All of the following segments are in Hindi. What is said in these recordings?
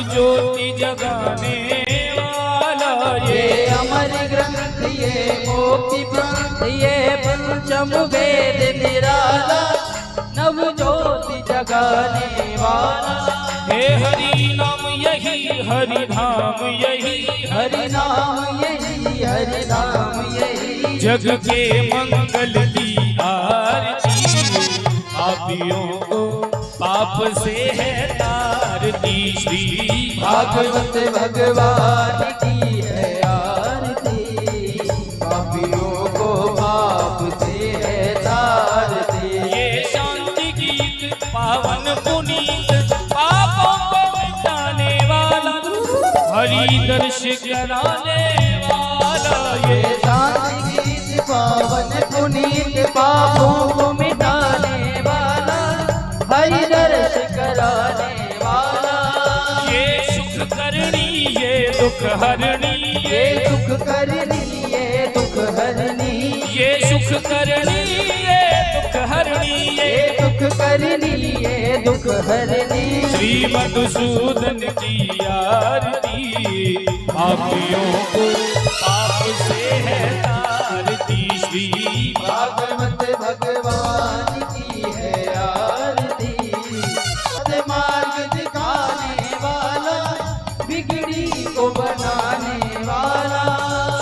ज्योति जगाने वाला, ये अमर ग्रंथ ये मोक्ति पंथ ये पंचम वेद निराला, नव ज्योति जगाने वाला। हे हरि नाम यही हरि धाम यही, हरि नाम यही हरि नाम यही, जग के मंगल की आरती, पापियों को पाप से है तारती। श्री भागवत भगवान की है आरती, पापियों को पाप से है तारती। ये शांति गीत पावन पुनीत, पापों को मिटाने वाला, हरि दर्श कराने वाला, ये शांति गीत पावन पुनीत, पापों को मिटाने वाला, हरि दर्श कराने वाला। ये सुख करनी ये दुख हरनी, ये दुख करनी ये दुख हरनी, ये सुख करनी ये दुख हरनी, ये दुख करनी ये दुख हरनी। श्री मधुसूदन की आरती, पापियों को पाप से है तारती। श्री भागवत भगवान की है आरती, सद्मार्ग दिखाने वाला, बिगड़ी को बनाने वाला।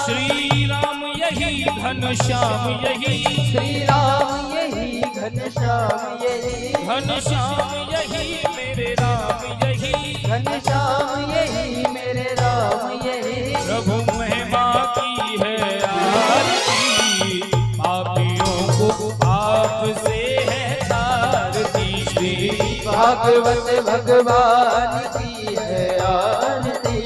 श्री राम यही घनश्याम यही, श्री राम यही घनश्याम यही, घनश्याम यही मेरे राम यही, घनश्याम यही मेरे राम यही। प्रभु महिमा की है आरती, पापियों को पाप से है तारती। श्री भागवत भगवान की है आरती,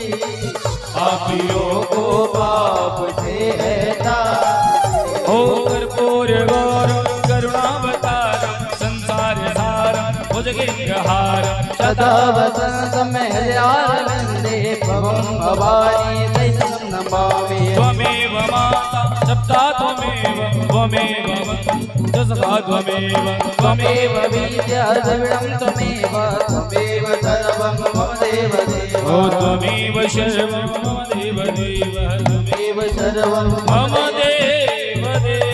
पापियों को पाप से है तारती। हो कर्पूर गौरम करुणावतारम, संसार सारम भुजगेन्द्रहारम, सदा वसंतम हृदयारविंदे भवं भवानी दैवं नमामि। त्वमेव माता सप्ता त्वमेव दशका त्वमेव त्वमेव विद्या द्रविणं त्वमेव, त्वमेव सर्वं मम देव देव। ओ त्वमेव सर्वं मम देव देव, त्वमेव सर्वं मम देव देव।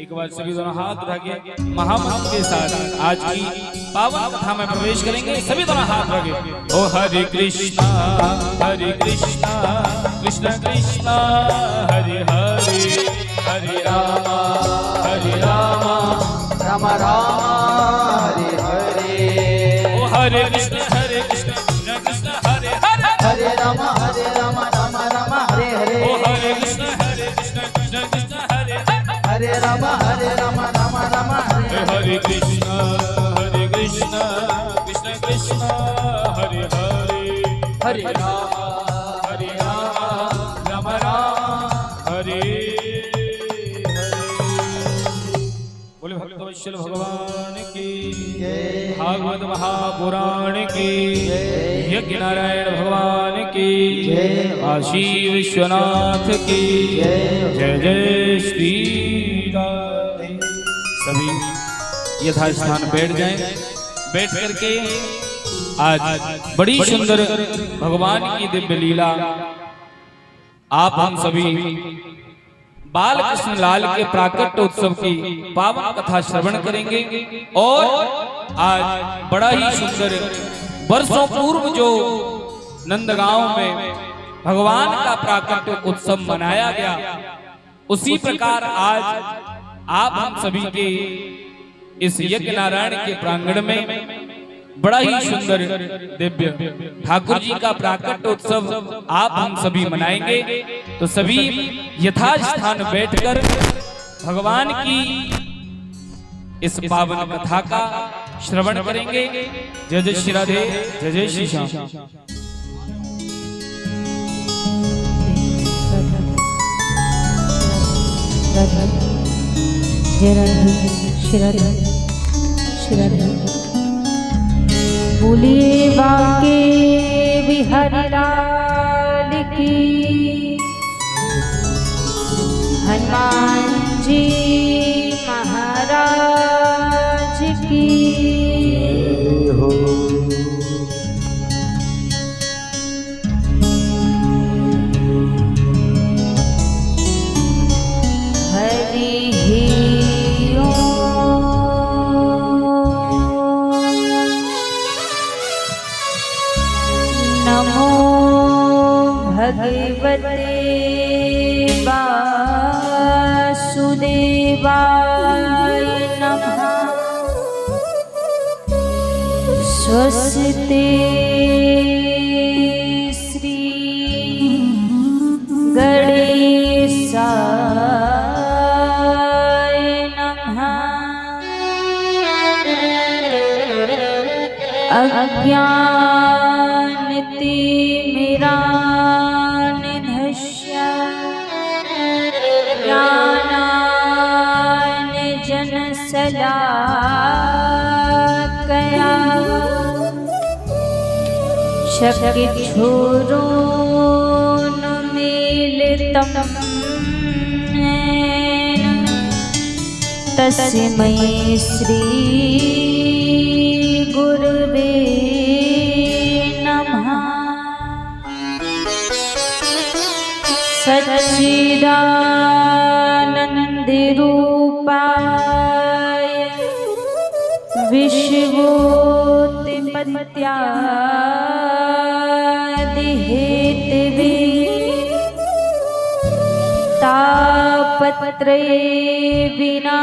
एक बार सभी दोनों हाथ उठा के महामंत्र के साथ आज की पावन कथा में प्रवेश करेंगे। सभी दोनों हाथ रखे। ओ हरे कृष्णा कृष्ण कृष्णा हरे हरे, हरे रामा राम राम हरे हरे। ओ हरे कृष्ण कृष्ण कृष्ण हरे हरे, हरे राम राम राम हरे हरे। ओ हरे कृष्ण कृष्ण कृष्ण हरे हरे, हरे राम राम राम हरे हरे कृष्ण कृष्ण कृष्ण हरे हरे, हरे राम राम हरे हरे। बोले भक्तवत्सल भगवान की जय, भागवत महापुराण की यज्ञ नारायण भगवान की जय, काशी विश्वनाथ की जय। जय जय श्री राधे। सभी यथास्थान बैठ जाएं। बैठ करके आज बड़ी सुंदर भगवान की दिव्य लीला आप हम सभी बाल कृष्ण लाल के प्राकट्य उत्सव की पावन कथा श्रवण करेंगे। और आज बड़ा ही सुंदर वर्षों पूर्व जो नंदगांव में भगवान का प्राकट्य उत्सव मनाया गया, उसी प्रकार आज आप हम सभी के इस यज्ञ नारायण के प्रांगण में बड़ा ही सुंदर दिव्य ठाकुर जी का प्राकट्य उत्सव आप हम सभी मनाएंगे। तो सभी यथास्थान बैठकर भगवान की इस पावन कथा का श्रवण करेंगे। जय जय श्री राधे, जय जय श्री श्याम। जय राधे श्री राधे श्री राधे। बोलिए बांके बिहारी लाल की, हनुमान जी महाराज की। स्वस्ति श्री गणेशाय नमः। अज्ञानतिमिरान्धस्य ज्ञानाञ्जनशलाकया चक्षुरुन्मीलितं येन तस्मै श्री गुरुवे नमः। सच्चिदानन्दरूपाय विश्वोत्पत्त्यादिहेतवे तापत्रये विनाशाय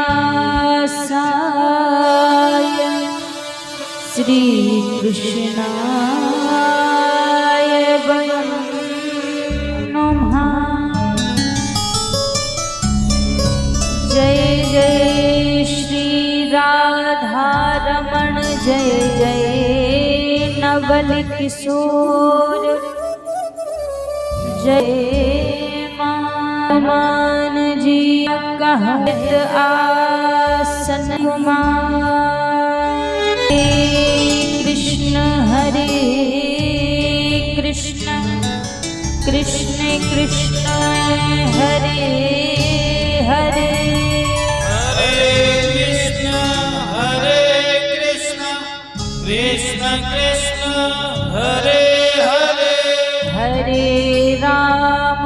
श्रीकृष्णाय वयं नमः। जय जय श्री राधारमण जय जय नवल किशोर जय मान जी कहत आसन कुमार। हरे कृष्ण कृष्ण कृष्ण हरे हरे कृष्ण कृष्ण हरे हरे हरे राम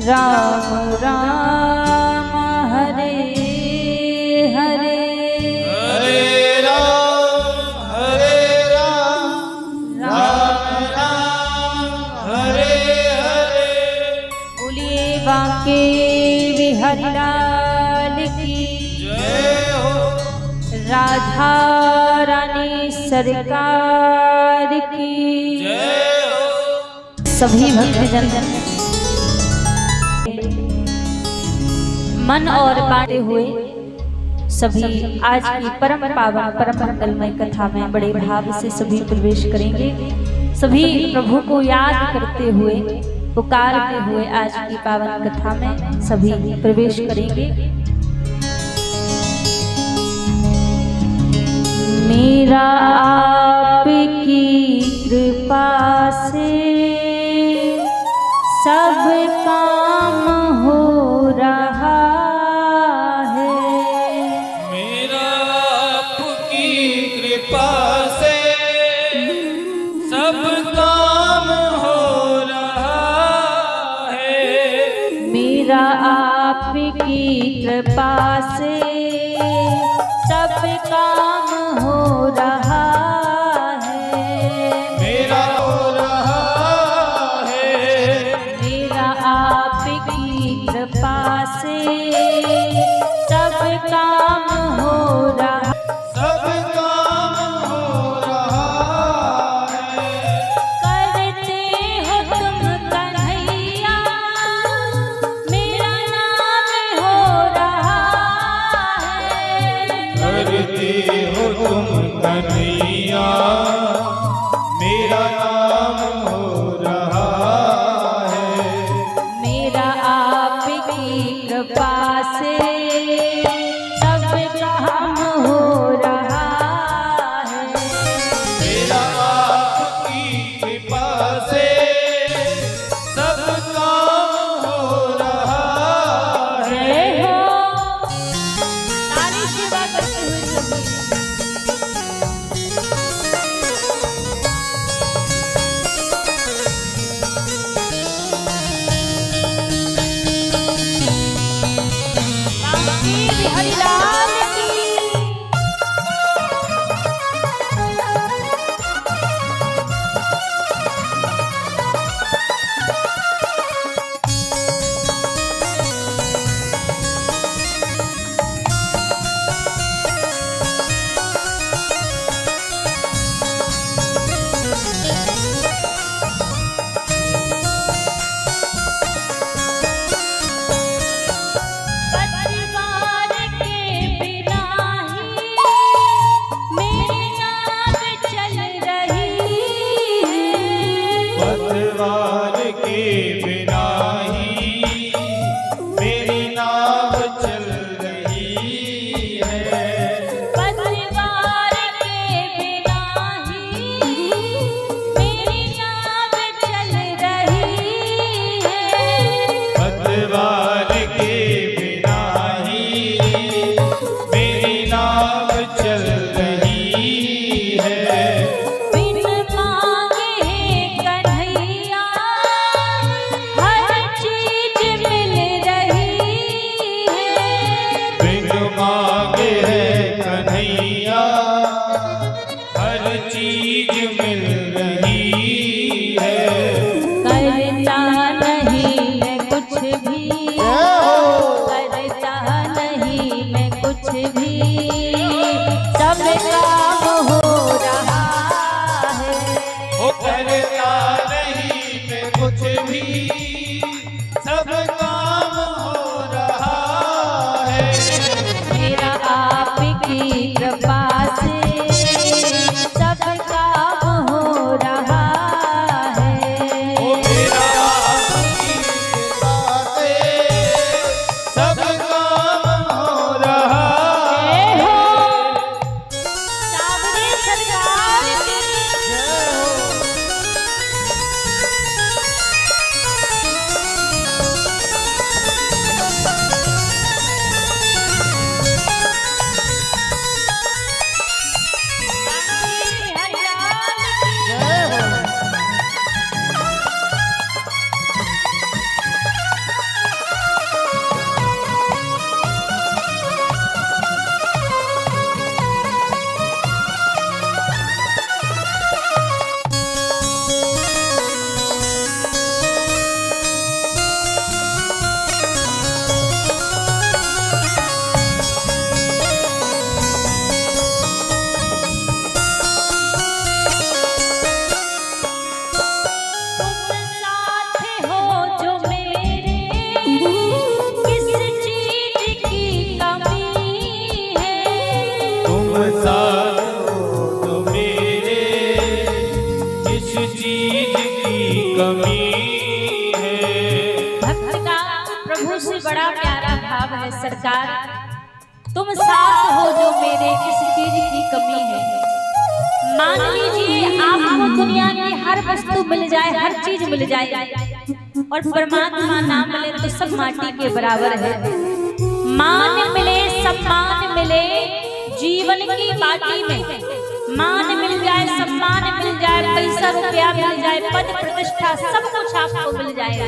राम राम हरे हरे हरे राम राम राम हरे हरे। बोलिए बांके बिहारी लाल की जय हो। राधा रानी सरकार की जय हो। सभी भक्तजन मन और बांटे हुए सभी आज की परम पावन परम मंगलमय कथा में बड़े भाव से सभी प्रवेश करेंगे। सभी प्रभु को याद करते हुए पुकारते हुए आज की पावन कथा में सभी प्रवेश करेंगे। मेरा आपकी कृपा से सब काम हो रहा है। मेरा आपकी कृपा से सब काम हो रहा है। मेरा आपकी कृपा से सब काम हो रहा है। मेरा हो रहा है। मेरा आपकी कृपा से सब काम हो रहा सब काम हो रहा है। करते हो तुम कन्हैया मेरा नाम हो रहा है। करते हो तुम कन्हैया मेरा नाम हो रहा है। मेरा आपकी कृपा से सब काम हो रहा है। मेरा आपकी कृपा से सब काम हो रहा है। जय हो सारी सेवा करते हुए सभी बांके बिहारी लाल की कन्हैया हर चीज मिल रही है। करता नहीं मैं कुछ भी, करता नहीं मैं कुछ भी, सब काम हो रहा है। वो करता नहीं मैं कुछ भी, सब काम हो रहा है। मेरा आपकी कृपा से सब काम हो रहा है। वो मेरा आपकी कृपा से सब काम हो रहा है। सावरे सरकार की बड़ा प्यारा भाव है सरकार, तुम साथ हो जो मेरे किस चीज की कमी है। मान लीजिए आपको दुनिया की हर वस्तु मिल जाए, हर चीज मिल जाए, और परमात्मा ना मिले तो सब माटी के बराबर है। मान मिले, सम्मान मिले जीवन की माटी में, मान मिल जाए, सम्मान मिल जाए, पैसा रुपया मिल जाए, पद प्रतिष्ठा सब कुछ आपको मिल जाएगा,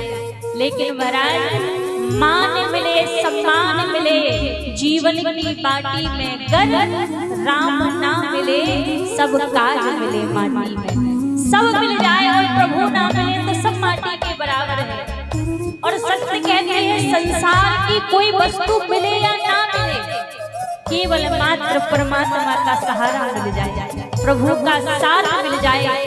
लेकिन महाराज मान मिले, सम्मान मिले जीवन की माटी में, गर राम ना मिले सब काज मिले माटी में। सब मिल जाए और प्रभु ना मिले तो सब माटी के बराबर है। और सत्य कहते हैं संसार की कोई वस्तु मिले या ना मिले, केवल मात्र परमात्मा का सहारा मिल जाए, प्रभु का साथ मिल जाए,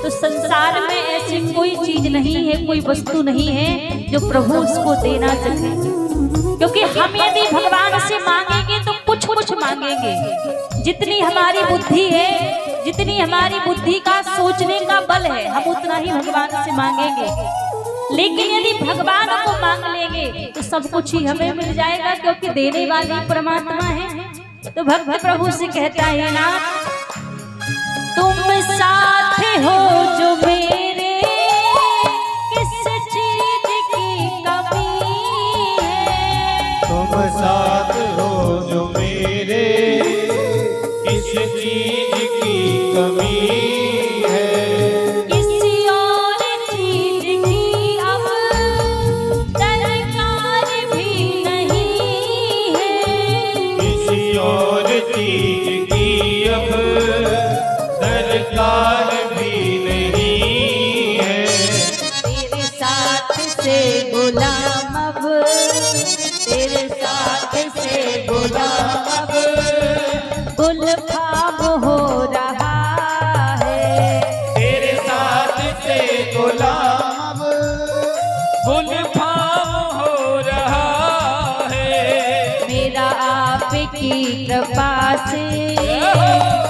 तो संसार में ऐसी कोई चीज नहीं है, कोई वस्तु नहीं है जो प्रभु उसको देना सके। क्योंकि हम यदि भगवान से मांगेंगे तो कुछ कुछ मांगेंगे, जितनी हमारी बुद्धि है, जितनी हमारी बुद्धि का सोचने का बल है, हम उतना ही भगवान से मांगेंगे। लेकिन यदि भगवान को मांग लेंगे तो सब कुछ ही हमें मिल जाएगा, क्योंकि देने वाली परमात्मा है। तो भक्त प्रभु से कहता है ना, तुम साथ हो जो मेरे किस चीज की कमी है। तुम साथ हो जो मेरे किस चीज की कमी है। किसी और चीज की अब दरकार भी नहीं है। किसी और चीज की अब दरकार भी नहीं है। तेरे साथ से गुलाम अब, तेरे साथ से गुलाम अब गुलफाम हो रहा है। तेरे साथ से गुलाम गुलफाम हो रहा है। मेरा आपकी कृपा से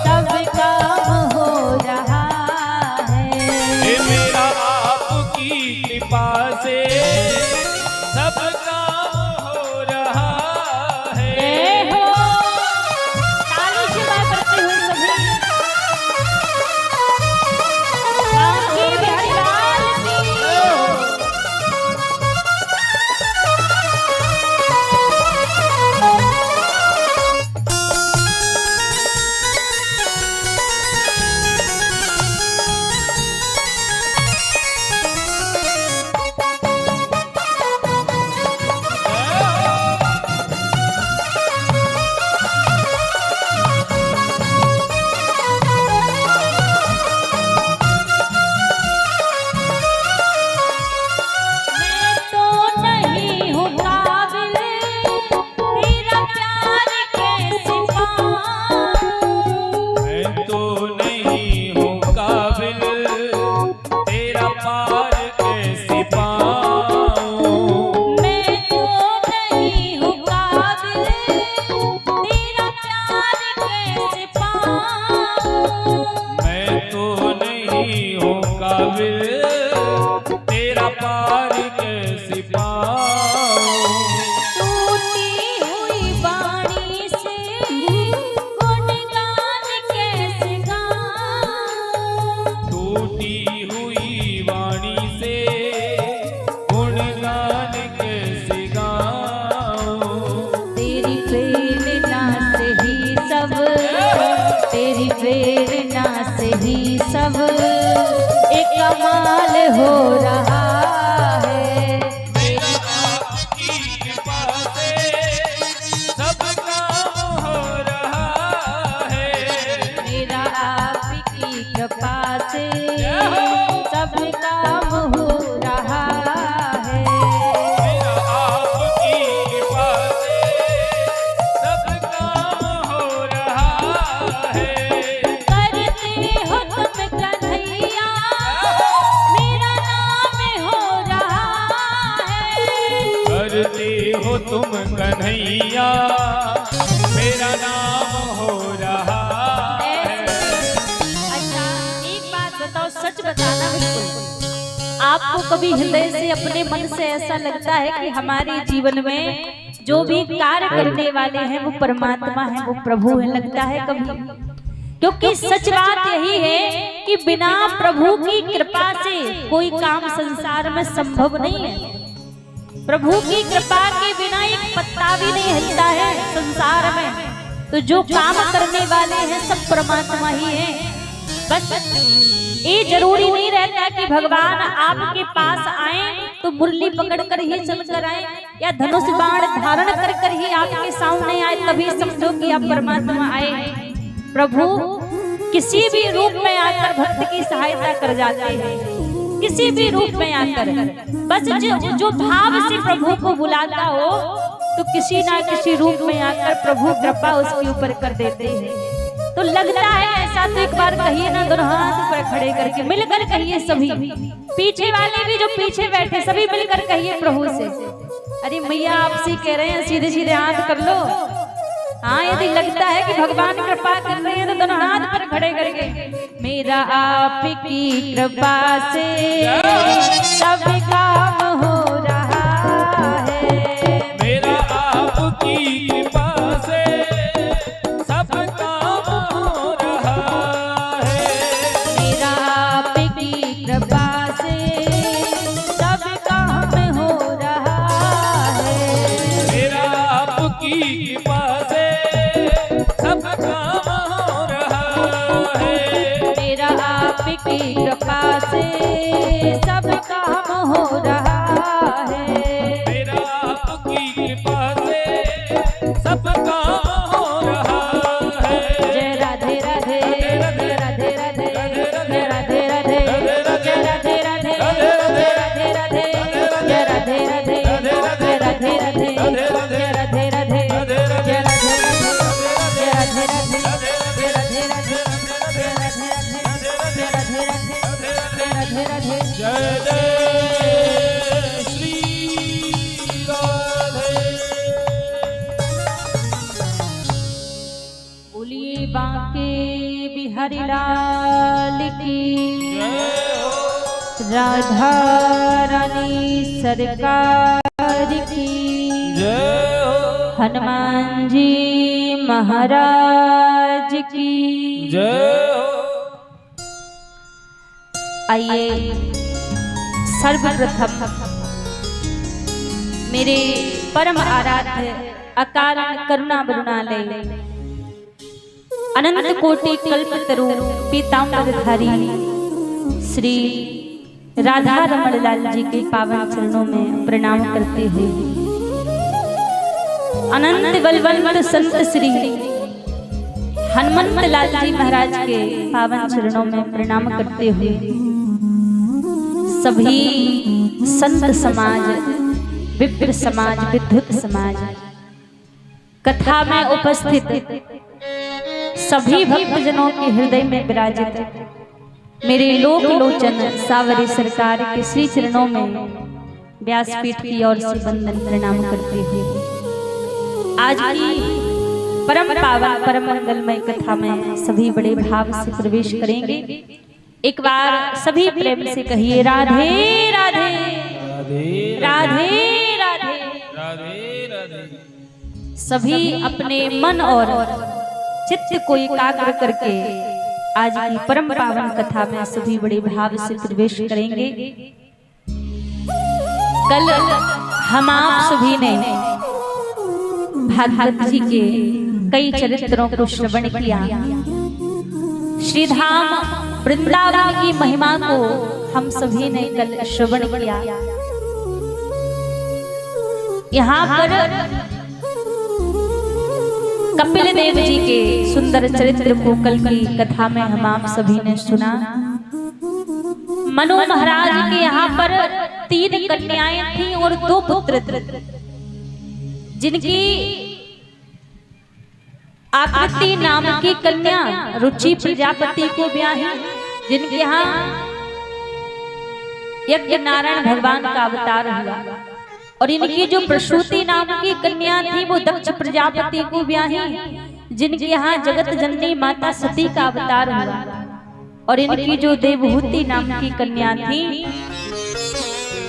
सब काम हो रहा है। मेरा आपकी कृपा से सब काम हो रहा है। जय हो, ताली से बात करते हुए सभी कांके बिहारी लाल की। सब एक कमाल हो रहा है। मेरा आपकी कृपा से सब काम हो रहा है। मेरा आपकी कृपा से सब काम हो रहा है। मेरा आपकी कृपा से सब काम हो रहा है। करते हो तुम कन्हैया मेरा नाम हो रहा है। करते हो तुम कन्हैया मेरा नाम हो रहा है। अच्छा एक बात बताओ, सच बताना बिल्कुल, आपको कभी हृदय से अपने मन से ऐसा लगता है कि हमारे जीवन में जो भी कार्य करने वाले हैं वो परमात्मा है, वो प्रभु है, लगता है कभी? क्योंकि सच बात यही है कि बिना प्रभु की कृपा से कोई काम संसार में संभव नहीं है। प्रभु की कृपा के बिना एक पत्ता भी नहीं हिलता है संसार में। तो जो काम करने वाले हैं सब परमात्मा ही हैं। बस ये जरूरी नहीं रहता कि भगवान आपके पास आए तो मुरली पकड़कर ही चलकर आए या धनुष बाण धारण कर ही आपके सामने आए तभी समझो कि आप परमात्मा आए। प्रभु किसी भी रूप में आकर भक्त की सहायता कर जाते हैं, किसी भी रूप में आकर। बस जो भाव से प्रभु को बुलाता हो तो किसी ना किसी रूप में आकर प्रभु कृपा उसके ऊपर कर देते हैं। तो लगता है ऐसा, तो एक बार कहिए ना, दोनों हाथ ऊपर खड़े करके मिलकर कहिए, सभी पीछे वाले भी जो पीछे बैठे सभी मिलकर कहिए प्रभु से, अरे मैया आपसे कह रहे हैं सीधे सीधे हाथ कर लो। हाँ यदि लगता है कि भगवान कृपा कर रहे हैं तो दोनों हाथ पर खड़े करके, मेरा आपकी कृपा से सब काम हो रहा है। मेरा आपकी कृपा से सब काम हो रहा है। मेरा आपकी कृपा से सब काम हो रहा है। मेरा आपकी कृपा से सब काम हो रहा है। मेरा आपकी कृपा से सब काम हो रहा है। मेरा आपकी कृपा से सब काम हो रहा है। जय राधे राधे राधे राधे राधे जय राधे राधे जय राधे राधे राधे राधे जय राधे राधे जय राधे राधे जय राधे राधे जय राधे राधे जय राधे राधे राधे राधे। जय जय श्री राधे। बोलिए बांके बिहारी लाल की, राधा रानी सरकार की, हनुमान जी महाराज की जय। आइए सर्वप्रथम मेरे परम आराध्य अकाल करुणा वरुणालय अनंत कोटि कल्पतरु पीताम्बरधारी श्री राधा रमण लाल जी के पावन चरणों में प्रणाम करते हुए अनंत बलवंत संत श्री हनुमंत लाल जी महाराज के पावन चरणों में प्रणाम करते हुए सभी संत समाज, विप्र समाज, विद्युत समाज, कथा में उपस्थित सभी भक्तजनों के हृदय में विराजित मेरे लोक लोचन सावरे सरकार के श्री चरणों में व्यासपीठ की ओर से वंदन प्रणाम करते हुए आज की परम पावन परम मंगलमय कथा में सभी बड़े भाव से प्रवेश करेंगे। एक बार सभी प्रेम से कहिए राधे राधे राधे राधे राधे राधे। सभी अपने मन और चित्त को एकाग्र करके आज की परम पावन कथा में सभी बड़े भाव से प्रवेश करेंगे। कल हम आप सभी ने भागवत जी के कई चरित्रों को श्रवण किया। श्रीधाम वृंदावन की महिमा को हम सभी ने कल श्रवण किया। यहाँ पर कपिल देव जी के सुंदर चरित्र को कल की कथा में हम आप सभी ने सुना। मनु महाराज के यहाँ पर 3 कन्याएं थी और 2 पुत्र थे, जिनकी आकृति नाम की कन्या रुचि प्रजापति को ब्याही, जिनके यहाँ यज्ञ नारायण भगवान का अवतार हुआ, और इनकी जो प्रसूति नाम की कन्या थी वो दक्ष प्रजापति को ब्याही, जिनके यहाँ जगत जननी माता सती का अवतार हुआ, और इनकी जो देवहूति नाम की कन्या थी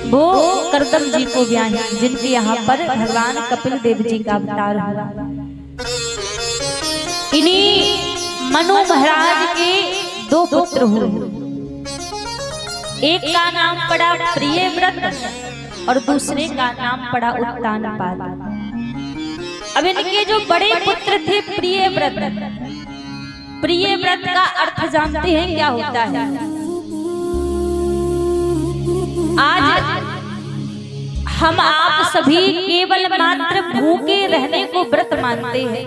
वो करदम जी को ब्याही, जिनके यहाँ पर भगवान कपिल देव जी का अवतार हुआ। इन्हीं मनु महाराज के 2 पुत्र हुए। एक का नाम पड़ा प्रियव्रत और दूसरे का नाम पड़ा उत्तानपाद। अब इनके जो बड़े पुत्र थे प्रियव्रत, प्रियव्रत का अर्थ जानते हैं क्या होता है? आज हम आप सभी केवल मात्र भूखे रहने को व्रत मानते हैं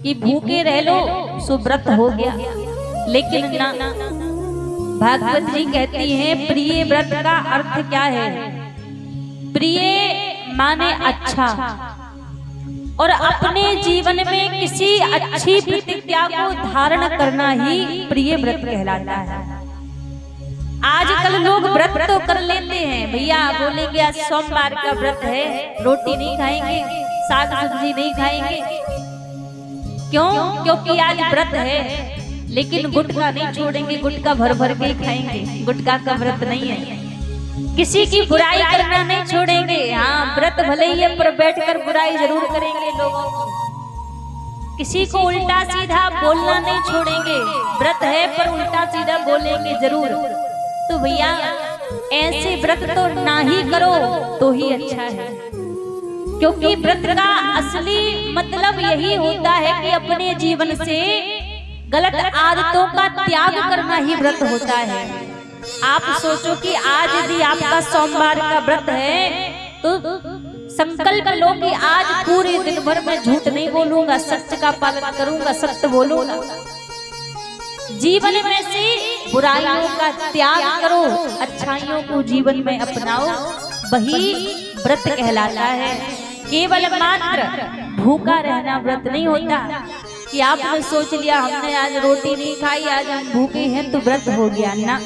कि भूखे रह लो सो व्रत हो गया, लेकिन ना, भागवत जी कहती हैं प्रिय व्रत का अर्थ क्या है? प्रिय माने अच्छा, और अपने जीवन में किसी अच्छी प्रतिज्ञा को धारण करना ही प्रिय व्रत कहलाता है। आजकल लोग व्रत तो कर लेते हैं, भैया बोलेंगे आज सोमवार का व्रत है, रोटी नहीं खाएंगे, साग सब्जी नहीं खाएंगे। क्यों? क्योंकि आज व्रत है, लेकिन गुटखा नहीं छोड़ेंगे, गुटखा भर भर के खाएंगे, गुटखा का व्रत नहीं है। किसी की बुराई करना नहीं छोड़ेंगे, हाँ व्रत भले ही है पर बैठकर बुराई जरूर करेंगे लोगों की। किसी को उल्टा सीधा बोलना नहीं छोड़ेंगे, व्रत है पर उल्टा सीधा बोलेंगे जरूर। तो भैया ऐसे व्रत तो ना ही करो तो ही अच्छा है, क्योंकि व्रत का असली मतलब यही होता है कि अपने जीवन से गलत आदतों का त्याग करना ही व्रत होता है। आप सोचो कि आज यदि आपका सोमवार का व्रत है तो संकल्प लो कि आज पूरे दिन भर मैं झूठ नहीं बोलूंगा, सत्य का पालन करूंगा, सत्य बोलूंगा। जीवन में से बुराइयों का त्याग करो, अच्छाइयों को जीवन में अपनाओ, वही व्रत कहलाता है। केवल मात्र भूखा रहना व्रत नहीं होता कि आपने सोच लिया हमने आज रोटी नहीं खाई, आज हम भूखे हैं तो व्रत हो गया ना।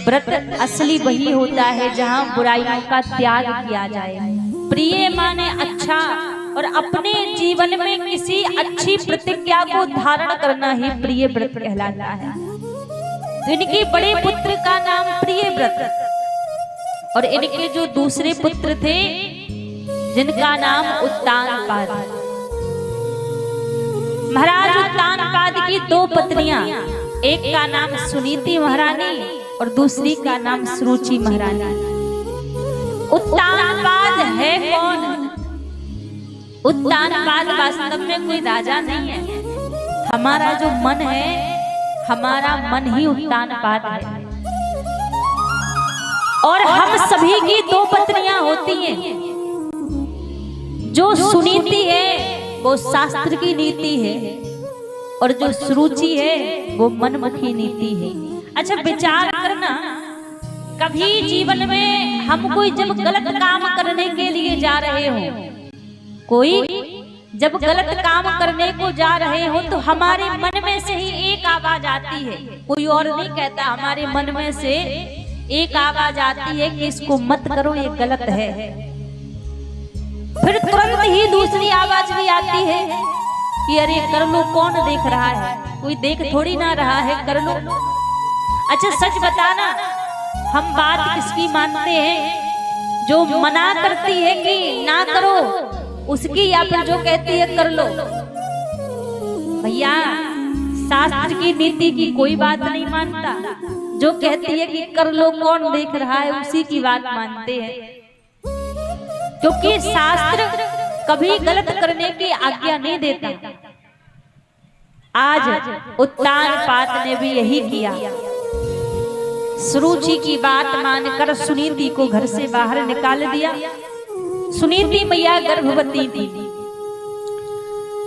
व्रत असली वही होता है जहाँ बुराइयों का त्याग किया जाए। प्रिय माने अच्छा, और अपने जीवन में किसी अच्छी प्रतिज्ञा को धारण करना ही प्रिय व्रत कहलाता है। तो इनके बड़े पुत्र का नाम प्रियव्रत, और इनके जो दूसरे पुत्र थे जिनका नाम उत्तानपाद। महाराज उत्तानपाद की 2 पत्नियां, एक का नाम सुनीति महारानी और दूसरी का नाम सुरुचि महारानी। उत्तानपाद है कौन? उत्तानपाद वास्तव में कोई राजा नहीं है। हमारा जो मन है, हमारा मन ही उत्तानपाद है। और हम सभी की 2 पत्नियां होती हैं। जो सुनीति है वो शास्त्र की नीति है, और जो सुरुचि है वो मनमुखी नीति है। अच्छा विचार करना, कभी जीवन में हम कोई जब गलत काम करने के लिए जा रहे हो, कोई जब गलत काम करने को जा रहे हो तो हमारे मन में से ही एक आवाज आती है, कोई और नहीं कहता, हमारे मन में से एक आवाज आती है कि इसको मत करो, ये गलत है। फिर तुरंत ही दूसरी आवाज भी आती है कि अरे कर लो, कौन देख रहा है, कोई देख थोड़ी ना रहा है, कर लो। अच्छा सच बताना, हम बात किसकी मानते हैं? जो मना करती है कि ना करो उसकी, या फिर जो कहती है कर लो? भैया शास्त्र की नीति की कोई बात नहीं मानता, जो कहती है कि कर लो कौन देख रहा है उसी की बात मानते हैं। क्योंकि शास्त्र कभी गलत करने की आज्ञा नहीं देता। आज उत्तान पात ने भी यही किया। सुरुचि की बात मानकर सुनीति को घर से बाहर निकाल दिया। सुनीति मैया गर्भवती थी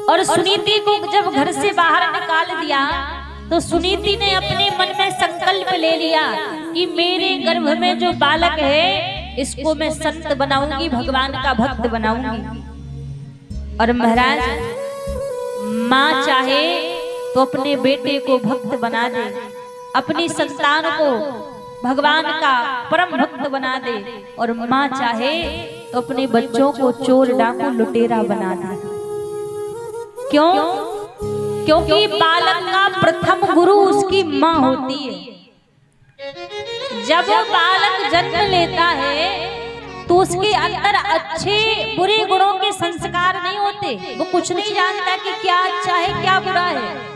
और सुनीति को जब घर से बाहर निकाल दिया तो सुनीति ने अपने मन में संकल्प ले लिया कि मेरे गर्भ में जो बालक है इसको मैं संत बनाऊंगी, भगवान का भक्त बनाऊंगी। और महाराज, माँ चाहे तो अपने बेटे को भक्त बना दे, अपनी संतान को भगवान का परम भक्त बना दे, और माँ चाहे तो अपने बच्चों को चोर डाकू लुटेरा बना दे। क्यों? क्योंकि बालक का प्रथम गुरु उसकी माँ होती है। जब बालक जन्म लेता है तो उसके अंदर अच्छे बुरे गुणों के संस्कार नहीं होते। वो कुछ नहीं जानता कि क्या अच्छा है क्या बुरा है।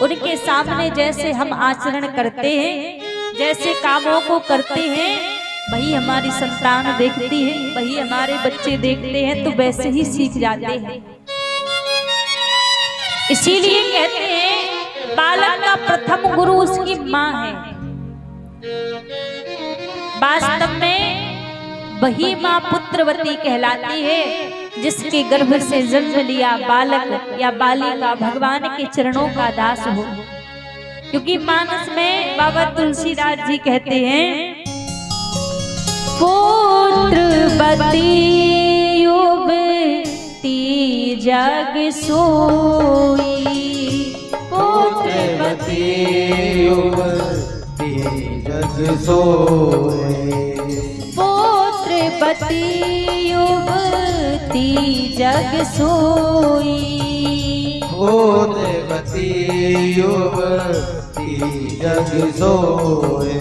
उनके सामने जैसे हम आचरण करते हैं, जैसे कामों को करते हैं, वही हमारी संतान देखती है, वही हमारे बच्चे देखते हैं, तो वैसे ही सीख जाते हैं। इसीलिए कहते हैं बालक का प्रथम गुरु उसकी माँ है। वास्तव में वही माँ पुत्रवती कहलाती है जिसके गर्भ से जन्म लिया बालक या बालिका भगवान के चरणों का दास हो। क्योंकि मानस में बाबा तुलसीदास जी कहते हैं, पुत्रवती युवती जग सोई, पुत्रवती युवती जग सोई, पुत्रवती युवती जग सोई, पुत्रवती युवती जग सोई,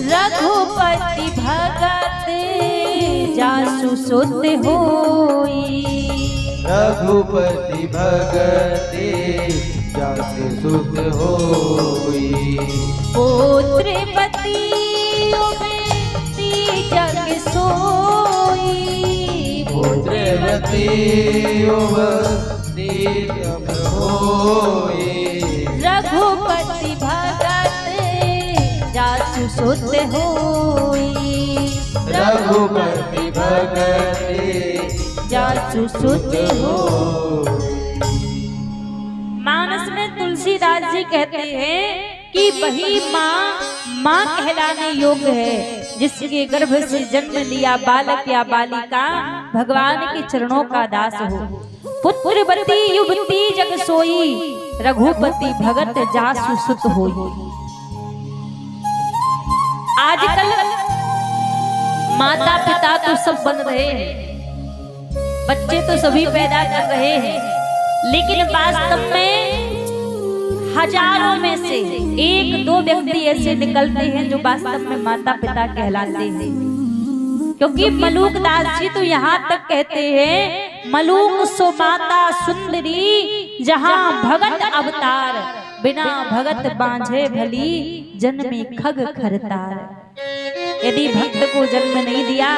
रघुपति भगत जासु सुत होई, रघुपति भगत जासु सुत होई, पुत्रवती युवती जग सोई, पुत्रवती युवती जग होई, रघुपति भगत जासु सुत होई, रघुपति भगत जासु सुत होई। मानस में तुलसीदास जी कहते हैं कि वही माँ कहलाने योग्य है जिसके गर्भ से जन्म लिया बालक या बालिका भगवान के चरणों का दास हो। पुत्रवती युवती जग सोई, रघुपति भगत जासु सुत होई। आजकल माता पिता तो सब बन रहे हैं, बच्चे तो सभी पैदा कर रहे हैं, लेकिन वास्तव में हजारों में से एक दो व्यक्ति ऐसे निकलते हैं जो वास्तव में माता पिता कहलाते हैं। क्योंकि मलूक दास जी तो यहाँ तक कहते हैं, मलूक सो माता सुंदरी जहाँ भगत अवतार, बिना भगत बांझे भली जन्मे खग खरतार। यदि भक्त को जन्म नहीं दिया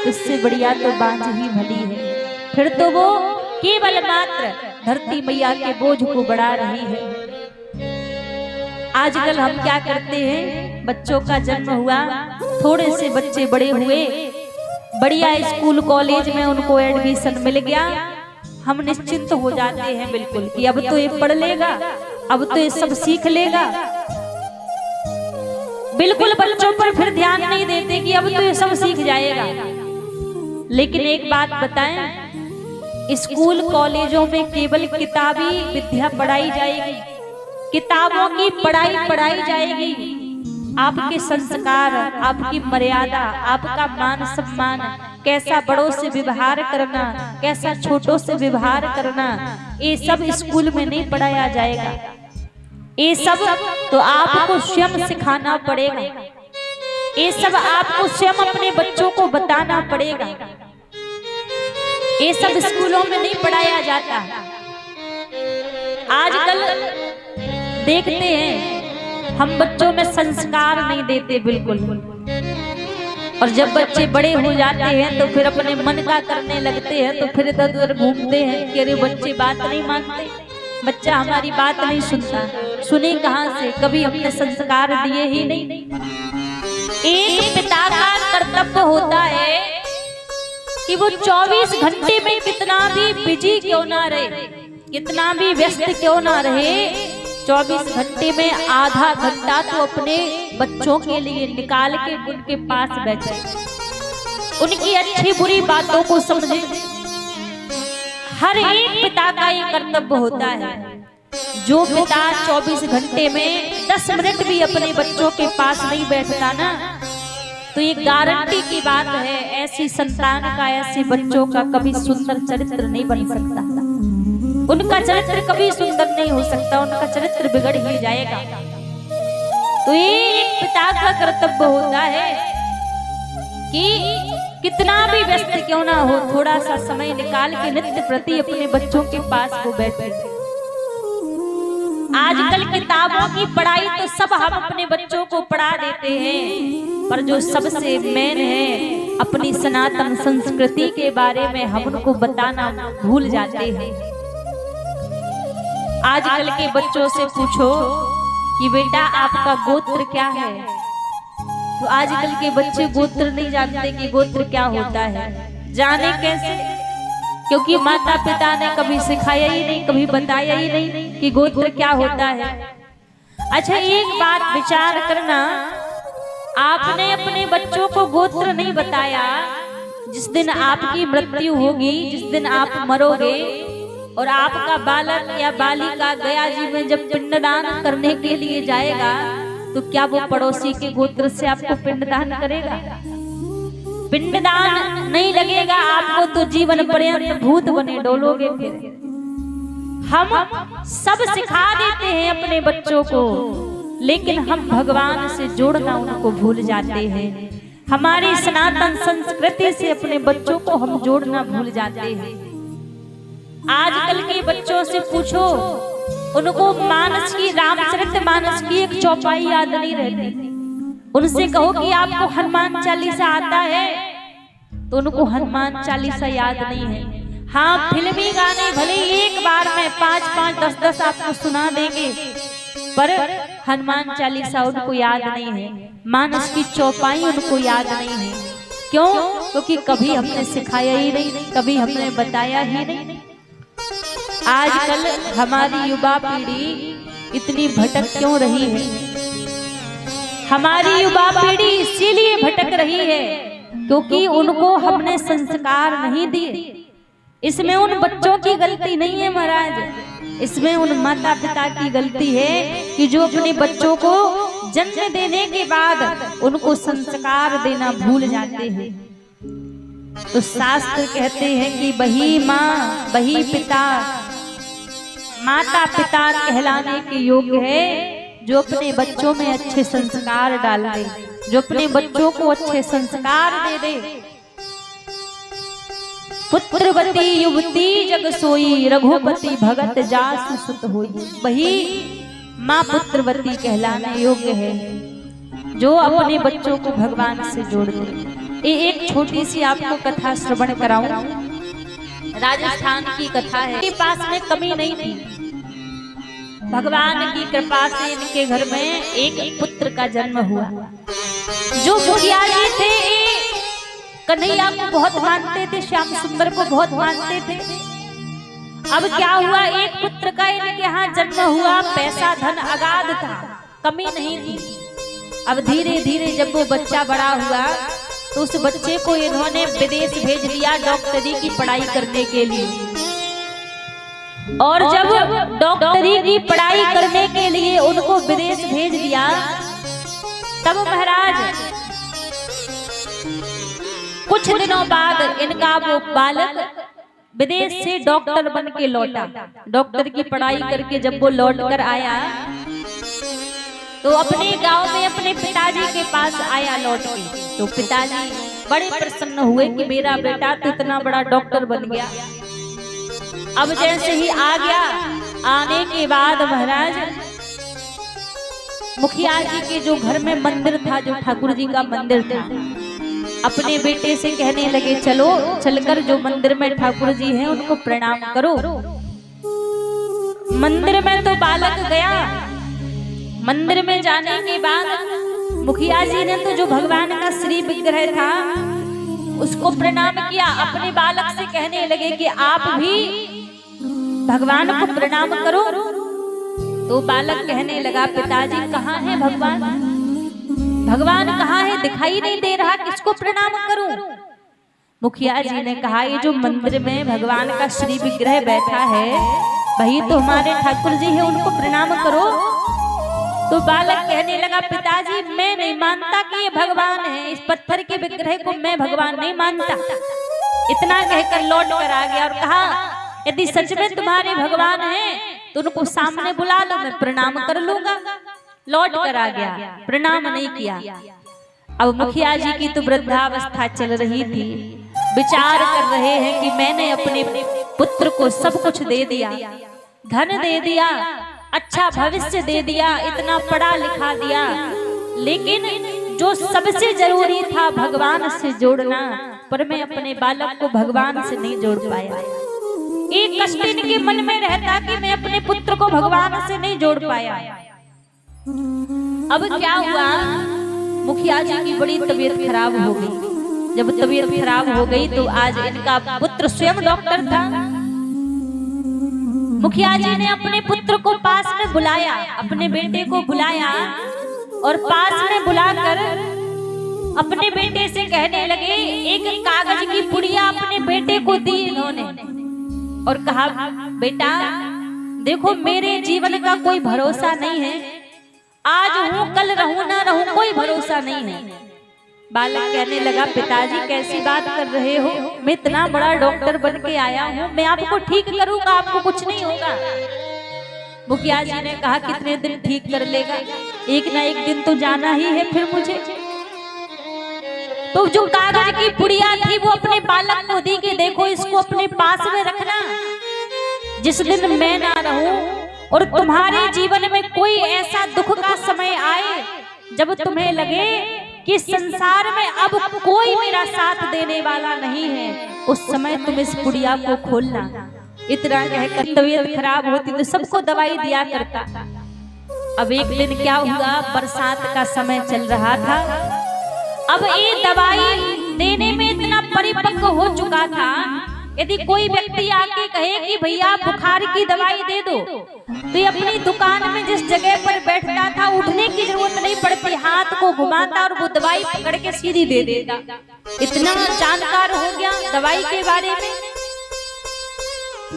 इससे बढ़िया तो बांझ ही भली है, फिर तो वो केवल मात्र धरती मैया के बोझ को बढ़ा रही है। आजकल हम क्या करते हैं, बच्चों का जन्म हुआ, थोड़े से बच्चे बड़े हुए, बढ़िया स्कूल कॉलेज में उनको एडमिशन मिल गया, हम निश्चिंत हो जाते हैं बिल्कुल कि अब तो ये पढ़ लेगा, अब तो ये सब सीख लेगा। बिल्कुल बच्चों पर फिर ध्यान नहीं देते कि अब तो ये सब सीख जाएगा। लेकिन एक बात बताएं, स्कूल कॉलेजों में केवल किताबी विद्या पढ़ाई जाएगी, किताबों की पढ़ाई जाएगी। आपके संस्कार, आपकी मर्यादा, आपका मान सम्मान, कैसा बड़ों से व्यवहार करना, कैसा छोटों से व्यवहार करना, ये सब स्कूल में नहीं पढ़ाया जाएगा। ये सब तो आपको स्वयं सिखाना पड़ेगा, ये सब आपको स्वयं अपने बच्चों को बताना पड़ेगा। ये सब स्कूलों में नहीं पढ़ाया जाता। आजकल देखते हैं हम बच्चों में संस्कार नहीं देते बिल्कुल, और जब बच्चे बड़े हो जाते हैं तो फिर अपने मन का करने लगते हैं, तो फिर इधर उधर घूमते हैं कि अरे बच्चे बात नहीं मानते। बच्चा हमारी बात नहीं सुनता, सुने कहाँ से, कभी हमने संस्कार दिए ही नहीं। एक पिता का कर्तव्य होता है कि वो 24 घंटे में कितना भी बिजी क्यों ना रहे, कितना भी व्यस्त क्यों ना रहे, 24 घंटे में आधा घंटा तो अपने बच्चों के लिए निकाल के उनके पास बैठे, उनकी अच्छी बुरी बातों को समझे। हर एक पिता का ये कर्तव्य होता है। जो पिता 24 घंटे में 10 मिनट भी अपने बच्चों के पास नहीं बैठता ना, तो ये गारंटी की बात है, ऐसी संतान का, ऐसे बच्चों का कभी सुंदर चरित्र नहीं बन सकता, उनका चरित्र कभी सुंदर नहीं हो सकता, उनका चरित्र बिगड़ ही जाएगा। तो ये एक पिता का कर्तव्य होता है कि कितना भी व्यस्त क्यों ना हो, थोड़ा सा समय निकाल के नित्य प्रति अपने बच्चों के पास वो बैठे। आजकल किताबों की पढ़ाई तो सब हम अपने बच्चों को पढ़ा देते हैं, पर जो सबसे मेन है अपनी सनातन संस्कृति के बारे में हम उनको बताना भूल जाते हैं। आजकल के बच्चों से पूछो कि बेटा आपका गोत्र क्या है, तो आजकल के बच्चे गोत्र नहीं जानते कि गोत्र क्या होता है। जाने कैसे? क्योंकि माता पिता ने कभी सिखाया ही नहीं, कभी बताया ही नहीं कि गोत्र क्या होता है। अच्छा, एक बात विचार करना, आपने अपने बच्चों को गोत्र नहीं बताया, जिस दिन आपकी मृत्यु होगी, जिस दिन आप मरोगे और आपका बालक या बालिका गया जी में जब पिंडदान करने के लिए जाएगा, तो क्या वो पड़ोसी के गोत्र से आपको पिंडदान करेगा? पिंडदान नहीं लगेगा आपको, तो जीवन पर्यंत भूत बने डोलोगे। फिर हम सब सिखा देते हैं अपने बच्चों को, लेकिन हम भगवान से जोड़ना उनको भूल जाते हैं। हमारी सनातन संस्कृति से अपने बच्चों को हम जोड़ना भूल जाते हैं। आजकल के बच्चों से पूछो, उनको मानस की, रामचरितमानस की एक चौपाई याद नहीं रहती। उनसे कहो कि आपको हनुमान चालीसा आता है, तो उनको हनुमान चालीसा याद नहीं है। हाँ, फिल्मी गाने भले एक बार में 5-5, 10-10 आपको सुना देंगे, पर हनुमान चालीसा उनको याद नहीं है, मानस की चौपाई उनको याद नहीं है। क्यों? क्योंकि कभी हमने सिखाया ही नहीं, कभी हमने बताया ही नहीं। आजकल हमारी युवा पीढ़ी इतनी भटक क्यों रही है? हमारी युवा पीढ़ी इसीलिए भटक रही है क्योंकि उनको हमने संस्कार नहीं दिए। इसमें उन बच्चों की गलती नहीं है महाराज, इसमें उन माता पिता की गलती है कि जो अपने बच्चों को जन्म देने के बाद उनको संस्कार देना भूल जाते हैं। तो शास्त्र कहते हैं कि बही माँ बही पिता, माता पिता कहलाने के योग्य है जो अपने बच्चों में अच्छे संस्कार डाल दे, जो अपने बच्चों को अच्छे संस्कार दे दे। पुत्रवती युवती जग सोई, रघुपति भगत जासु सुत होई। वही माँ पुत्रवती कहलाने योग्य है जो अपने बच्चों को भगवान से जोड़ दे। एक छोटी सी आपको कथा श्रवण कराऊं, राजस्थान की कथा है। इनके पास में कमी नहीं थी, भगवान की कृपा से इनके घर में एक पुत्र का जन्म हुआ। जो मुखिया जी थे कन्हैया को बहुत मानते थे, श्याम सुंदर को बहुत मानते थे। अब क्या हुआ, एक पुत्र का इनके यहाँ जन्म हुआ, पैसा धन अगाध था, कमी नहीं थी। अब धीरे धीरे जब वो बच्चा बड़ा हुआ तो उस बच्चे को इन्होंने विदेश भेज दिया डॉक्टरी की पढ़ाई करने के लिए। और जब डॉक्टरी की पढ़ाई करने के लिए उनको विदेश भेज दिया, तब महाराज कुछ दिनों बाद इनका वो बालक विदेश से डॉक्टर बन के लौटा। डॉक्टर की पढ़ाई करके जब वो लौट कर आया तो अपने गांव में अपने पिताजी के पास आया लौट के। तो पिताजी बड़े प्रसन्न हुए कि मेरा बेटा तो इतना बड़ा डॉक्टर बन गया। अब जैसे ही आ गया, आने के बाद महाराज मुखिया जी के जो घर में मंदिर था, जो ठाकुर जी का मंदिर था, अपने बेटे से कहने लगे चलो चलकर जो मंदिर में ठाकुर जी हैं उनको प्रणाम करो। मंदिर में तो बालक गया, मंदिर में जाने के बाद मुखिया जी ने तो जो भगवान का श्री विग्रह था उसको प्रणाम किया। अपने बालक से कहने लगे कि आप भी भगवान को प्रणाम करो। तो बालक कहने लगा, पिताजी कहाँ है भगवान, भगवान कहाँ है, दिखाई नहीं दे रहा, किसको प्रणाम करूं। मुखिया जी ने कहा, ये जो मंदिर में भगवान का श्री विग्रह बैठा है वही तो हमारे ठाकुर जी है, उनको प्रणाम करो। तो बालक कहने लगा, पिताजी मैं नहीं मानता कि ये भगवान है, इस पत्थर के विग्रह को मैं भगवान नहीं मानता। इतना कहकर लौट कर आ गया और कहा, यदि सच में तुम्हारे भगवान हैं तो उनको सामने बुला लो, मैं प्रणाम कर लूंगा। लौट कर आ गया, प्रणाम नहीं किया। अब मुखिया जी की तो वृद्धावस्था चल रही थी, विचार कर रहे हैं कि मैंने अपने पुत्र को सब कुछ दे दिया, धन दे दिया, अच्छा भविष्य दे दिया, इतना पढ़ा लिखा दिया, लेकिन जो सबसे जरूरी था भगवान से जोड़ना, पर मैं अपने बालक को भगवान से नहीं जोड़ पाया। एक कष्ट इनके मन में रहता कि मैं अपने पुत्र को भगवान से नहीं जोड़ पाया। अब क्या हुआ, मुखिया जी की बड़ी तबीयत खराब हो गई। जब तबीयत खराब हो गई तो आज इनका पुत्र स्वयं डॉक्टर था। मुखिया जी ने अपने पुत्र को पास में बुलाया, अपने बेटे को बुलाया और पास में बुलाकर अपने बेटे से कहने लगे, एक कागज की पुड़िया अपने बेटे को दी इन्होंने और कहा, बेटा देखो मेरे जीवन का कोई भरोसा नहीं है, आज हूं कल रहूं ना रहूं, कोई भरोसा नहीं है। बालक कहने लगा, पिताजी कैसी बात कर रहे हो, मैं इतना बड़ा डॉक्टर बन के आया हूँ, मैं आपको ठीक करूंगा, आपको कुछ नहीं होगा। मुखिया जी ने कहा, कितने दिन ठीक कर लेगा, एक ना एक दिन तो जाना ही है फिर मुझे। तो जो कागज की पुड़िया थी वो अपने बालक को दी कि देखो इसको अपने पास में रखना, जिस दिन मैं ना रहूं और तुम्हारे जीवन में कोई ऐसा दुख का समय आए जब तुम्हें लगे कि संसार में अब कोई मेरा साथ देने वाला नहीं है, उस समय तुम इस पुड़िया को खोलना। इतना कहकर तबीयत खराब होती तो सबको दवाई दिया करता। अब एक दिन क्या हुआ, बरसात का समय चल रहा था। अब ये दवाई देने में इतना परिपक्व हो चुका था, यदि कोई व्यक्ति आके कहे कि भैया बुखार की दवाई दे दो, तो ये अपनी दुकान में जिस जगह पर बैठता था उठने की जरूरत नहीं पड़ती, हाथ को घुमाता और वो दवाई पकड़ के सीधी दे देता। इतना जानकार हो गया दवाई के बारे में।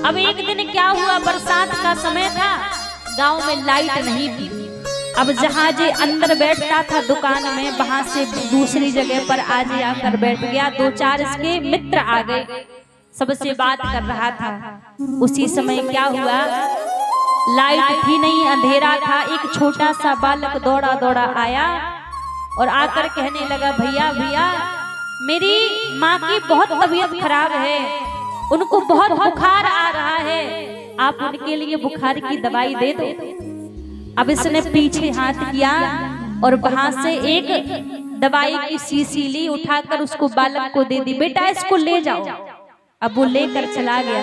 अब एक दिन क्या हुआ, बरसात का समय था, गांव में लाइट नहीं थी। अब जहाँ जे अंदर बैठता था दुकान में, वहां से दूसरी जगह पर आज आकर बैठ गया। दो चार इसके मित्र आ गए, सबसे बात कर रहा था। उसी समय क्या हुआ, लाइट थी नहीं, अंधेरा था। एक छोटा सा बालक दौड़ा दौड़ा आया और आकर कहने लगा, भैया भैया मेरी माँ की बहुत तबीयत खराब है, उनको बहुत बुखार आ रहा है, आप उनके लिए बुखार की दवाई दे दो। अब इसने पीछे हाथ किया और वहां से एक दवाई की शीशी ली, उठाकर उसको बालक को दे दी, बेटा इसको ले जाओ। अब वो लेकर चला गया।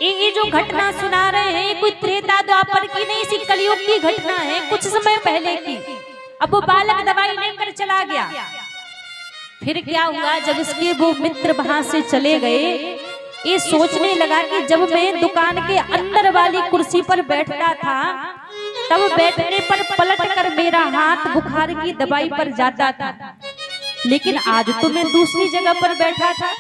ये जो घटना सुना रहे हैं कोई त्रेता द्वापर की नहीं, इसी कलयुग की घटना है, कुछ समय पहले की। अब वो बालक दवाई लेकर चला गया। फिर क्या हुआ, जब इसके वो मित्र वहां से चले गए, ये सोचने लगा कि जब मैं दुकान के अंदर वाली कुर्सी पर बैठता था तब बैठने पर पलट कर मेरा हाथ बुखार की दवाई पर जाता था, लेकिन आज तो मैं दूसरी जगह पर बैठा था।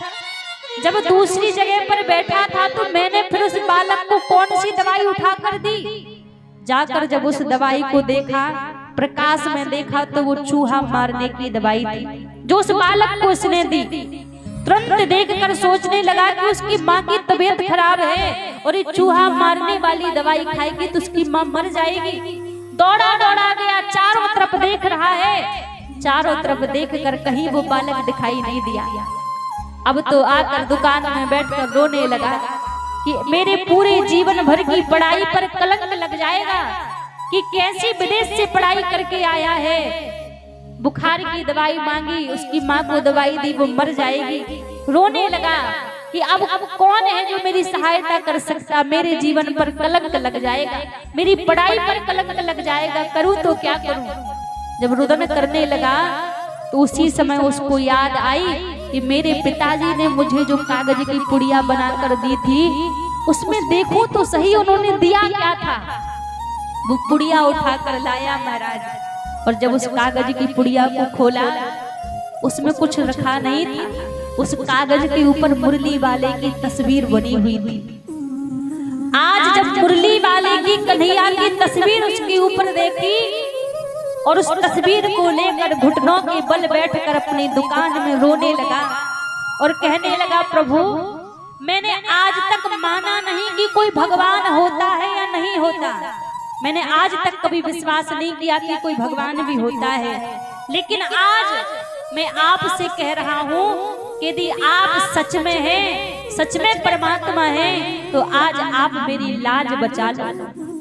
जब दूसरी जगह पर बैठा था तो मैंने फिर उस बालक को कौन सी दवाई उठाकर दी। जाकर जब उस दवाई को देखा, प्रकाश में देखा, तो वो चूहा मारने की दवाई थी जो उस बालक को उसने दी। तुरंत देखकर सोचने लगा कि उसकी माँ की तबीयत खराब है और ये चूहा मारने वाली दवाई खाएगी तो उसकी माँ मर जाएगी। दौड़ा दौड़ा गया, चारों तरफ देख रहा है, चारों तरफ देखकर कहीं वो बालक दिखाई नहीं दिया। अब तो आकर दुकान में बैठकर रोने लगा कि मेरे पूरे जीवन भर की पढ़ाई पर कलंक लग जाएगा कि कैसी विदेश से पढ़ाई करके आया है। बुखार की दवाई मांगी, उसकी माँ को दवाई दी, वो मर जाएगी। रोने लगा। कि अब कौन है जो मेरी सहायता कर सकता, मेरे जीवन पर कलंक लग जाएगा, मेरी पढ़ाई पर कलंक लग जाएगा, करूं तो क्या करूं। जब रुदन करने लगा तो उसी समय उसको याद आई कि मेरे पिताजी ने मुझे जो कागज की पुड़िया बनाकर दी थी, उसमें देखो तो सही उन्होंने दिया क्या था। वो पुड़िया उठाकर लाया महाराज, और जब उस कागज की पुड़िया को खोला उसमें कुछ रखा नहीं था। उस कागज के ऊपर मुरली वाले की तस्वीर बनी हुई थी। आज जब मुरली वाले की कन्हैया की तस्वीर उसके ऊपर देखी और उस तस्वीर को लेकर घुटनों के बल बैठकर अपनी दुकान में रोने लगा और कहने लगा, प्रभु मैंने आज तक माना नहीं कि कोई भगवान होता है या नहीं होता, मैंने आज तक कभी विश्वास नहीं किया कि कोई भगवान भी होता है, लेकिन आज मैं आपसे कह रहा हूँ कि यदि आप सच में हैं, सच में परमात्मा हैं, तो आज आप मेरी लाज बचा लो,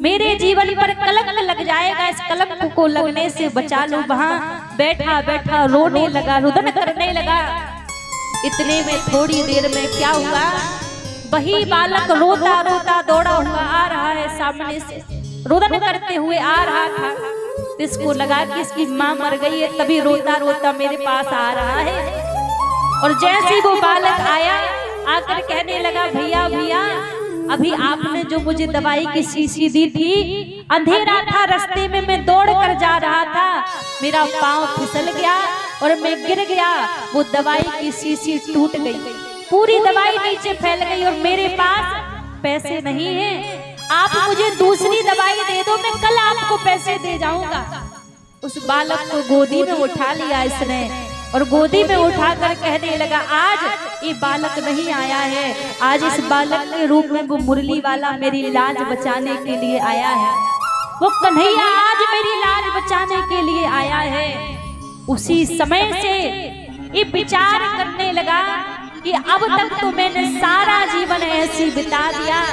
मेरे जीवन पर कलंक लग जाएगा, इस कलंक को लगने से बचा लो। वहाँ बैठा बैठा रोने लगा, रुदन करने लगा। इतने में थोड़ी देर में क्या हुआ, वही बालक रोता रोता दौड़ा हुआ आ रहा है, सामने से रुदन करते हुए आ रहा था। इसको लगा कि इसकी माँ मर गई है, तभी रोता रोता मेरे पास आ रहा है। और जैसे ही वो बालक आया, आकर कहने लगा, भैया भैया अभी आपने जो मुझे दवाई की शीशी दी थी, अंधेरा था, रास्ते में मैं दौड़ कर जा रहा था, मेरा पांव फिसल गया और मैं गिर गया, वो दवाई की शीशी टूट गई, पूरी दवाई नीचे फैल गई और मेरे पास पैसे नहीं है, आप मुझे दूसरी दवाई दे दो, मैं कल आपको पैसे दे जाऊंगा। उस बालक को गोदी में उठा लिया इसने और गोदी में उठाकर कहने लगा, आज ये बालक नहीं आया है, आज इस बालक के रूप में वो मुरली वाला मेरी लाज बचाने के लिए आया है, वो कन्हैया आज मेरी लाज बचाने के लिए आया है। उसी समय से ये विचार करने लगा कि अब तक तो मैंने सारा जीवन ऐसी बिता दिया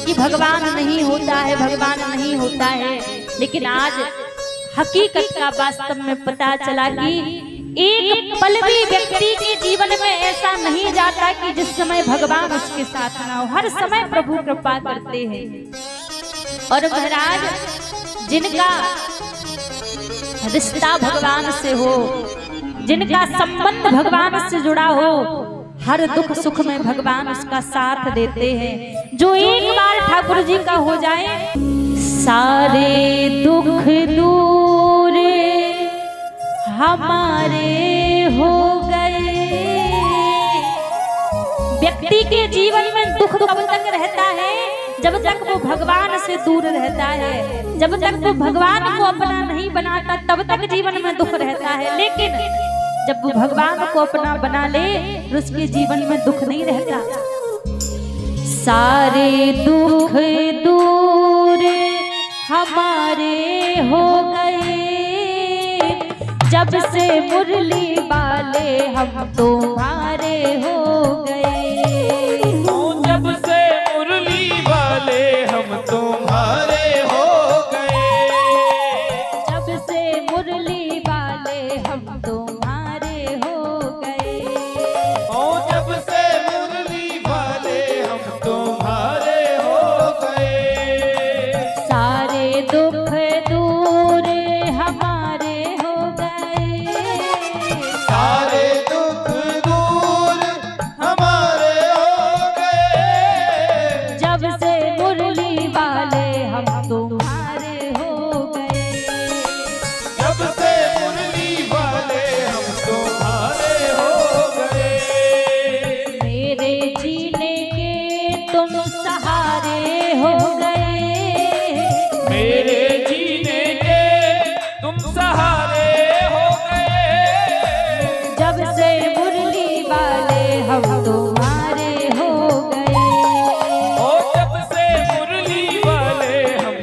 कि भगवान नहीं होता है, भगवान नहीं होता है, लेकिन आज हकीकत का वास्तव में पता चला कि एक पल भी व्यक्ति के जीवन में ऐसा नहीं जाता कि जिस समय भगवान उसके साथ ना हो, हर समय प्रभु कृपा करते हैं। और महाराज जिनका रिश्ता भगवान से हो, जिनका संबंध भगवान से जुड़ा हो, हर दुख सुख में भगवान उसका साथ देते हैं। जो एक बार ठाकुर जी का हो जाए, सारे दुख दूर हमारे हो गए। व्यक्ति के जीवन में दुख कब तक रहता है, जब तक वो भगवान से दूर रहता है, जब तक वो भगवान को अपना नहीं बनाता तब तक जीवन में दुख रहता है, लेकिन जब वो भगवान को अपना बना ले तो उसके जीवन में दुख नहीं रहता। सारे दुख दूर हमारे हो गए, जब से मुरली वाले हम तुम्हारे हो गए। जब से मुरली वाले हम तुम्हारे हो गए, जब से मुरली वाले हम तुम्हारे हो गए। जब से मुरली वाले हम तुम्हारे हो गए। सारे दुख दूर हमारे हो गए, सारे दुख दूर हमारे हो गए। जब से मुरली वाले हम तुम्हारे हो गए। जब से मुरली वाले हम तुम्हारे हो गए। मेरे जीने के तुम सहारे हो गए, मेरे जीने के तुम सहारे हो गए। जब से मुरली वाले हम तुम्हारे हो गए। जब से मुरली वाले हम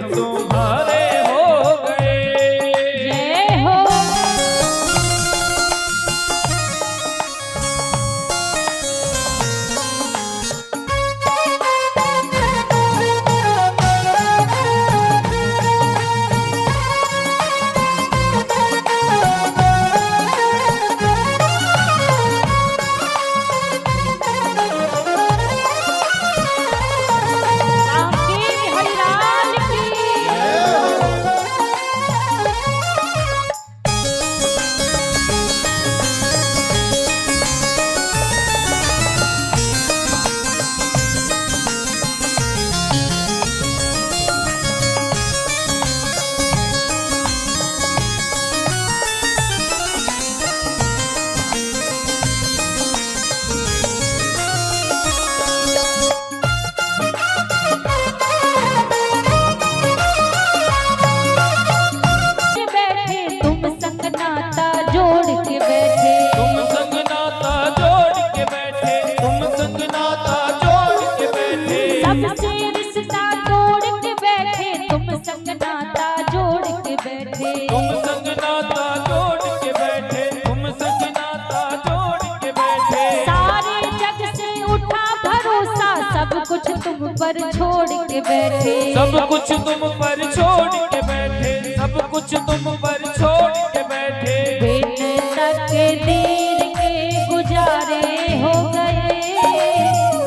संग नाता जोड़ के बैठे, तुम संग नाता जोड़ के बैठे, तुम संग नाता जोड़ के बैठे। सारे जग से उठा भरोसा, सब कुछ तुम पर छोड़ के बैठे, सब कुछ तुम पर छोड़ के बैठे, सब कुछ तुम पर छोड़ के बैठे। बिन तकदीर के गुजारे हो गए,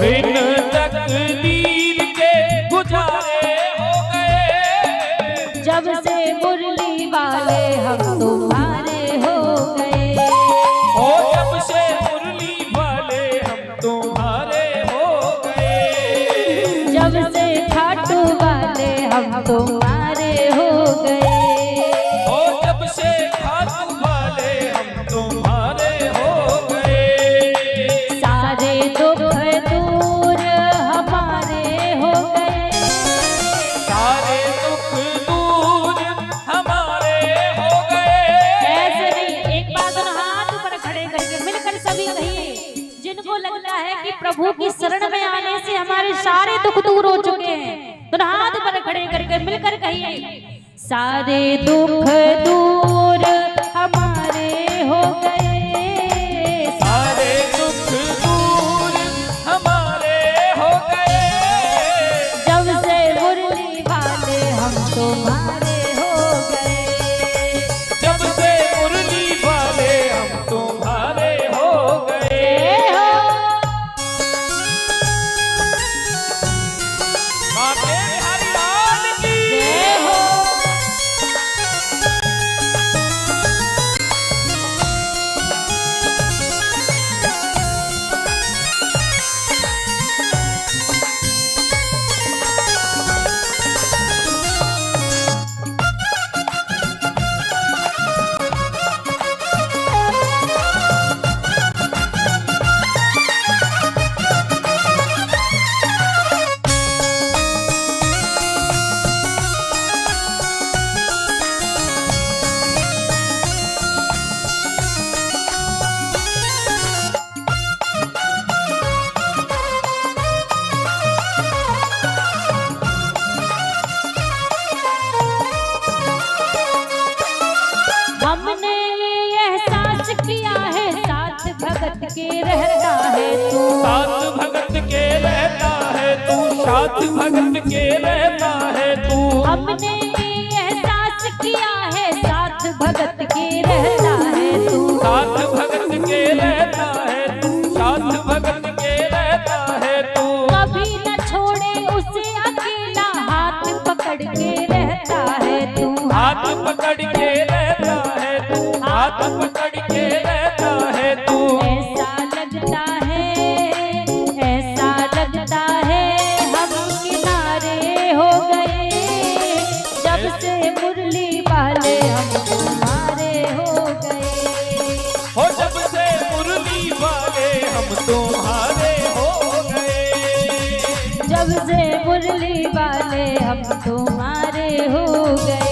बिन तकदीर के गुजारे हो गए। जब से मुरली वाले हम तुम्हारे हो गए, ओ जब से मुरली वाले हम तुम्हारे हो गए। जब से खाटू वाले हम तुम्हारे हो गए, ओ जब से खाटू वाले हम तुम्हारे हो गए। सारे दुख दूर हमारे हो गए, सारे दुख दूर हमारे हो गए। ऐसे नहीं, एक बार दोनों हाथ ऊपर खड़े करके मिलकर सभी कहिए, जिनको लगता है कि प्रभु की शरण में आने से हमारे सारे दुख दूर हो चुके हैं, दोनों हाथ ऊपर खड़े करके मिलकर कहिए, सारे दुख दूर हमारे हो गए, सारे दुख दूर हमारे हो गए। जब से मुरली वाले हम तुम्हारे हो गए, जब से मुरली वाले हम तुम्हारे हो गए। जय हो। बाटे बिहारी लाल की जय हो। हमने ये एहसास किया है, साथ भगत के रहता है तू, साथ भगत के रहता है तू, साथ भगत के रहता है तू। हमने ये एहसास किया है, साथ भगत के रहता है तू, साथ भगत के रहता है तू, साथ भगत के रहता है तू। कभी न छोड़े उसे अकेला, हाथ पकड़ के रहता है तू, हाथ पकड़ के रहता है तू, हाथ पकड़ के रहता है तू। ऐसा लगता है, ऐसा लगता है हम किनारे हो गए, जब से मुरली वाले हम तुम्हारे हो गए, हो जब से मुरली वाले हम तुम्हारे हो गए। जब से मुरली वाले हम तुम्हारे हो गए,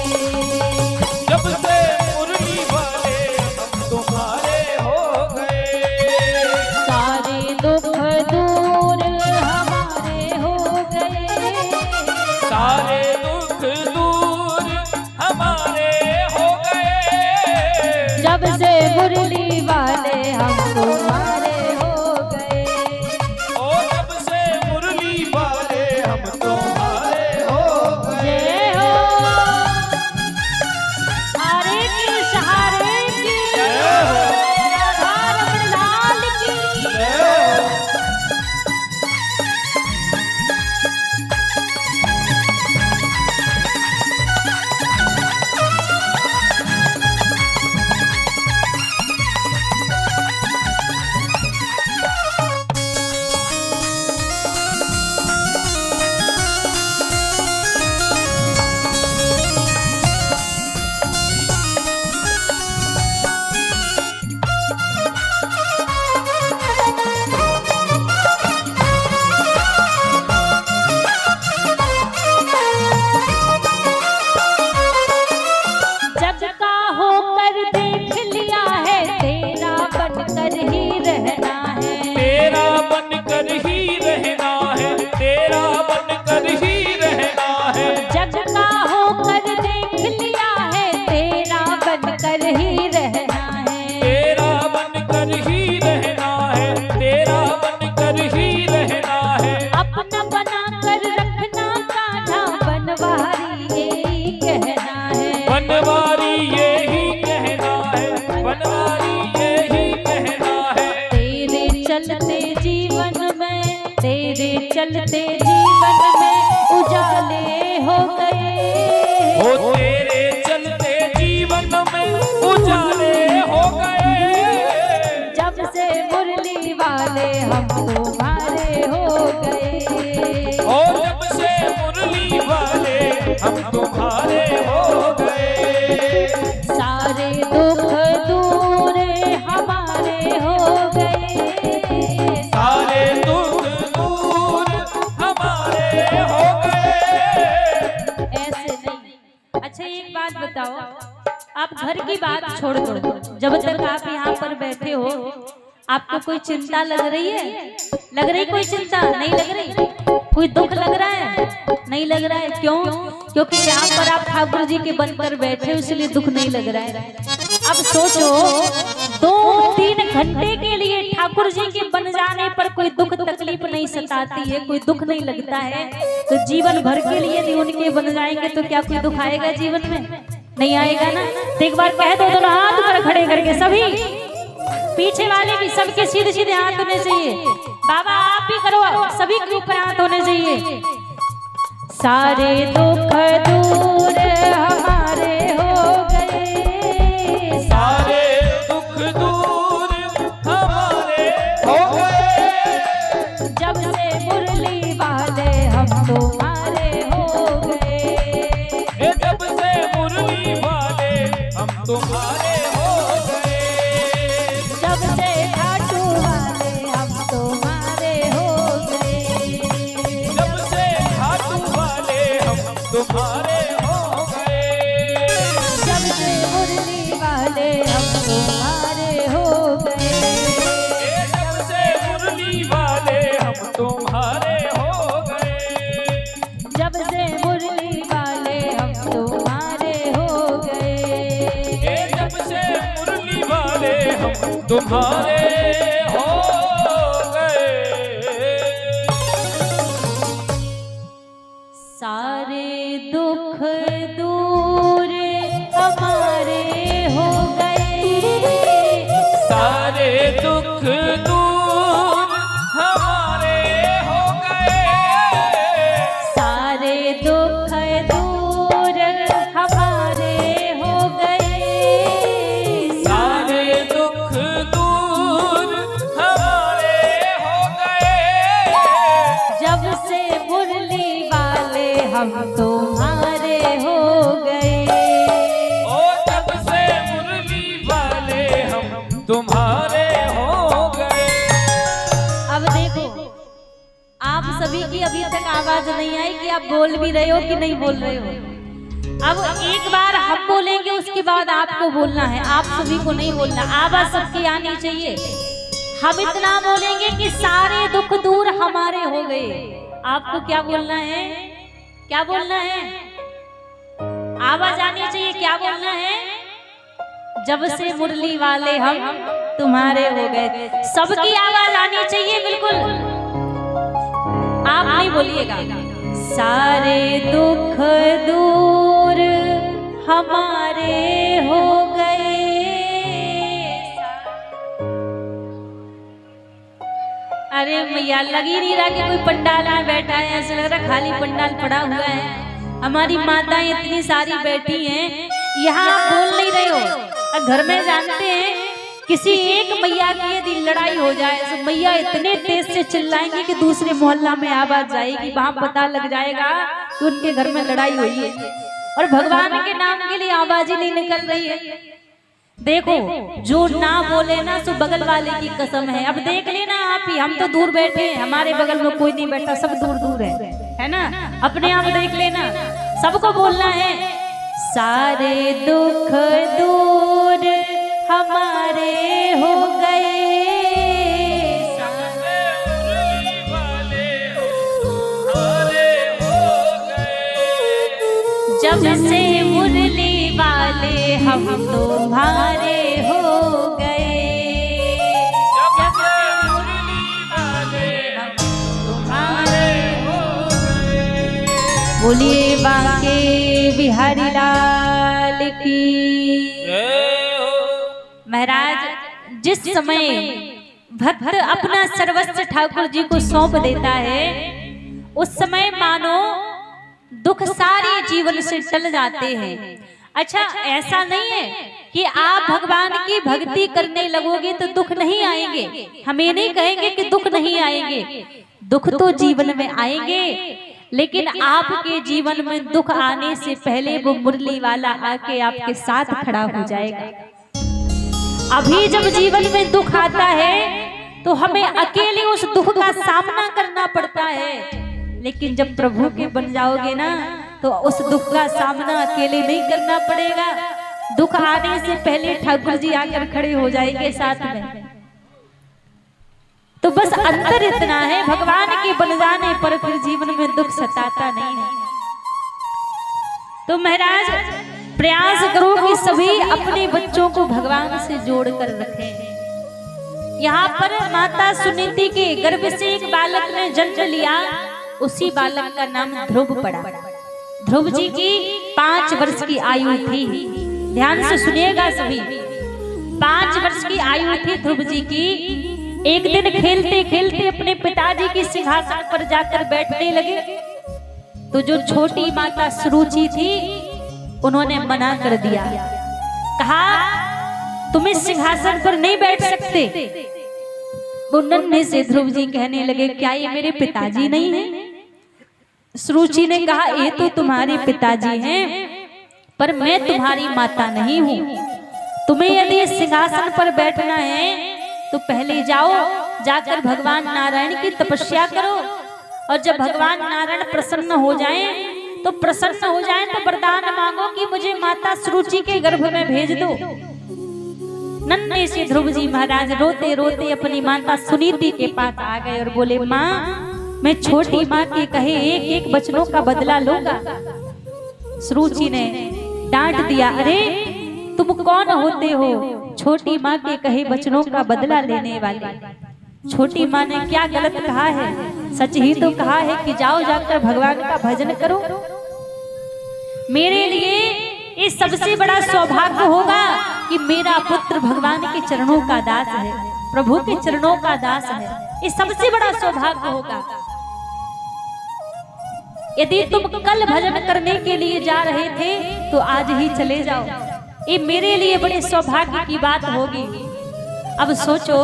जब से मुरली वाले हम तुम्हारे हो गए। सारे दुख दूर हमारे हो गए, सारे दुख दूर हमारे हो गए। जब से मुरली वाले हम तुम्हारे हो गए, ओ जब से मुरली वाले हम तुम्हारे हो गए। जय हो। हरे कृष्ण हरे कृष्ण, राधा रमण लाल की। चलते जीवन में उजाले हो गए। ओ तेरे चलते जीवन में उजाले हो गए। जब से मुरली वाले हम तुम्हारे हो गए। ओ जब से मुरली वाले हम तुम्हारे हो गए। सारे दुख दूर हमारे हो गए। सारे दुख दूर हमारे हो गए। ऐसे नहीं। अच्छा एक बात बताओ, आप घर की बात छोड़ दो, जब तक आप यहाँ पर बैठे हो आपको कोई चिंता लग रही है? लग रही कोई चिंता? नहीं लग रही। कोई दुख लग रहा है? नहीं लग रहा है। क्यों? क्योंकि यहाँ पर आप ठाकुर जी के बनकर बैठे हो, इसलिए दुख नहीं लग रहा है। अब सोचो 2-3 घंटे के लिए ठाकुर जी के बन जाने पर कोई दुख तकलीफ नहीं सताती है, कोई दुख नहीं लगता है, तो जीवन भर के लिए यदि उनके बन जाएंगे तो क्या कोई दुख आएगा जीवन में? नहीं आएगा ना। तो एक बार कह दो दोनों हाथ पर खड़े करके, सभी पीछे वाले भी, सबके सीधे सीधे हाथ होने चाहिए। बाबा आप भी करो, सभी के ऊपर हाथ होने चाहिए। सारे दुख दूर हमारे हो गए। सारे दुख दूर हमारे हो गए। जब से मुरली वाले हम तुम्हारे हो गए। जब से मुरली वाले हम तुम्हारे हो गए। जब से खाटू वाले हम तुम्हारे हो गए। जब से खाटू वाले हम तुम्हारे हो गए। जब से मुरली वाले हम तुम्हारे हो गए। जब से मुरली वाले हम तुम्हारे हो गए। जब से मुरली वाले हम तुम्हारे हो गए। जब से मुरली वाले हम तुम्हारे हो गए। सारे दुख दूर हमारे हो गए। सारे दुख दूर हमारे हो गए। सारे दुख दूर हमारे हो गए। सारे दुख दूर हमारे हो गए। जब से मुरली वाले हम तुम्हारे हो गए। ओ जब से मुरली वाले हम तुम्हारे हो गए। अब देखो आप सभी की अभी तक आवाज नहीं आई कि आप बोल भी रहे हो कि नहीं बोल रहे हो। अब एक बार हम बोलेंगे उसके बाद आपको बोलना है, आप सभी को नहीं बोलना। आवाज सबकी आनी चाहिए। हम इतना बोलेंगे कि सारे दुख दूर हमारे हो गए। आपको क्या बोलना है? क्या बोलना है? आवाज आनी चाहिए। क्या बोलना है? जब से मुरली वाले हम तुम्हारे हो गए। सबकी आवाज आनी चाहिए बिल्कुल। आप नहीं बोलिएगा। सारे दुख दूर हमारे हो गए। अरे मैया लग ही नहीं रहा कि कोई पंडाल में बैठा है, ऐसा लग रहा खाली पंडाल पड़ा हुआ है। हमारी माताएं इतनी सारी बैठी हैं, यहाँ आप बोल नहीं रहे हो। घर में जानते हैं किसी एक मैया की यदि लड़ाई हो जाए तो मैया इतने तेज से चिल्लाएंगी कि दूसरे मोहल्ला में आवाज जाएगी, वहां पता लग जाएगा कि उनके घर में लड़ाई हुई है। और भगवान के नाम के लिए आवाज ही नहीं निकल रही है। देखो जो ना बोले ना तो बगल वाले की कसम है। अब देख लेना आप ही, हम तो दूर बैठे हैं, हमारे बगल में कोई नहीं बैठा, सब दूर दूर है ना। अपने आप देख लेना, सबको बोलना है सारे दुख दूर हमारे हो गए। जब से मुरली वाले हम तुम्हारे हो गए। जब से मुरली वाले हम तुम्हारे हो गए। बोलिए बांके बिहारी लाल की। महाराज जिस समय भक्त अपना सर्वस्व ठाकुर जी को सौंप देता है उस समय मानो दुख सारे जीवन से टल जाते हैं। अच्छा, ऐसा नहीं है कि आप भगवान की भक्ति करने लगोगे तो दुख नहीं आएंगे। हम ये नहीं कहेंगे कि दुख नहीं आएंगे, दुख तो जीवन में आएंगे, लेकिन आपके जीवन में दुख आने से पहले वो मुरली वाला आके आपके साथ खड़ा हो जाएगा। अभी जब जीवन में दुख आता है तो हमें अकेले उस दुख का सामना करना पड़ता है, लेकिन जब प्रभु के बन जाओगे ना तो उस दुख का सामना अकेले नहीं करना पड़ेगा। दुख आने से पहले ठाकुर जी आकर खड़े हो जाएंगे साथ में। तो बस अंतर इतना है, भगवान के बन जाने पर फिर जीवन में दुख सताता नहीं है। तो महाराज प्रयास करो कि सभी अपने बच्चों को भगवान से जोड़ कर रखें। यहाँ पर माता सुनीति के गर्भ से एक बालक ने जन्म लिया, उसी बालक का नाम ध्रुव पड़ा। ध्रुव जी की 5 वर्ष की आयु थी। ध्यान से सुनिएगा सभी, 5 वर्ष की आयु थी ध्रुव जी की। एक दिन खेलते खेलते अपने पिताजी की सिंहासन पर जाकर बैठने लगे, तो जो छोटी माता सुरुचि थी उन्होंने मना कर दिया, कहा तुम इस सिंहासन पर नहीं बैठ सकते। वो नन्हे से ध्रुव जी कहने लगे, क्या ये मेरे पिताजी नहीं है? सुरुचि ने कहा, ये तो तुम्हारे पिताजी हैं, पर मैं तुम्हारी माता नहीं हूँ। तुम्हें यदि इस सिंहासन पर बैठना है तो पहले जाओ, जाकर भगवान नारायण की तपस्या करो, और जब भगवान नारायण प्रसन्न हो जाएं तो वरदान मांगो कि मुझे माता सुरुचि के गर्भ में भेज दो। नन्हे से ध्रुव जी महाराज रोते रोते अपनी माता सुनीति के पास आ गए और बोले, माँ मैं छोटी माँ के कहे एक एक वचनों का बदला लूंगा। सुरुचि ने डांट दिया, अरे तुम कौन होते हो छोटी माँ के कहे वचनों का बदला लेने वाले? छोटी माँ ने क्या गलत कहा है? सच ही तो कहा है कि जाओ जाकर भगवान का भजन करो। मेरे लिए ये सबसे बड़ा सौभाग्य होगा कि मेरा पुत्र भगवान के चरणों का दास है, प्रभु के चरणों का दास है। ये सबसे बड़ा सौभाग्य होगा। यदि तुम कल भजन करने के लिए जा रहे थे तो आज ही चले जाओ, ये मेरे लिए बड़े सौभाग्य की बात होगी। अब सोचो,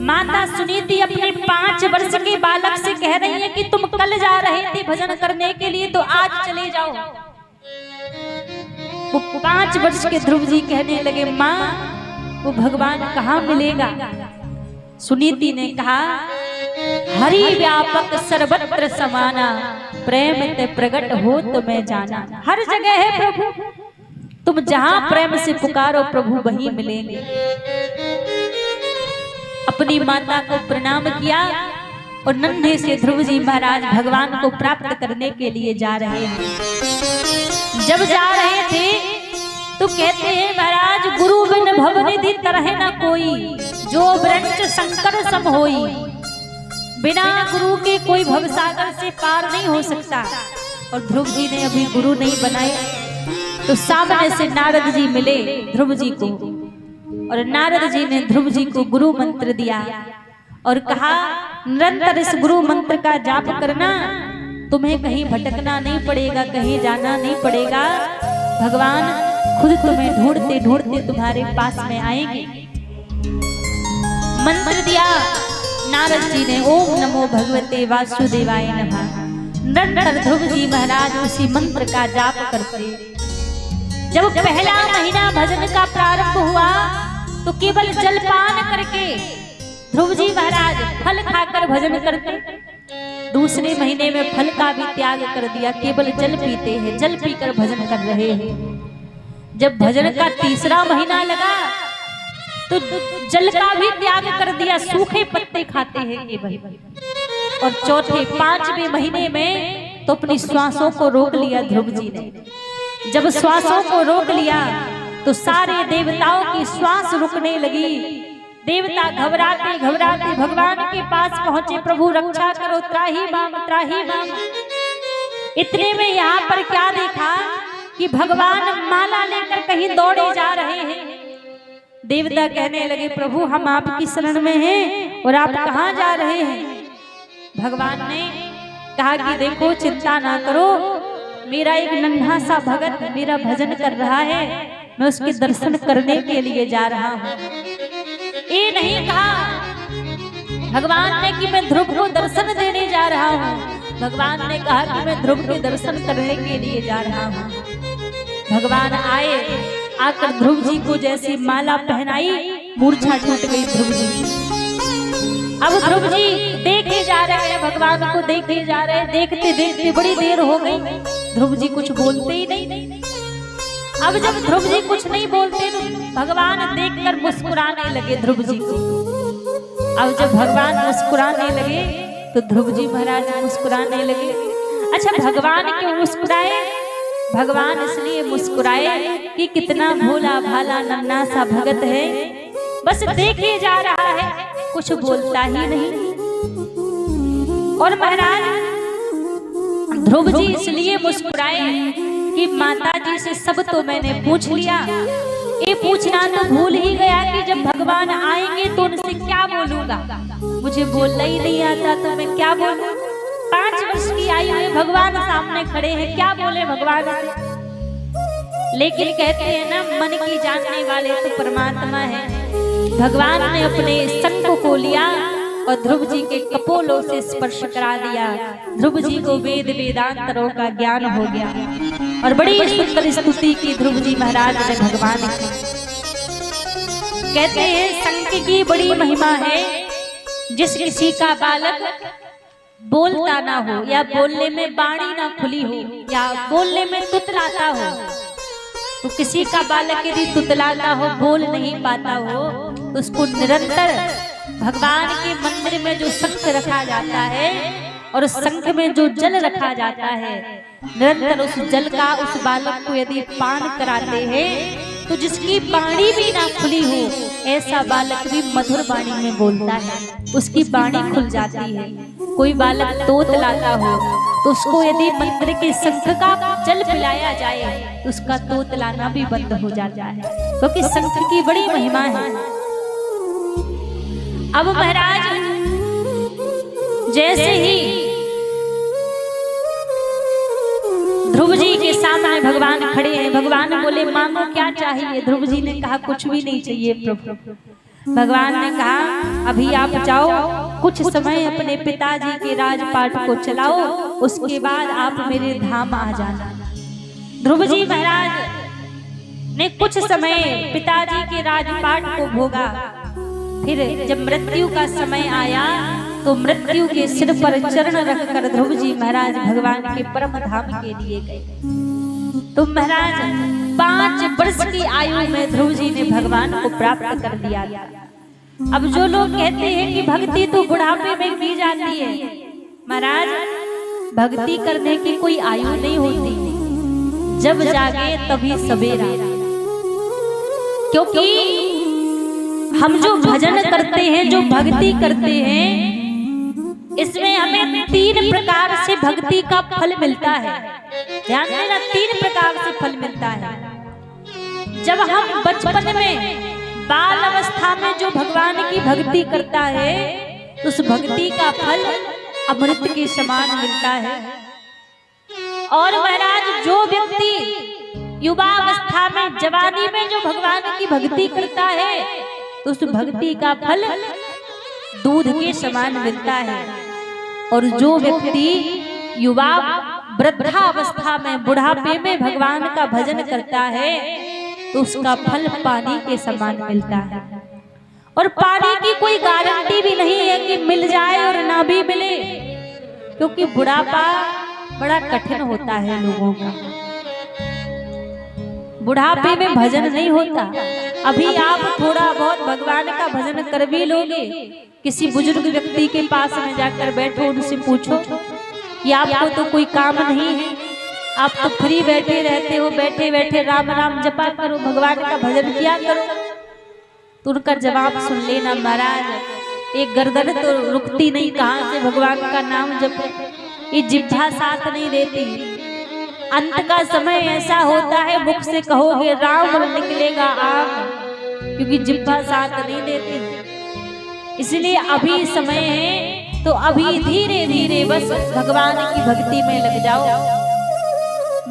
माता सुनीति अपने 5 वर्ष के बालक से कह रही है कि तुम कल जा रहे थे भजन करने के लिए तो आज चले जाओ। वो 5 वर्ष के ध्रुव जी कहने लगे, माँ वो भगवान कहाँ मिलेगा? सुनीति ने कहा, हरि व्यापक सर्वत्र समाना, प्रेम ते प्रगट हो तो मैं जाना। हर जगह है प्रभु, तुम जहां प्रेम से पुकारो प्रभु वहीं मिलेंगे। अपनी माता को प्रणाम किया और नन्हे से ध्रुव जी महाराज भगवान को प्राप्त करने के लिए जा रहे हैं। जब जा रहे थे तो कहते हैं, महाराज गुरु बिन भवनिधि तरह न कोई, जो वृक्ष शंकर सम होई। बिना गुरु के कोई भवसागर से पार नहीं हो सकता। और ध्रुव जी ने अभी गुरु नहीं बनाए, तो सामने से नारद जी मिले ध्रुव जी को, और नारद जी ने ध्रुव जी को गुरु मंत्र दिया और कहा, निरंतर इस गुरु मंत्र का जाप करना, तुम्हें कहीं भटकना नहीं पड़ेगा, कहीं जाना नहीं पड़ेगा। भगवान खुद तुम्हें ढूंढते ढूंढते तुम्हारे पास में आएंगे। मंत्र दिया नारद जी ने, ओम नमो भगवते वासुदेवाय नमः। निरंतर ध्रुव जी महाराज उसी मंत्र का जाप करते। जब पहला महीना भजन का प्रारंभ हुआ तो केवल जलपान करके ध्रुव जी महाराज फल खाकर भजन करते। दूसरे महीने में फल का भी त्याग कर दिया, केवल जल पीते हैं, जल पीकर भजन कर रहे हैं। जब भजन का तीसरा महीना लगा तो जल का भी त्याग कर दिया, सूखे पत्ते खाते हैं केवल। और चौथे 5वें महीने में तो अपनी श्वासों को रोक लिया ध्रुव जी ने। जब श्वासों को रोक लिया तो सारे देवताओं की श्वास रुकने लगी। देवता घबराते घबराते भगवान के पास पहुंचे, प्रभु रक्षा करो, त्राही माम त्राही माम। इतने में यहाँ पर क्या देखा कि भगवान माला लेकर कहीं दौड़े जा रहे हैं। देवता कहने लगे, प्रभु हम आपकी शरण में हैं और आप कहाँ जा रहे हैं? भगवान ने कहा कि देखो चिंता ना करो, मेरा एक नन्हा सा भगत मेरा भजन कर रहा है, मैं उसके दर्शन करने के लिए जा रहा हूँ। ये नहीं कहा भगवान ने कि मैं ध्रुव को दर्शन देने जा रहा हूँ, भगवान ने कहा कि मैं ध्रुव के दर्शन करने के लिए जा रहा हूँ। भगवान आए, आकर ध्रुव जी को जैसी माला पहनाई, मूर्छा टूट गई ध्रुव जी। अब ध्रुव जी देखे जा रहे हैं, भगवान को देखे जा रहे हैं, देखते देखते बड़ी देर हो गई, ध्रुव जी कुछ बोलते ही नहीं। अब जब ध्रुव जी कुछ नहीं बोलते तो भगवान देखकर मुस्कुराने लगे ध्रुव जी को। अब जब भगवान मुस्कुराने लगे तो ध्रुव जी महाराज मुस्कुराने लगे। अच्छा, भगवान क्यों मुस्कुराए? भगवान इसलिए मुस्कुराए कि कितना भोला भाला नन्हा सा भगत है, बस देखे जा रहा है, कुछ बोलता ही नहीं। और महाराज ध्रुव जी इसलिए मुस्कुराए कि माता जी से सब तो मैंने पूछ लिया, ये पूछना तो भूल ही गया कि जब भगवान आएंगे तो उनसे क्या बोलूंगा, मुझे बोलना ही नहीं आता तो मैं क्या बोलूं। 5 वर्ष की आयु में भगवान सामने खड़े हैं, क्या बोले भगवान से। लेकिन कहते हैं ना, मन की जानने वाले तो परमात्मा है। भगवान ने अपने संग को लिया और ध्रुव जी के कपोलों से स्पर्श करा दिया। ध्रुव जी को वेद वेदांतरों का ज्ञान हो गया और बड़ी सुंदर स्तुति की ध्रुव जी महाराज ने भगवान की। कहते हैं संग की बड़ी महिमा है, जिस किसी का बालक बोलता ना हो या बोलने में बाणी ना खुली हो या बोलने में तुतलाता हो, तो किसी का बालक यदि तुतलाता हो, बोल नहीं पाता हो, तो उसको निरंतर भगवान के मंदिर में जो शंख रखा जाता है और उस शंख में जो जल रखा जाता है, निरंतर उस जल का उस बालक को यदि पान कराते हैं तो जिसकी बाणी भी ना खुली हो, ऐसा बालक भी मधुर बाणी में बोलता है, उसकी बाणी खुल जाती है। कोई बालक तोतलाता हो तो उसको यदि मंदिर के शंख का जल पिलाया जाए तो उसका तोतलाना भी बंद हो जाता है, क्योंकि शंख की बड़ी महिमा है। अब महाराज जैसे ही ध्रुव जी के सामने भगवान खड़े हैं, भगवान बोले मांगो क्या चाहिए। ध्रुव जी ने कहा कुछ भी नहीं चाहिए प्रभु। भगवान ने कहा अभी आप जाओ, कुछ समय अपने पिताजी के राजपाट को चलाओ, उसके बाद आप मेरे धाम आ जाना। ध्रुव जी महाराज ने कुछ समय पिताजी के राजपाट को भोगा, फिर जब मृत्यु का समय आया तो मृत्यु के सिर पर चरण रखकर ध्रुव जी महाराज भगवान के परम धाम के लिए गए। तो महाराज 5 वर्ष की आयु में ध्रुव जी ने भगवान को प्राप्त कर लिया। अब जो लोग कहते हैं कि भक्ति तो बुढ़ापे में की जाती है, महाराज भक्ति करने की कोई आयु नहीं होती, जब जागे तभी सवेरा। क्योंकि हम जो भजन करते हैं, जो भक्ति करते हैं, इसमें हमें 3 प्रकार से भक्ति का फल मिलता है। ध्यान देना, 3 प्रकार से फल मिलता है। जब हम बचपन में बाल अवस्था में जो भगवान की भक्ति करता है, उस भक्ति का फल अमृत के समान मिलता है। और महाराज जो व्यक्ति युवा अवस्था में, जवानी में जो भगवान की भक्ति करता है, तो उस भक्ति का फल दूध के समान मिलता है। और जो व्यक्ति युवा वृद्धावस्था में, बुढ़ापे में भगवान का भजन करता है, तो उसका फल पानी के समान मिलता है। और पानी की कोई गारंटी भी नहीं है कि मिल जाए और ना भी मिले, क्योंकि बुढ़ापा बड़ा कठिन होता है लोगों का। बुढ़ापे में भजन नहीं होता। अभी आप थोड़ा बहुत भगवान का भजन कर भी लोगे, किसी बुजुर्ग व्यक्ति के पास में जाकर बैठो, उनसे पूछो कि आपको तो कोई काम नहीं है, आप तो फ्री बैठे रहते हो, बैठे बैठे राम राम जपा करो, भगवान का भजन किया करो, तो उनका जवाब सुन लेना, महाराज एक गर्दन तो रुकती नहीं, कहाँ से भगवान का नाम जपे, ये जिह्वा साथ नहीं देती। अंत का समय ऐसा होता है, मुख से कहोगे राम और निकलेगा आम, क्योंकि जिह्वा साथ नहीं देती। इसलिए अभी समय है तो अभी धीरे धीरे बस भगवान की भक्ति में लग जाओ।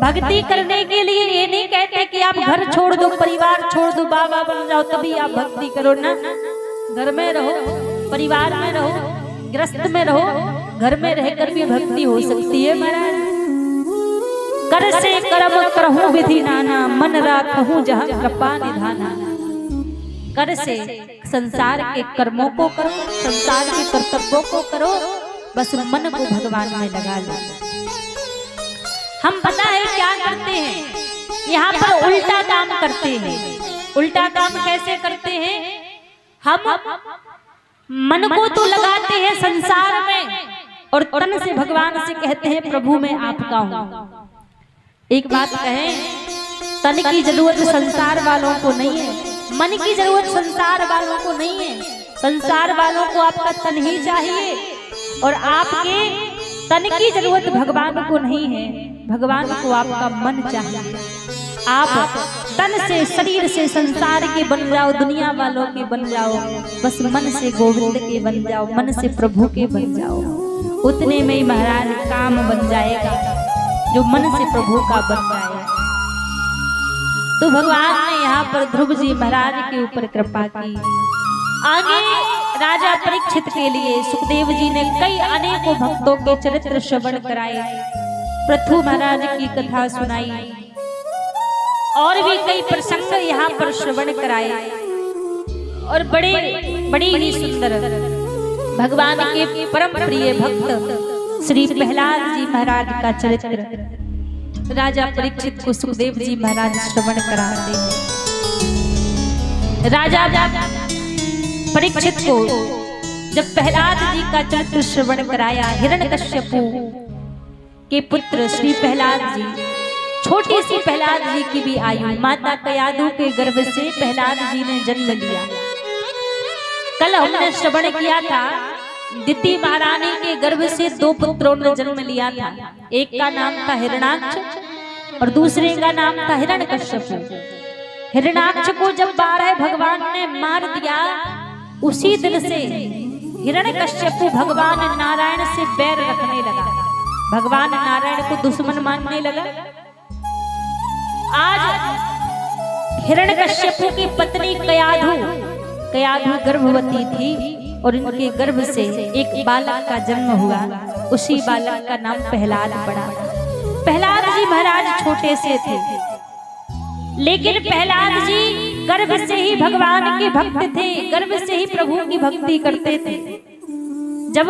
भक्ति करने के लिए ये नहीं कहते कि आप घर छोड़ दो, परिवार छोड़ दो, बाबा बन जाओ तभी आप भक्ति करो ना। घर में रहो, परिवार में रहो, गृहस्थ में रहो, घर में रहकर भी भक्ति हो सकती है महाराज। कर से कर्म करहूं विधि नाना, मन राखहूं जहां कृपा निधाना। कर से संसार के कर्मों को करो, संसार के कर्तव्यों को करो, बस मन को भगवान में लगा लो। हम पता है क्या करते हैं, यहाँ पर उल्टा काम करते हैं। उल्टा काम कैसे करते हैं? हम मन को तो लगाते हैं संसार में और तन से भगवान से कहते हैं प्रभु मैं आपका हूँ। एक बात कहें, तन की जरूरत संसार वालों को नहीं है, मन की जरूरत संसार वालों को नहीं है। संसार वालों को आपका तन ही चाहिए और आपके तन की जरूरत भगवान को नहीं है, भगवान को आपका मन चाहिए। आप तन से, शरीर से संसार के बन जाओ, दुनिया वालों के बन जाओ, बस मन से गोविंद के बन जाओ, मन से प्रभु के बन जाओ। उतने में ही महाराज काम बन जाएगा जो मन से प्रभु का बन जाएगा। तो भगवान ने यहाँ पर ध्रुव जी महाराज के ऊपर कृपा की। आगे राजा परीक्षित के लिए सुखदेव जी ने कई अनेकों भक्तों के चरित्र श्रवण कराए, पृथु महाराज की कथा सुनाई और भी कई प्रसंग यहाँ पर श्रवण कराए और बड़े ही सुंदर भगवान के परम प्रिय भक्त श्री प्रहलाद जी महाराज का चरित्र राजा परीक्षित को सुखदेव जी महाराज श्रवण कराते हैं। राजा परीक्षित को जब प्रहलाद जी का चरित्र श्रवण कराया, हिरण्यकश्यपु के पुत्र श्री प्रहलाद जी, छोटी सी प्रहलाद जी की भी आयु, माता कयादु के गर्भ से प्रहलाद जी ने जन्म लिया। कल हमने श्रवण किया था दिति महारानी के गर्भ से 2 पुत्रों ने जन्म लिया था। एक का नाम था हिरण्याक्ष और दूसरे का नाम था हिरण्यकश्यपु। हिरण्याक्ष को जब 12 भगवान ने मार दिया, उसी दिन से हिरण्यकश्यपु भगवान नारायण से बैर रखने लगा, भगवान नारायण को दुश्मन मानने लगा। आज हिरण्यकश्यपु की पत्नी कयाधु गर्भवती थी और इनके गर्भ से एक बालक का जन्म हुआ। उसी बालक का नाम प्रहलाद पड़ा। प्रहलाद जी महाराज छोटे से थे, लेकिन प्रहलाद जी गर्भ से ही भगवान के भक्त थे, गर्भ से ही प्रभु की भक्ति करते थे। जब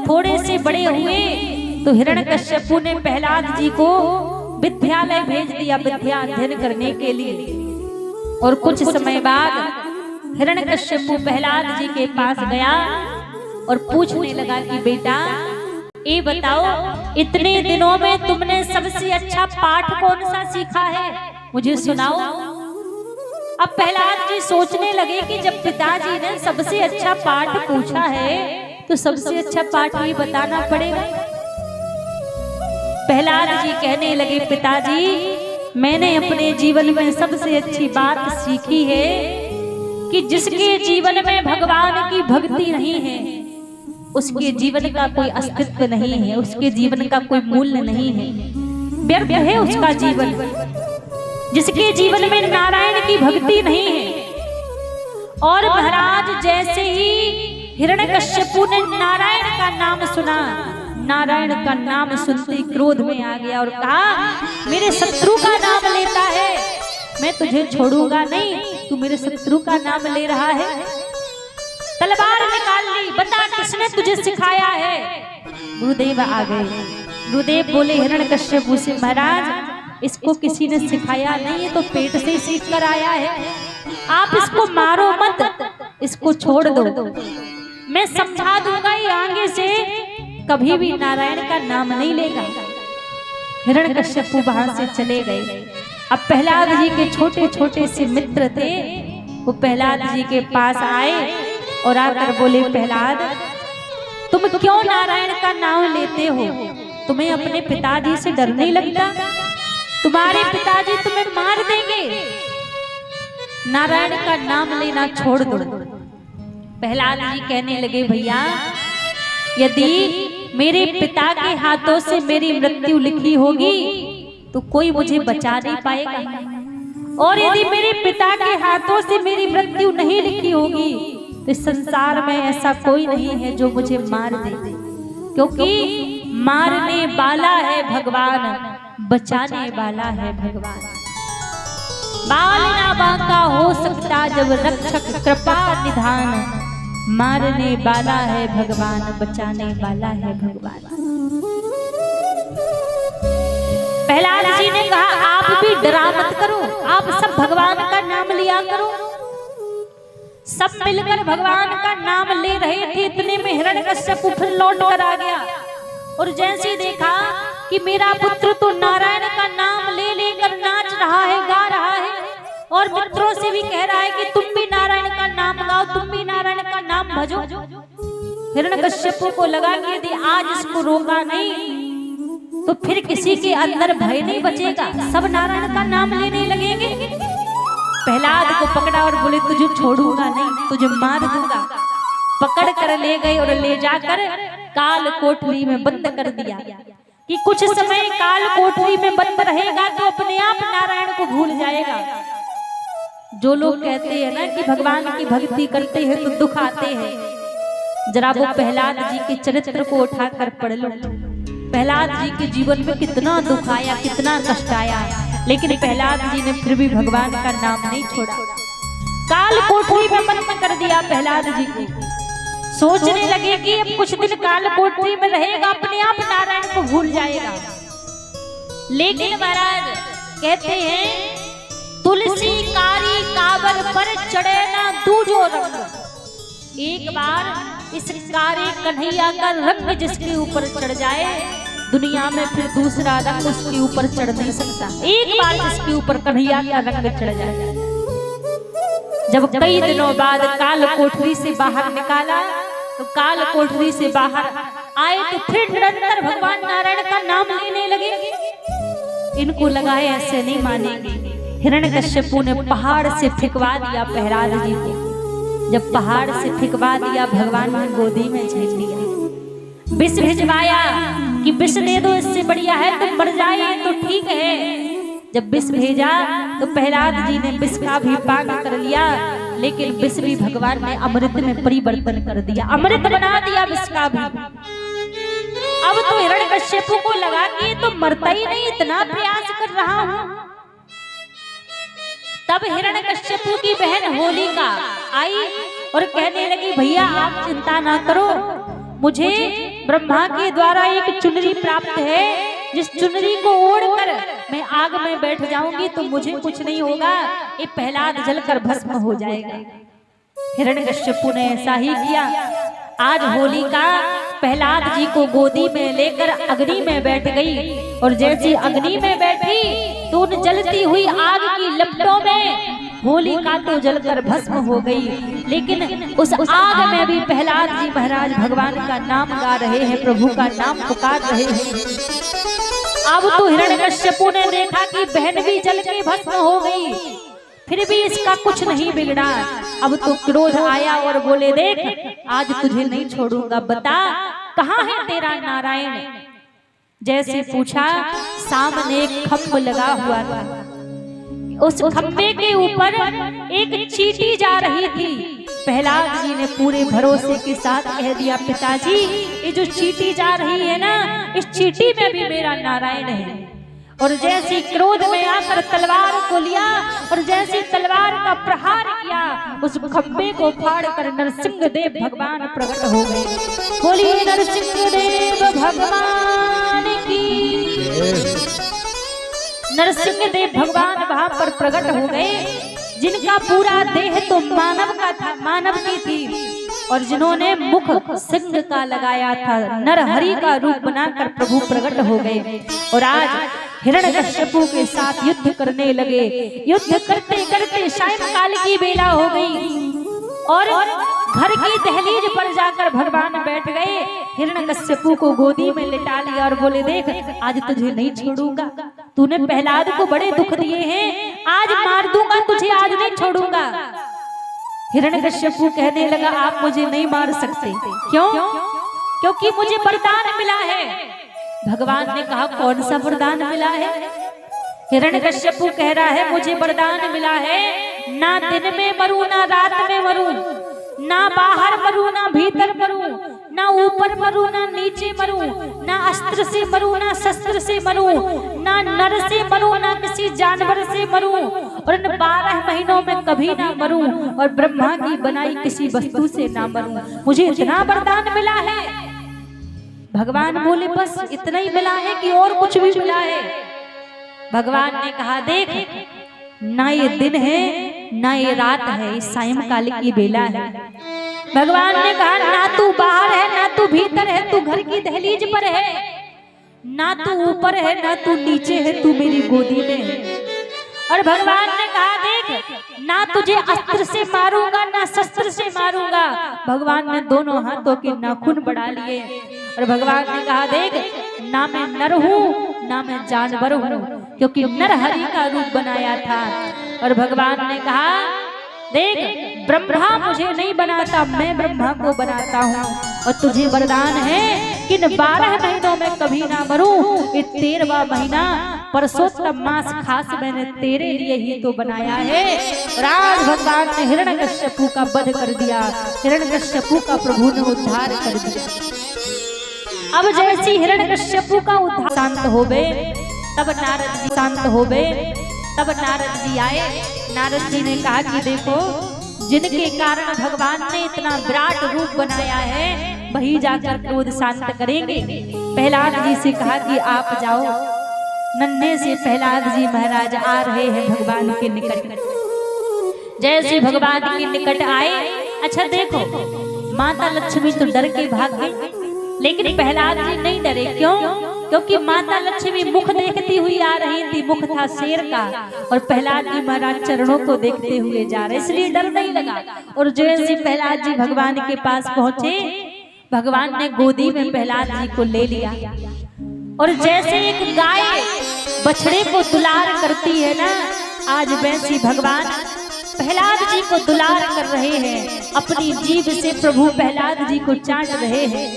थोड़े से बड़े हुए तो हिरण्यकश्यपु ने प्रहलाद जी को विद्यालय भेज दिया विद्या अध्ययन करने के लिए। और कुछ समय बाद हिरण्यकश्यपु प्रहलाद जी के पास गया और पूछने लगा कि बेटा ये बताओ, इतने दिनों में तुमने सबसे अच्छा पाठ कौन सा सीखा है, मुझे सुनाओ। अब प्रहलाद जी सोचने लगे कि जब पिताजी ने सबसे अच्छा पाठ पूछा है तो सबसे अच्छा पाठ ही बताना पड़ेगा। प्रहलाद जी कहने लगे, पिताजी मैंने अपने जीवन में सबसे अच्छी बात सीखी है कि जिसके जीवन में भगवान की भक्ति नहीं है उसके जीवन का कोई अस्तित्व नहीं है, उसके जीवन का कोई मूल्य नहीं है, व्यर्थ है उसका जीवन। जिसके जीवन में नारायण की भक्ति नहीं है। और महाराज जैसे ही हिरण्यकश्यपु ने नारायण का नाम सुना, नारायण का नाम सुनते क्रोध में आ गया और कहा मेरे शत्रु का नाम लेता है, मैं तुझे छोड़ूंगा नहीं, तू मेरे शत्रु का नाम ले रहा है। तलवार निकाल ली, बता किसने तुझे सिखाया है। गुरुदेव आ गए। गुरुदेव बोले हिरण्यकश्यपु से, महाराज इसको किसी ने सिखाया नहीं है, तो पेट से सीख कर आया है, आप इसको मारो मत, इसको छोड़ दो, मैं समझा दूंगा ये आगे से कभी भी नारायण का नाम नहीं लेगा। हिरण्यकश्यपु वहां से चले गए। अब प्रहलाद जी के छोटे छोटे से मित्र थे, वो प्रहलाद जी के पास आए और आकर बोले, प्रहलाद तुम क्यों नारायण का नाम लेते हो, तुम्हें अपने पिताजी से डर नहीं लगता, तुम्हारे पिताजी तुम्हें मार देंगे, नारायण का नाम लेना छोड़ दो। प्रहलाद जी कहने लगे, भैया यदि मेरे पिता के हाथों से मेरी मृत्यु लिखी होगी तो कोई मुझे बचा नहीं पाएगा, और यदि मेरे पिता के हाथों से मेरी मृत्यु नहीं लिखी होगी तो इस संसार में ऐसा कोई नहीं है जो मुझे मार दे, क्योंकि मारने वाला है भगवान, बचाने वाला है भगवान। बाल ना बांका हो सकता जब रक्षक कृपा निधान, मारने वाला है भगवान, बचाने वाला है भगवान। प्रहलाद जी ने कहा आप भी डरा मत करो, आप सब भगवान का नाम लिया करो। सब मिलकर भगवान का नाम ले रहे थे, इतने में हिरण्यकश्यप फिर लौट कर आ गया और जैसे देखा कि मेरा पुत्र तो नारायण का नाम ले लेकर नाच रहा है, गा रहा है, और मित्रों से भी कह रहा है कि तुम भी नारायण का नाम गाओ, तुम भी नारायण का नाम भजो। हिरण्यकश्यप को लगा कि यदि आज इसको रोका नहीं तो फिर किसी के अंदर भय नहीं बचेगा, सब नारायण का नाम लेने लगेंगे। प्रहलाद को पकड़ा और बोले तुझे छोड़ूंगा नहीं, तुझे मार दूंगा। पकड़ कर ले गए और ले जाकर काल कोठरी में बंद कर दिया कि कुछ समय काल कोठरी में बंद रहेगा तो अपने आप नारायण को भूल जाएगा। जो लोग कहते हैं ना कि भगवान की भक्ति करते हैं तो दुख आते हैं, जरा वो प्रहलाद जी के चरित्र को उठाकर पढ़ लो। प्रहलाद जी के जीवन में कितना दुख आया, कितना कष्ट आया, लेकिन प्रहलाद जी ने फिर भी भगवान का नाम नहीं छोड़ा। काल कोठरी में बंद कर दिया प्रहलाद जी को। सोचने लगे कि अब कुछ दिन काल कोठरी में रहेगा, अपने आप नारायण को भूल जाएगा। लेकिन महाराज कहते हैं तुलसी कारी काबर पर चढ़े ना दूजो रंग। एक बार इस कारे कन्हैया का रंग जिसके ऊपर चढ़ जाए, दुनिया में फिर दूसरा रंग उसके ऊपर चढ़ नहीं सकता। एक बार जिसके ऊपर कन्हैया का रंग चढ़ जाए। जब कई दिनों बाद काल कोठरी से बाहर निकाला तो काल कोठरी से बाहर आए तो फिर निरंतर भगवान नारायण का नाम लेने लगे। इनको लगा ऐसे नहीं मानेंगे। हिरण्यकश्यपु ने पहाड़ से फेंकवा दिया प्रहलाद जी को। जब पहाड़ से फेंकवा दिया, भगवान ने गोदी में झेल लिया। विष भिजवाया कि विष दे दो, इससे बढ़िया है तुम मर जाए तो ठीक है। जब विष भेजा तो प्रहलाद जी ने विष का भी पान कर लिया, लेकिन विष भी भगवान ने अमृत में परिवर्तन कर दिया, अमृत बना दिया विष का भी। अब तो हिरण्यकश्यपु को लगा कि ये तो मरता ही नहीं, इतना प्रयास कर रहा हूं। तब हिरण्यकश्यपु की बहन होलिका आई और कहने लगी भैया आप चिंता ना करो, मुझे ब्रह्मा के द्वारा एक चुनरी प्राप्त है, जिस चुनरी को ओढ़कर मैं आग में बैठ जाऊंगी तो मुझे कुछ नहीं होगा, ये प्रहलाद जलकर भस्म हो जाएगा। हिरण्यकश्यपु ने ऐसा ही किया। आज होलिका प्रहलाद जी को गोदी में लेकर अग्नि में बैठ गई, और जैसी अग्नि में बैठी तो उन जलती हुई आग की लपटों में होलिका तो जलकर भस्म हो गई, लेकिन उस आग में भी प्रहलाद जी महाराज भगवान का नाम गा रहे हैं, प्रभु का नाम पुकार रहे हैं। अब तो हिरण्यकश्यपु ने देखा कि बहन भी जल के भस्म हो गई, फिर भी इसका कुछ नहीं बिगड़ा। अब तो क्रोध आया और बोले देख आज तुझे नहीं छोड़ूंगा, बता कहाँ है तेरा नारायण। जैसे पूछा, सामने एक खम्भ लगा हुआ था, उस खम्भे के ऊपर एक चींटी जा रही थी। प्रहलाद जी ने पूरे भरोसे के साथ कह दिया पिताजी ये जो चींटी जा रही है ना, इस चींटी में भी मेरा नारायण है। और जैसे क्रोध में आकर तलवार को लिया और जैसे तलवार का प्रहार किया, उस खम्भे को फाड़ कर नरसिंह देव भगवान प्रकट हो गए। बोलिए नरसिंह देव भगवान की। नरसिंह देव भगवान वहां पर प्रकट हो गए, जिनका पूरा देह तो मानव का था, मानव की थी, और जिन्होंने मुख सिंह का लगाया था, नरहरि का रूप बनाकर प्रभु प्रकट हो गए। और आज हिरण्यकश्यपु के साथ युद्ध करने लगे। युद्ध करते करते सायंकाल की बेला हो गई और घर की दहलीज पर जाकर भगवान बैठ गए। हिरण्यकश्यपु को गोदी में लिटा लिया और बोले देख आज तुझे नहीं छोड़ूंगा, तूने प्रहलाद को बड़े दुख दिए हैं, आज मार दूंगा तुझे, आज नहीं छोड़ूंगा। हिरण्यकश्यपु कहने लगा आप मुझे नहीं मार सकते। क्यों? क्योंकि मुझे वरदान मिला है। भगवान ने कहा कौन सा वरदान मिला है? हिरण्यकश्यपु कह रहा है मुझे वरदान मिला है, ना दिन में मरूं ना रात में मरूं, ना बाहर मरूं ना भीतर मरूं, ना ऊपर मरूं ना नीचे मरूं, ना अस्त्र से मरूं ना शस्त्र से मरूं, ना नर से मरूं ना किसी जानवर से मरूं, और इन 12 महीनों में कभी ना मरूं, और ब्रह्मा की बनाई किसी वस्तु से ना मरूं। मुझे इतना वरदान मिला है। भगवान बोले बस इतना ही मिला है कि और कुछ भी मिला है? भगवान ने कहा देख, ना ये दिन है ना ये रात है, सायंकाल की बेला है। भगवान ने कहा ना तू बाहर है ना तू भीतर है, तू घर की दहलीज पर है, ना तू ऊपर है ना तू नीचे है, तू मेरी गोदी में है। और भगवान ने कहा देख, ना तुझे अस्त्र से मारूंगा ना शस्त्र से मारूंगा। भगवान ने दोनों हाथों के नाखून बढ़ा लिए और भगवान ने कहा देख, ना मैं नर हूँ ना मैं जानवर हूँ, क्योंकि नरहरि का रूप बनाया था। और भगवान ने कहा देख, ब्रह्मा मुझे नहीं बनाता, मैं ब्रह्मा को बनाता हूँ, और तुझे वरदान है कि 12 महीनों में कभी ना मरूं। ये 13वां महीना परसोत्तम मास खास मैंने तेरे लिए ही तो बनाया है। और आज भगवान ने हिरण्यकश्यपु का वध कर दिया, हिरण्यकश्यपु का प्रभु ने उद्धार कर दिया। अब जैसी हिरण्यकश्यपु का उद्धार शांत हो गए, तब नारद जी शांत हो गए। तब नारद जी आए। नारद जी ने कहा कि देखो, जिनके कारण भगवान ने इतना विराट रूप बनाया है, वही जाकर क्रोध शांत करेंगे। प्रहलाद जी से कहा कि आप जाओ। नन्हे से प्रहलाद जी महाराज आ रहे हैं भगवान के निकट। जैसे भगवान के निकट आए, अच्छा देखो, माता लक्ष्मी तो डर के भाग गई, लेकिन प्रहलाद जी नहीं डरे। क्यों? क्योंकि माता लक्ष्मी मुख देखती हुई आ रही थी, मुख था शेर का, और प्रहलाद जी महाराज चरणों को देखते हुए जा रहे, इसलिए डर नहीं लगा। और जैसे प्रहलाद जी भगवान के पास पहुंचे, भगवान ने गोदी में प्रहलाद जी को ले लिया। और जैसे एक गाय बछड़े को दुलार करती है ना, आज वैसी भगवान प्रहलाद जी को दुलार कर रहे हैं। अपनी जीभ से प्रभु प्रहलाद जी को चाट रहे हैं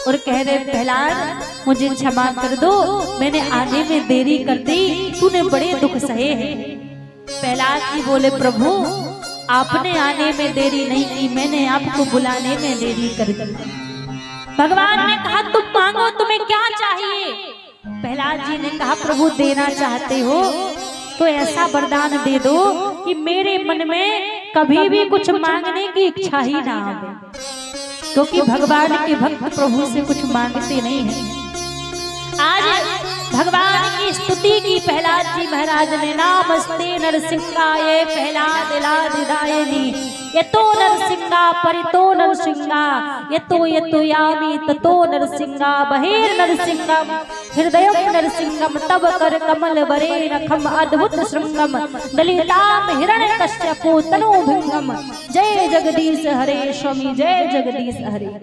और कह रहे, प्रहलाद मुझे क्षमा कर दो, मैंने आने में देरी कर दी, तूने बड़े दुख सहे हैं। प्रहलाद जी बोले, प्रभु आपने आने में देरी नहीं की, मैंने आपको बुलाने में देरी कर दी। भगवान ने कहा तुम मांगो, तुम्हें क्या चाहिए? प्रहलाद जी ने कहा, प्रभु देना चाहते हो तो ऐसा वरदान दे दो कि मेरे मन में कभी भी कुछ मांगने की इच्छा ही ना आवे, क्योंकि भगवान के भक्त प्रभु से कुछ मांगते नहीं हैं। आज भगवान की स्तुति की प्रहलाद जी महाराज ने, नामस्ते नरसिंहाय प्रहलाद लादिदायिनी, यतो नरसिंहा परितो नरसिंहा, यतो यामी ततो नरसिंहा, बहिर नरसिंहम हृदयम नरसिंहम, तब कर कमल वरे नखम अद्भुत श्रृंगम, दलिताम हिरण्यकश्यपु तनु भिंगम, जय जगदीश हरे स्वामी, जय जगदीश हरे।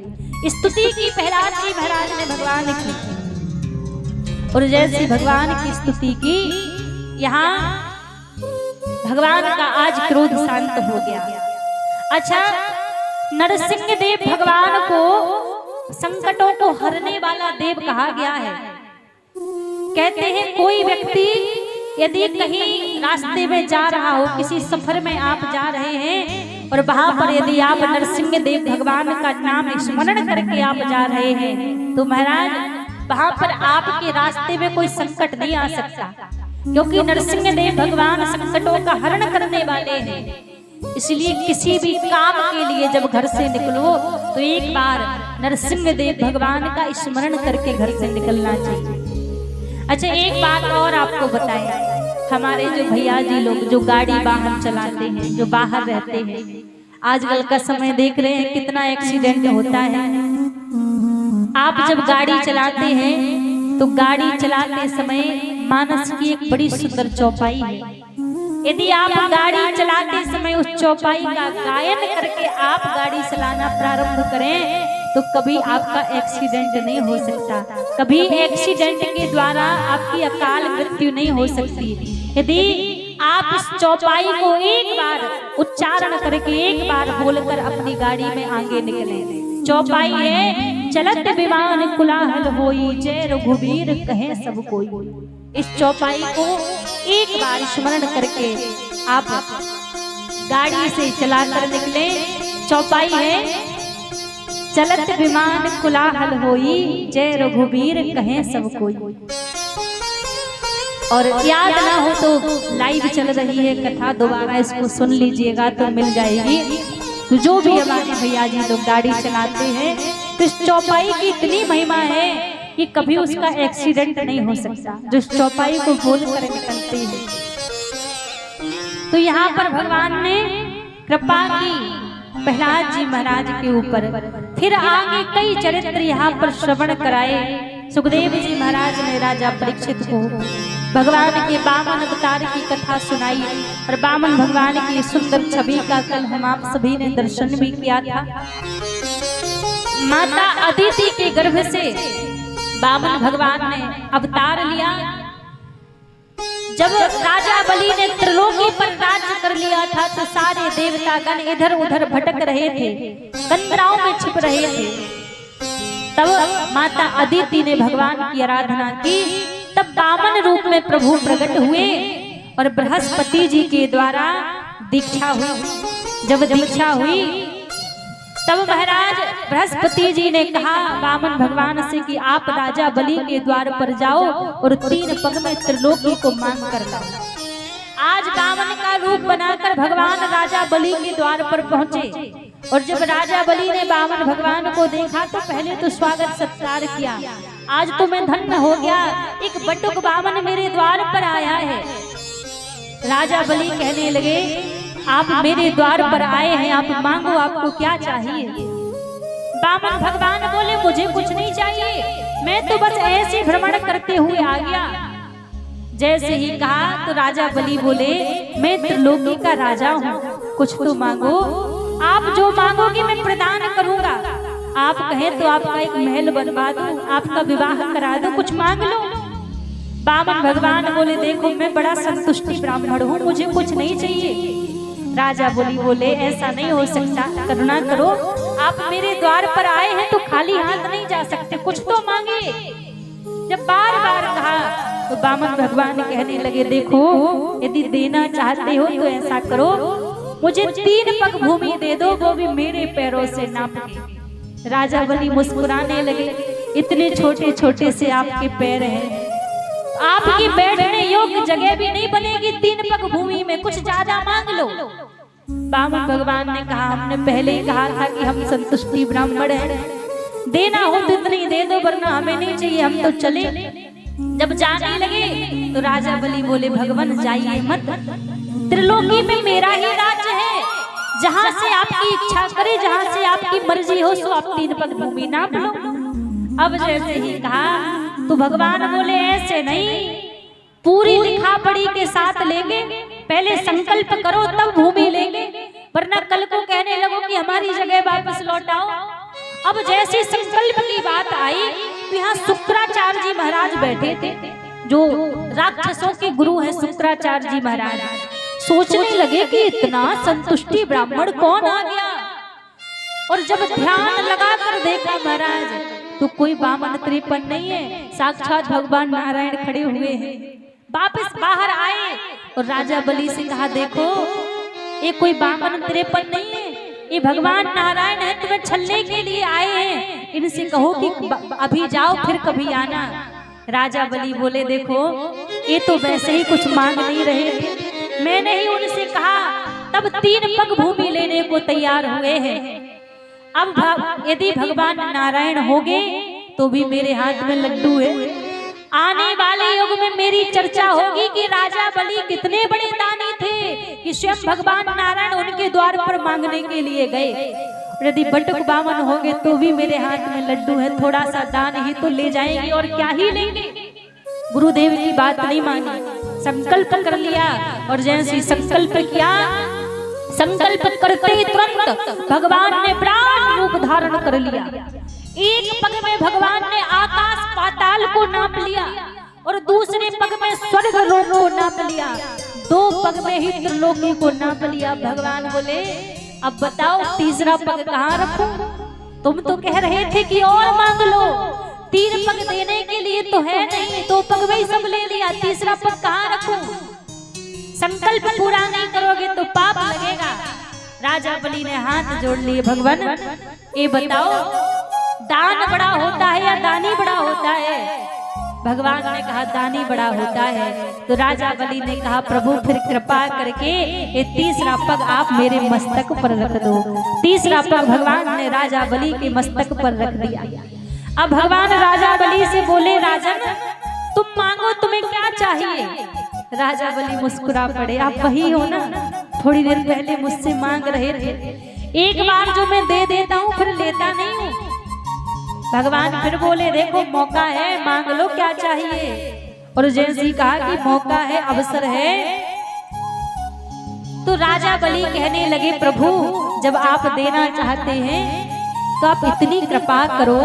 स्तुति की प्रहलाद जी महाराज ने भगवान की, और जैसे भगवान की स्तुति की, यहाँ भगवान का आज क्रोध शांत हो गया। अच्छा, नरसिंह देव भगवान को संकटों को हरने वाला देव कहा गया है। कहते हैं कोई व्यक्ति यदि कहीं रास्ते में जा रहा हो, किसी सफर में आप जा रहे हैं और वहां पर यदि आप नरसिंह देव भगवान का नाम स्मरण करके आप जा रहे हैं, तो महाराज वहां पर आपके रास्ते में कोई संकट नहीं आ सकता, क्योंकि नरसिंह देव भगवान संकटों का हरण करने वाले हैं। इसलिए किसी भी काम के लिए जब घर से निकलो तो एक बार नरसिंह देव भगवान का स्मरण करके घर से निकलना चाहिए। अच्छा, एक बात और आपको बताएं, हमारे जो भैया जी लोग जो गाड़ी वाहन चलाते हैं, जो बाहर रहते हैं, आजकल का समय देख रहे हैं कितना एक्सीडेंट होता है। आप जब गाड़ी चलाते हैं तो गाड़ी चलाते समय मानस की एक बड़ी सुंदर चौपाई है। यदि आप गाड़ी चलाते समय उस चौपाई का गायन करके आप गाड़ी चलाना प्रारंभ करें तो कभी आपका एक्सीडेंट नहीं हो सकता, कभी एक्सीडेंट के द्वारा आपकी अकाल मृत्यु नहीं हो सकती। यदि आप इस चौपाई को एक बार उच्चारण करके एक बार बोलकर अपनी गाड़ी में आगे निकले। चौपाई है चलत विमान कुलाहल होई, जय रघुबीर कहे सब कोई। इस चौपाई को एक बार स्मरण करके आप गाड़ी से चलाकर निकले। चौपाई है, चलत विमान कुलाहल होई, जय रघुबीर कहे सब कोई। और याद ना हो तो लाइव चल रही है कथा, दोबारा इसको सुन लीजिएगा तो मिल जाएगी। तो जो भी हमारे भैया जी लोग गाड़ी चलाते हैं, तो इस चौपाई की इतनी महिमा है कि कभी उसका एक्सीडेंट नहीं हो सकता, जो इस चौपाई को बोल कर निकलते हैं। तो यहाँ पर भगवान ने कृपा की प्रहलाद जी महाराज के ऊपर। फिर आगे कई चरित्र यहाँ पर श्रवण कराए। सुखदेव जी महाराज ने राजा परीक्षित को भगवान के वामन अवतार की कथा सुनाई, और वामन भगवान की सुंदर छवि का कल हम आप सभी ने दर्शन भी किया था। माता अदिति के गर्भ से वामन भगवान ने अवतार लिया। जब राजा बलि ने त्रिलोकी पर राज्य कर लिया था, तो सारे देवतागण इधर उधर भटक रहे थे, कंदराओं में छिप रहे थे। तब माता अदिति ने भगवान की आराधना की। तब वामन रूप में प्रभु प्रकट हुए और बृहस्पति जी के द्वारा दीक्षा हुई। जब दीक्षा हुई तब महाराज बृहस्पति जी ने कहा वामन भगवान से कि आप राजा बलि के द्वार पर जाओ और 3 पग में त्रिलोकी को मांग कर लाओ। आज वामन का रूप बनाकर भगवान राजा बलि के द्वार पर पहुंचे, और जब राजा बलि ने वामन भगवान को देखा तो पहले तो स्वागत सत्कार किया। आज तो मैं धन्य हो गया, एक बटुक वामन मेरे द्वार पर आया है। राजा बलि कहने लगे आप मेरे द्वार पर आए हैं, आप मांगो, आपको क्या चाहिए। वामन भगवान बोले मुझे कुछ नहीं चाहिए, मैं तो बस ऐसे भ्रमण करते हुए आ गया। जैसे ही कहा तो राजा बलि बोले मैं त्रिलोकी का राजा हूँ, कुछ तो मांगो, आप जो मांगोगे मैं प्रदान करूंगा। आप कहें तो आपका एक महल बनवा दूं, आपका विवाह करा दूं, कुछ मांग लो। वामन भगवान बोले देखो मैं बड़ा संतुष्टि ब्राह्मण हूँ, मुझे कुछ नहीं चाहिए। राजा बोले ऐसा नहीं हो सकता, करुणा करो, आप मेरे द्वार पर आए हैं तो खाली हाथ नहीं जा सकते, कुछ तो मांगे। जब बार बार कहा तो वामन भगवान कहने लगे देखो यदि देना चाहते हो तो ऐसा करो, मुझे 3 पग भूमि दे दो, वो भी मेरे पैरों से नाप के। राजा बलि मुस्कुराने लगे, इतने छोटे छोटे से आपके पैर हैं, आपकी बैठने योग्य जगह भी नहीं बनेगी 3 पग भूमि में, कुछ ज्यादा मांग लो। वामन भगवान ने कहा हमने पहले ही कहा था कि हम संतुष्टि ब्राह्मण हैं, देना हो तो इतनी दे दो, वरना हमें नहीं चाहिए, हम तो चले। जब जाने लगे तो राजा बलि बोले भगवान जाइए मत, त्रिलोकी में मेरा ही राज्य है, जहाँ से आपकी इच्छा करे, जहाँ से आपकी मर्जी हो सो आप 3 पग भूमि नाप लो। अब जैसे ही कहा तो भगवान बोले ऐसे नहीं, पूरी लिखा पढ़ी के साथ लेंगे, पहले संकल्प करो तब भूमि लेंगे, वरना कल को कहने लगो कि हमारी जगह वापस लौटाओ। अब जैसे संकल्प की बात आई तो यहाँ शुक्राचार्य जी महाराज बैठे थे, जो राक्षसों के गुरु हैं शुक्राचार्य जी महाराज। सोचने लगे कि इतना संतुष्टि ब्राह्मण कौन आ गया, और जब ध्यान लगाकर देखा महाराज तो कोई वामन 53 नहीं है, साक्षात भगवान नारायण खड़े हुए हैं। वापस बाहर आए और राजा बलि से कहा देखो ये कोई वामन 53 नहीं है, ये भगवान नारायण है, तुम्हें छलने के लिए आए हैं, इनसे कहो कि अभी जाओ फिर कभी आना। राजा बलि बोले देखो ये तो वैसे ही कुछ मांग नहीं रहे थे, मैंने ही उनसे कहा तब 3 पग भूमि लेने को तैयार हुए हैं। अब यदि भगवान नारायण होगे तो भी मेरे हाथ में लड्डू है, आने वाले युग में मेरी चर्चा होगी कि राजा बलि कितने बड़े दानी थे कि स्वयं भगवान नारायण उनके द्वार पर मांगने के लिए गए। यदि बटुक वामन होंगे तो भी मेरे हाथ में लड्डू है, थोड़ा सा दान ही तो ले जाएंगे और क्या ही लेंगे। गुरुदेव की बात नहीं मानी, संकल्प कर लिया, और जैसे संकल्प किया संकल्प करते तुरंत भगवान ने प्राण रूप धारण कर लिया। एक पग में भगवान ने आकाश पाताल को नाप लिया और दूसरे पग में स्वर्ग लोक को नाप लिया, 2 पग में ही त्रिलोकी को नाप लिया। भगवान बोले अब बताओ तीसरा पग कहाँ रखूं। तुम तो कह रहे थे कि और मांग लो, 3 पग देने के लिए तो है नहीं, 2 पग में ही सब ले लिया, तीसरा पग कहाँ रखूं? संकल्प पूरा नहीं करोगे तो पाप लगेगा। राजा बलि ने हाथ जोड़ लिए, भगवान ये बताओ दान बड़ा होता है या दानी बड़ा होता है? भगवान ने कहा दानी बड़ा होता है। तो राजा बलि ने कहा प्रभु फिर कृपा करके ये तीसरा पग आप मेरे मस्तक पर रख दो। तीसरा पग भगवान ने राजा बलि के मस्तक पर रख दिया। अब भगवान राजा बलि से बोले राजन तुम मांगो, तुम्हें क्या चाहिए? राजा बलि मुस्कुरा पड़े, आप वही हो ना थोड़ी देर पहले मुझसे मांग रहे थे, एक बार जो मैं दे देता हूँ फिर लेता नहीं हूँ। भगवान फिर बोले देखो मौका है, मांग लो क्या चाहिए। और जैसे ही कहा कि मौका है, अवसर है, तो राजा बलि कहने लगे प्रभु जब आप देना चाहते हैं तो आप इतनी कृपा करो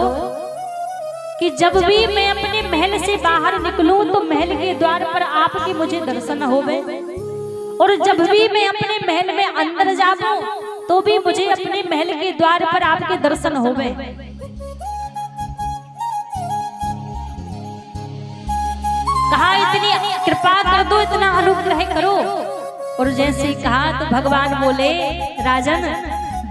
कि जब भी मैं अपने महल से बाहर निकलूं तो महल के द्वार पर आपके मुझे दर्शन होवे, और जब भी मैं अपने महल में अंदर जाऊं तो भी मुझे अपने महल के द्वार पर आपके दर्शन होवे। कहा इतनी कृपा कर दो, इतना अनुग्रह करो। और जैसे ही कहा तो भगवान बोले राजन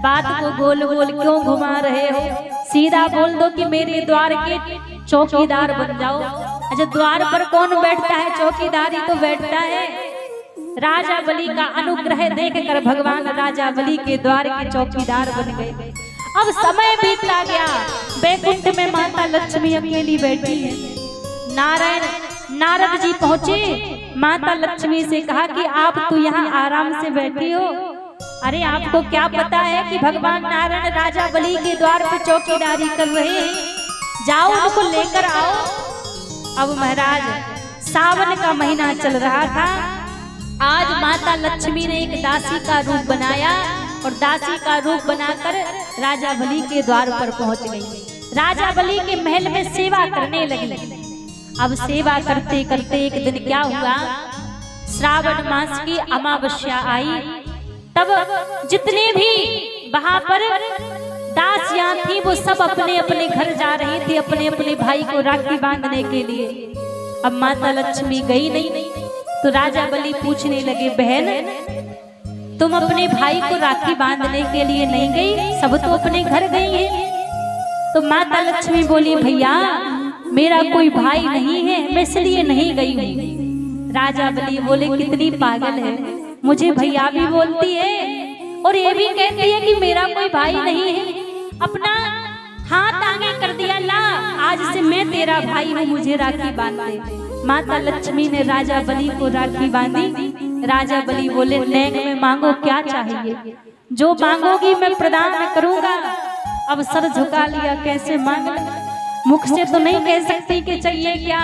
बात को गोल गोल क्यों घुमा रहे हो, सीधा बोल दो कि मेरे द्वार के चौकीदार बन जाओ। अच्छा द्वार पर कौन बैठता है? चौकीदार ही तो बैठता है। राजा बलि का अनुग्रह देखकर भगवान राजा बलि के द्वार के चौकीदार बन गए। अब समय बीतता गया, बैकुंठ में माता लक्ष्मी अकेली बैठी है। नारद जी पहुंचे, माता लक्ष्मी से कहा कि आप तो यहाँ आराम से बैठी हो, अरे आपको क्या पता है कि भगवान नारायण राजा बलि के द्वार पे चौकीदारी कर रहे हैं, जाओ उनको लेकर आओ। अब महाराज सावन का महीना चल रहा था, आज माता लक्ष्मी ने एक दासी का रूप बनाया और दासी का रूप बनाकर राजा बलि के द्वार पर पहुंच गई। राजा बलि के महल में सेवा करने लगी। अब सेवा करते करते एक दिन क्या हुआ, श्रावण मास की अमावस्या आई। तब जितने भी वहां पर दासियां थी वो सब अपने अपने घर जा रही थी, अपने अपने भाई को राखी बांधने के लिए। अब माता लक्ष्मी गई नहीं, तो राजा बलि पूछने लगे बहन तुम अपने भाई को राखी बांधने के लिए नहीं गई? सब तो अपने घर गई है। तो माता लक्ष्मी बोली भैया मेरा कोई भाई नहीं है, मैं इसलिए नहीं गई हूँ। राजा बलि बोले कितनी पागल है, मुझे भैया भी बोलती है और ये भी कहती है कि मेरा कोई भाई नहीं है। अपना हाथ आगे कर दिया, ला आज से मैं तेरा भाई हूँ, मुझे राखी बांध दे। माता लक्ष्मी ने राजा बलि को राखी बांधी। राजा बलि बोले नेक में मांगो क्या चाहिए, जो मांगोगी मैं प्रदान करूंगा। अब सर झुका लिया, कैसे मांग, मुख से तो नहीं कह सकती कि चाहिए क्या,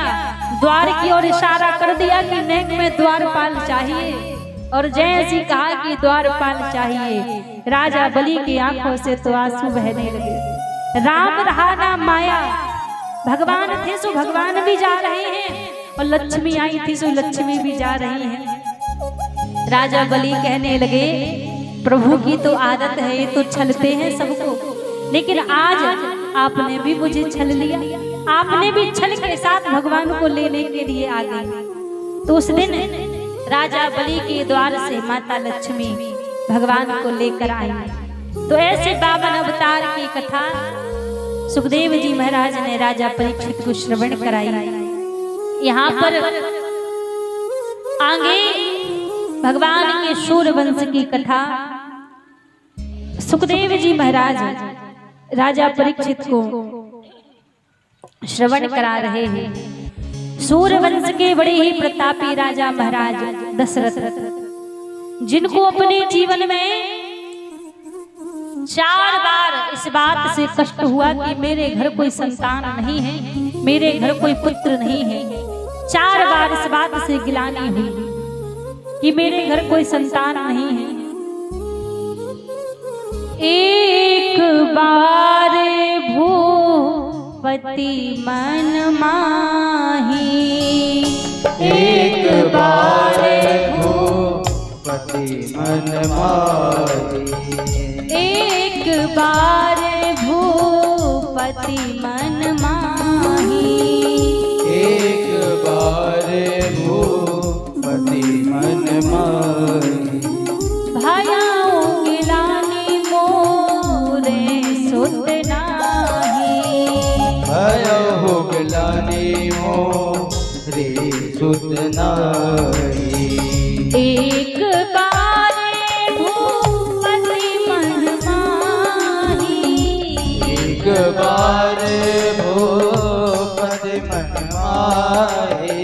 द्वार की ओर इशारा कर दिया कि नेक में द्वारपाल चाहिए। और जैसे कहा कि द्वारपाल चाहिए, राजा बलि की आंखों से तो आंसू बहने लगे। राम रहा ना माया, भगवान थे सो भगवान भी जा रहे हैं और लक्ष्मी आई थी सो लक्ष्मी भी जा रही है। राजा बलि कहने लगे प्रभु की तो आदत है, ये तो छलते हैं सबको, लेकिन आज आपने भी मुझे छल लिया, आपने भी छल के साथ भगवान को लेने के लिए आ गई। तो उस दिन राजा बलि के द्वार से माता लक्ष्मी भगवान को लेकर आई। तो ऐसे 52 अवतार की कथा सुखदेव जी महाराज ने राजा परीक्षित को श्रवण कराई। यहाँ पर आगे भगवान के सूर्यवंश की कथा सुखदेव जी महाराज राजा परीक्षित को श्रवण करा रहे हैं। सूर्यवंश के बड़े ही प्रतापी राजा महाराज दशरथ, जिनको अपने जीवन में 4 बार इस बात से कष्ट हुआ कि मेरे घर कोई संतान नहीं है, मेरे घर कोई पुत्र नहीं है। 4 बार इस बात से गिलानी हुई कि मेरे घर कोई संतान नहीं है। एक बार भूपति मन माही, एक बार भूपति मन माही, एक बार भू पति मन माही। एक बार भूपति मन माही। भयाऊं गिलानी मोरे सुत नाही। भयहु गिलानी मोरे सुत नाही। एक बार भूपति मन माही। एक बार भूपति मन माही।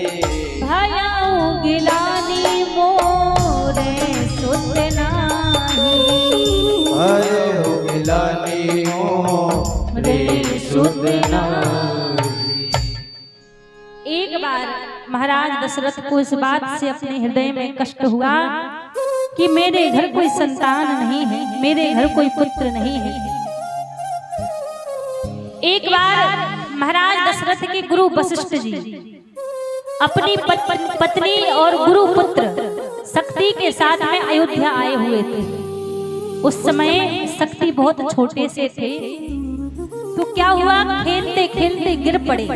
भयाऊं गिलानी मोरे सुत नाही। भयहु गिलानी मोरे सुत नाही। एक बार महाराज दशरथ को इस बात से अपने हृदय में कष्ट हुआ कि मेरे घर कोई संतान नहीं है, मेरे घर कोई पुत्र नहीं है। एक बार महाराज दशरथ के गुरु वशिष्ठ जी अपनी पत्नी और गुरु पुत्र शक्ति के साथ में अयोध्या आए हुए थे। उस समय शक्ति बहुत छोटे से थे, तो क्या हुआ, खेलते खेलते गिर पड़े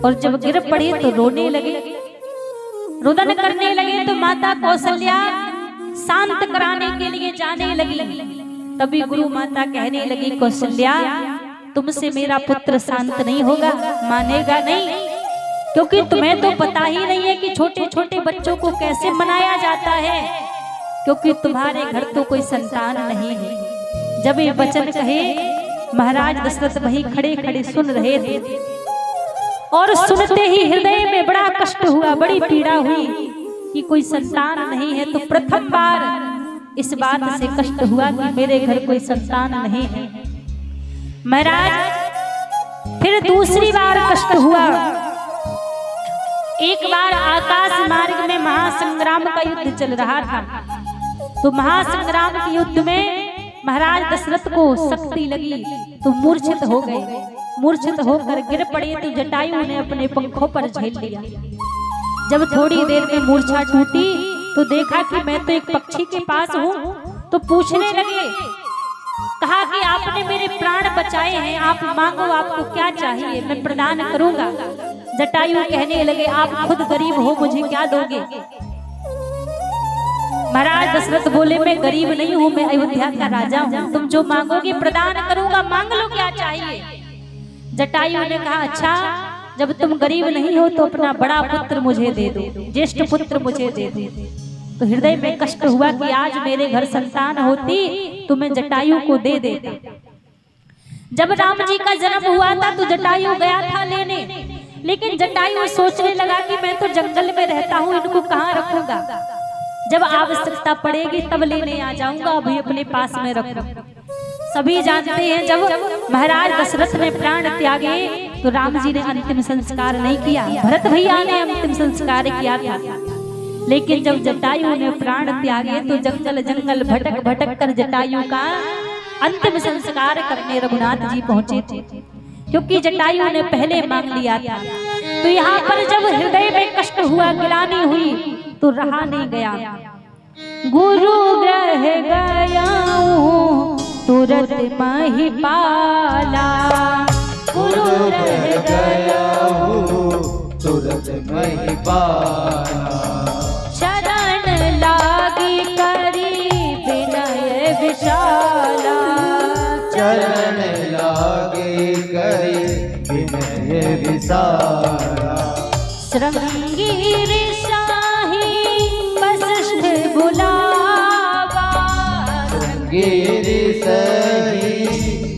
और जब गिर पड़े तो रोने लगे, रुदन करने लगे। तो माता कौशल्या शांत कराने के लिए जाने लगी। तभी गुरु माता कहने लगी, कौशल्या तुमसे मेरा पुत्र शांत नहीं होगा, मानेगा नहीं, क्योंकि तुम्हें तो पता ही नहीं है कि छोटे छोटे बच्चों को कैसे मनाया जाता है, क्योंकि तुम्हारे घर तो कोई संतान नहीं है। जब ये वचन कहे महाराज दशरथ वहीं खड़े खड़े सुन रहे थे और सुनते ही हृदय में बड़ा कष्ट हुआ, बड़ी पीड़ा हुई कि कोई संतान नहीं है। तो प्रथम बार इस बात से कष्ट हुआ कि मेरे घर कोई संतान नहीं है। महाराज फिर दूसरी बार कष्ट हुआ। एक बार आकाश मार्ग में महासंग्राम का युद्ध चल रहा था, तो महासंग्राम के युद्ध में महाराज दशरथ को शक्ति लगी तो मूर्छित हो गए। मूर्छित होकर गिर पड़े तो जटायु ने अपने पंखों पर झेल लिया। जब थोड़ी देर में मूर्छा टूटी तो देखा कि मैं तो एक पक्षी के पास हूँ, तो पूछने लगे, कहा कि आपने मेरे प्राण बचाए हैं, आप मांगो, आपको क्या चाहिए, मैं प्रदान करूंगा। जटायु कहने लगे, आप खुद गरीब हो, मुझे क्या दोगे। महाराज दशरथ बोले, मैं गरीब नहीं हूँ, मैं अयोध्या का राजा हूँ, तुम जो मांगोगे प्रदान करूंगा, मांग लो क्या चाहिए। जटायु ने कहा, अच्छा जब तुम गरीब नहीं हो तो अपना बड़ा पुत्र मुझे दे दो, ज्येष्ठ पुत्र मुझे दे दो। तो हृदय में कष्ट हुआ कि आज मेरे घर संतान होती तो मैं जटायु को दे देता। जब राम जी का जन्म हुआ था तो जटायु गया था लेने, लेकिन जटायु सोचने लगा कि मैं तो जंगल में रहता हूँ, इनको कहाँ रखूंगा, जब आवश्यकता पड़ेगी तब लेने आ जाऊंगा, अभी अपने पास में रखूंगा। सभी जानते हैं जब महाराज दशरथ ने प्राण त्यागे तो राम जी ने अंतिम संस्कार नहीं किया, भरत भैया ने अंतिम संस्कार किया था। लेकिन जब जटायु ने प्राण त्यागे तो जंगल जंगल भटक भटक कर जटायु का अंतिम संस्कार करने रघुनाथ जी पहुंचे थे, क्योंकि जटायु ने पहले मांग लिया था। तो यहाँ पर जब हृदय में कष्ट हुआ, गिलानी हुई, तो रहा नहीं गया। गुरु ग्रह गया तुरंत महिपाला, गुरु रह गया तुरंत महिपाला। शरण लागी करी विनय विशाला, चरण लागे करी विनय विशाला। श्रृंगीर शाही वशिष्ठ बुलावा, गिरि सही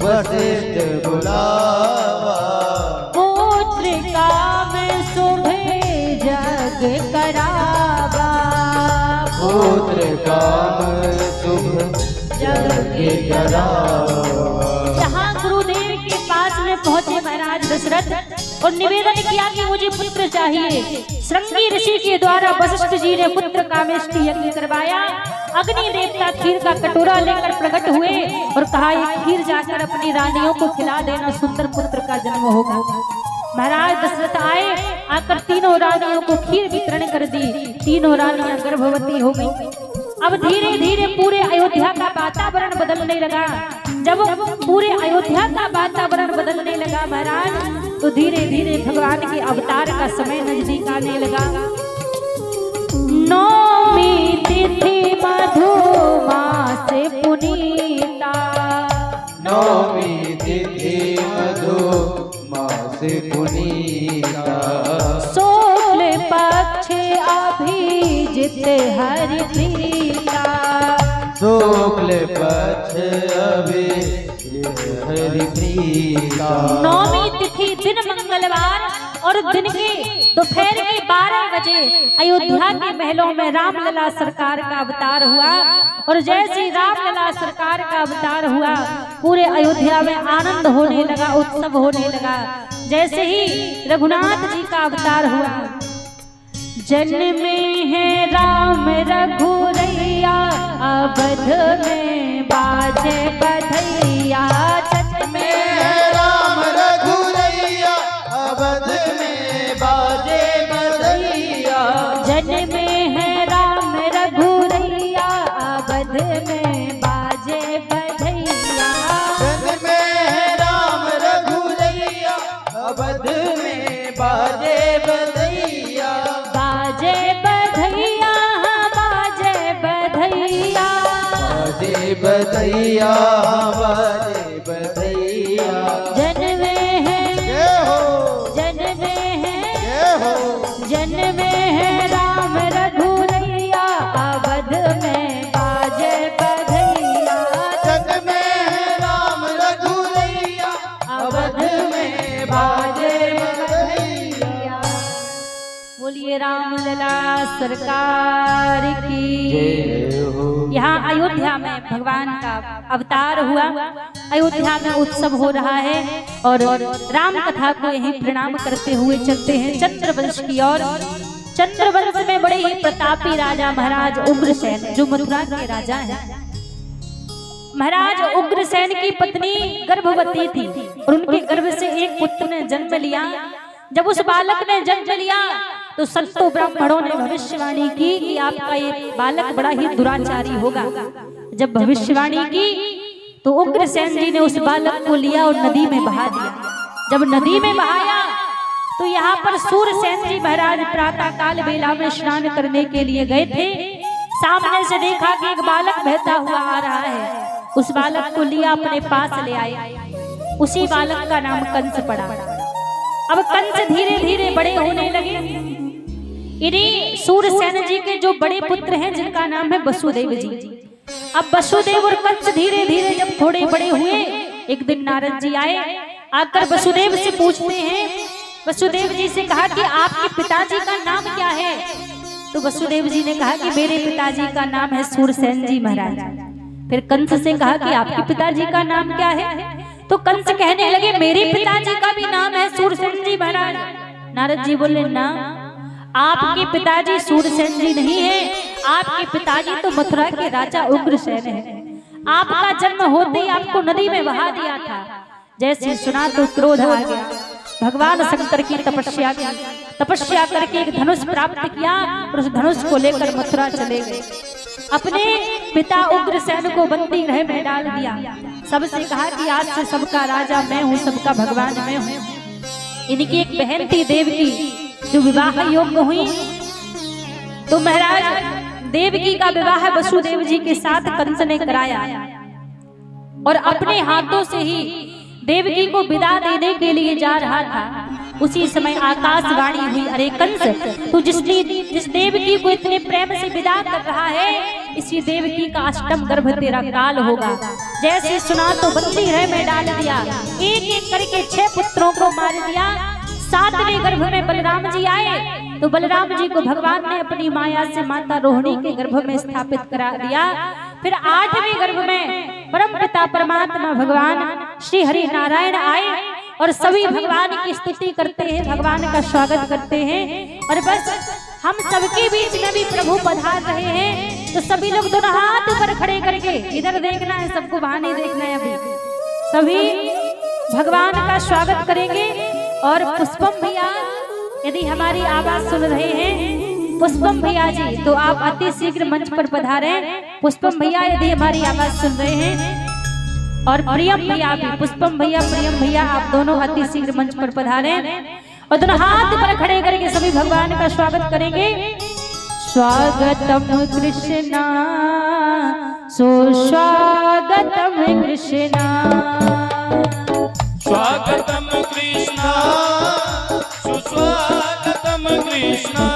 वशिष्ठ बुलावा। पुत्र काम शुभे जग करावा, पुत्र काम शुभ जग करावा। जहाँ गुरुदेव के पास में पहुंचे महाराज दशरथ और निवेदन किया कि मुझे पुत्र चाहिए। श्रृंगी ऋषि के द्वारा वशिष्ठ जी ने पुत्र कामेष्टि यज्ञ करवाया। अग्नि देवता खीर का कटोरा लेकर प्रकट हुए और कहा, ये खीर जाकर अपनी रानियों को खिला देना, सुंदर पुत्र का जन्म होगा। महाराज दशरथ आए, आकर तीनों रानियों को खीर वितरण कर दी। तीनों रानियां गर्भवती हो गई। अब धीरे धीरे पूरे अयोध्या का वातावरण बदलने लगा। जब पूरे अयोध्या का वातावरण बदलने लगा महाराज, तो धीरे धीरे भगवान के अवतार का समय नजदीक आने लगा। नौमी तिथि मधुमास पुनीता, नौमी तिथि मधुमास पुनीता, शुक्ल पक्ष अभिजित हरि प्रीता, शुक्ल पक्ष अभिजित हरि प्रीता। नौमी तिथि दिन मंगलवार और दिन के दोपहर के 12 बजे अयोध्या के महलों में रामलला सरकार का अवतार हुआ। और जैसे रामलला सरकार का अवतार हुआ, पूरे अयोध्या में आनंद होने लगा, उत्सव होने लगा। जैसे ही रघुनाथ जी का अवतार हुआ, जन्मे है राम रघुरैया, अवध में बाजे बधैया, जन्मे है राम रघुरैया, अवध में बाजे बधैया, जन्मे है राम रघुरैया, अवध में बाजे बधैया, जन्मे है राम रघुरैया, अवध में बाजे बधैया, बाजे बधैया, बाजे बधैया, बाजे बधैया, बाजे बधैया। जन्मे है, जय हो, जन्मे है, जय हो, जन्मे है राम रघुरैया, अवध में बाजे बधैया, जन्मे है राम रघुरैया, अवध में बाजे बधैया। बोलिए रामलला सरकार की। जय हो। यहाँ अयोध्या में भगवान का अवतार हुआ, अयोध्या में उत्सव हो रहा है और राम कथा को यही प्रणाम करते हुए चलते हैं चंद्रवंश की ओर। चंद्रवंश में बड़े ही प्रतापी राजा महाराज उग्रसेन, जो मथुरा के राजा हैं। महाराज उग्रसेन की पत्नी गर्भवती थी और उनके गर्भ से एक पुत्र ने जन्म लिया। जब उस बालक ने जन्म लिया तो संतों ब्राह्मणों ने भविष्यवाणी की कि आपका ये बालक बड़ा ही दुराचारी होगा। जब भविष्यवाणी की तो उग्रसेन जी ने उस बालक को लिया और नदी में बहा दिया। जब नदी में बहाया तो यहाँ पर सूरसेन जी महाराज प्रातः काल बेला में स्नान करने के लिए गए थे। सामने से देखा कि एक बालक बहता हुआ आ रहा है। उस बालक को लिया, अपने पास ले आए। उसी बालक का नाम कंस पड़ा। अब कंस धीरे धीरे बड़े होने लगे। इन्हीं सूरसेन जी के जो बड़े पुत्र हैं जिनका नाम है वसुदेव जी। अब वसुदेव और कंस धीरे धीरे जब थोड़े बड़े हुए, एक दिन नारद जी आए, आकर वसुदेव से पूछते हैं। वसुदेव जी से कहा कि आपके पिताजी का नाम क्या है? तो वसुदेव जी ने कहा कि मेरे पिताजी का नाम है सूरसेन जी महाराज। फिर कंस से कहा कि आपके पिताजी का नाम क्या है? तो कंस कहने लगे मेरे पिताजी का भी नाम है सूरसेन जी महाराज। नारद जी बोले ना, आपके पिताजी सूरसेन जी नहीं है, आपके पिताजी तो मथुरा के राजा उग्रसेन है। आपका जन्म होते ही आपको नदी में बहा दिया था। जैसे सुना तो क्रोध आ गया। भगवान शंकर की तपस्या की, तपस्या करके एक धनुष प्राप्त किया और उस धनुष को लेकर मथुरा चले गए। अपने पिता उग्रसेन को बंदी गृह में डाल दिया। सबसे कहा कि आज से सबका राजा मैं हूँ, सबका भगवान मैं हूँ। इनकी एक बहन थी देवकी, जो विवाह योग्य हुई। तो महाराज देवकी का विवाह वसुदेव जी के साथ कंस ने कराया और अपने हाथों से ही देवकी को विदा देने के लिए जा रहा था। उसी समय आकाशवाणी हुई, अरे कंस, तू जिस देवकी को इतने प्रेम से विदा कर रहा है, इसी देवकी का अष्टम गर्भ तेरा काल होगा। जैसे सुना तो बंदी गृह में डाल दिया। एक एक करके 6 पुत्रों को मार दिया। 7वें गर्भ में बलराम जी आए तो बलराम जी को भगवान ने अपनी माया से माता रोहिणी के गर्भ में स्थापित करा दिया। फिर 8वें गर्भ में परम पिता परमात्मा भगवान श्री हरि नारायण आए और सभी भगवान की स्तुति करते हैं, भगवान का स्वागत करते हैं। और बस हम सबके बीच में भी प्रभु पधार रहे हैं, तो सभी लोग दोनों हाथ ऊपर खड़े करके इधर देखना है, सबको वहां नहीं देखना है। अभी सभी भगवान का स्वागत करेंगे। और पुष्पम भैया, यदि हमारी आवाज सुन रहे हैं, पुष्पम भैया जी, तो आप अति शीघ्र मंच पर पधारें। पुष्पम भैया, यदि हमारी आवाज सुन रहे हैं और प्रियम भैया भी, पुष्पम भैया, प्रियम भैया, आप दोनों अति शीघ्र मंच पर पधारे और दोनों हाथ पर खड़े करके सभी भगवान का स्वागत करेंगे। स्वागतम कृष्णा सुस्वागतम कृष्णा, स्वागतम कृष्णा सुस्वागतम कृष्णा,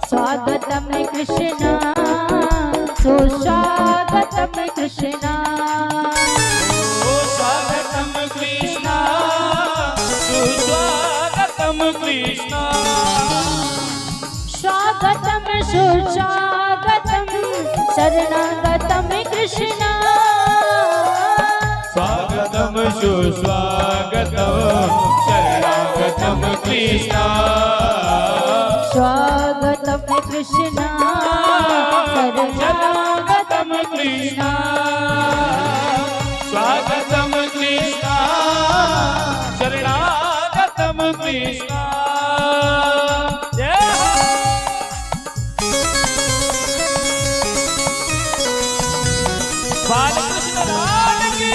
स्वागतम कृष्णा सुस्वागतम कृष्णा, स्वागतम कृष्णा सुस्वागतम कृष्णा, स्वागतम सुस्वागतम शरणागतम कृष्णा, स्वागतम सुस्वागतम शरणागतम कृष्णा, स्वागतम कृष्णा शरणागतम कृष्णा, स्वागतम कृष्णा शरणागतम कृष्णा। बालकृष्ण लाल की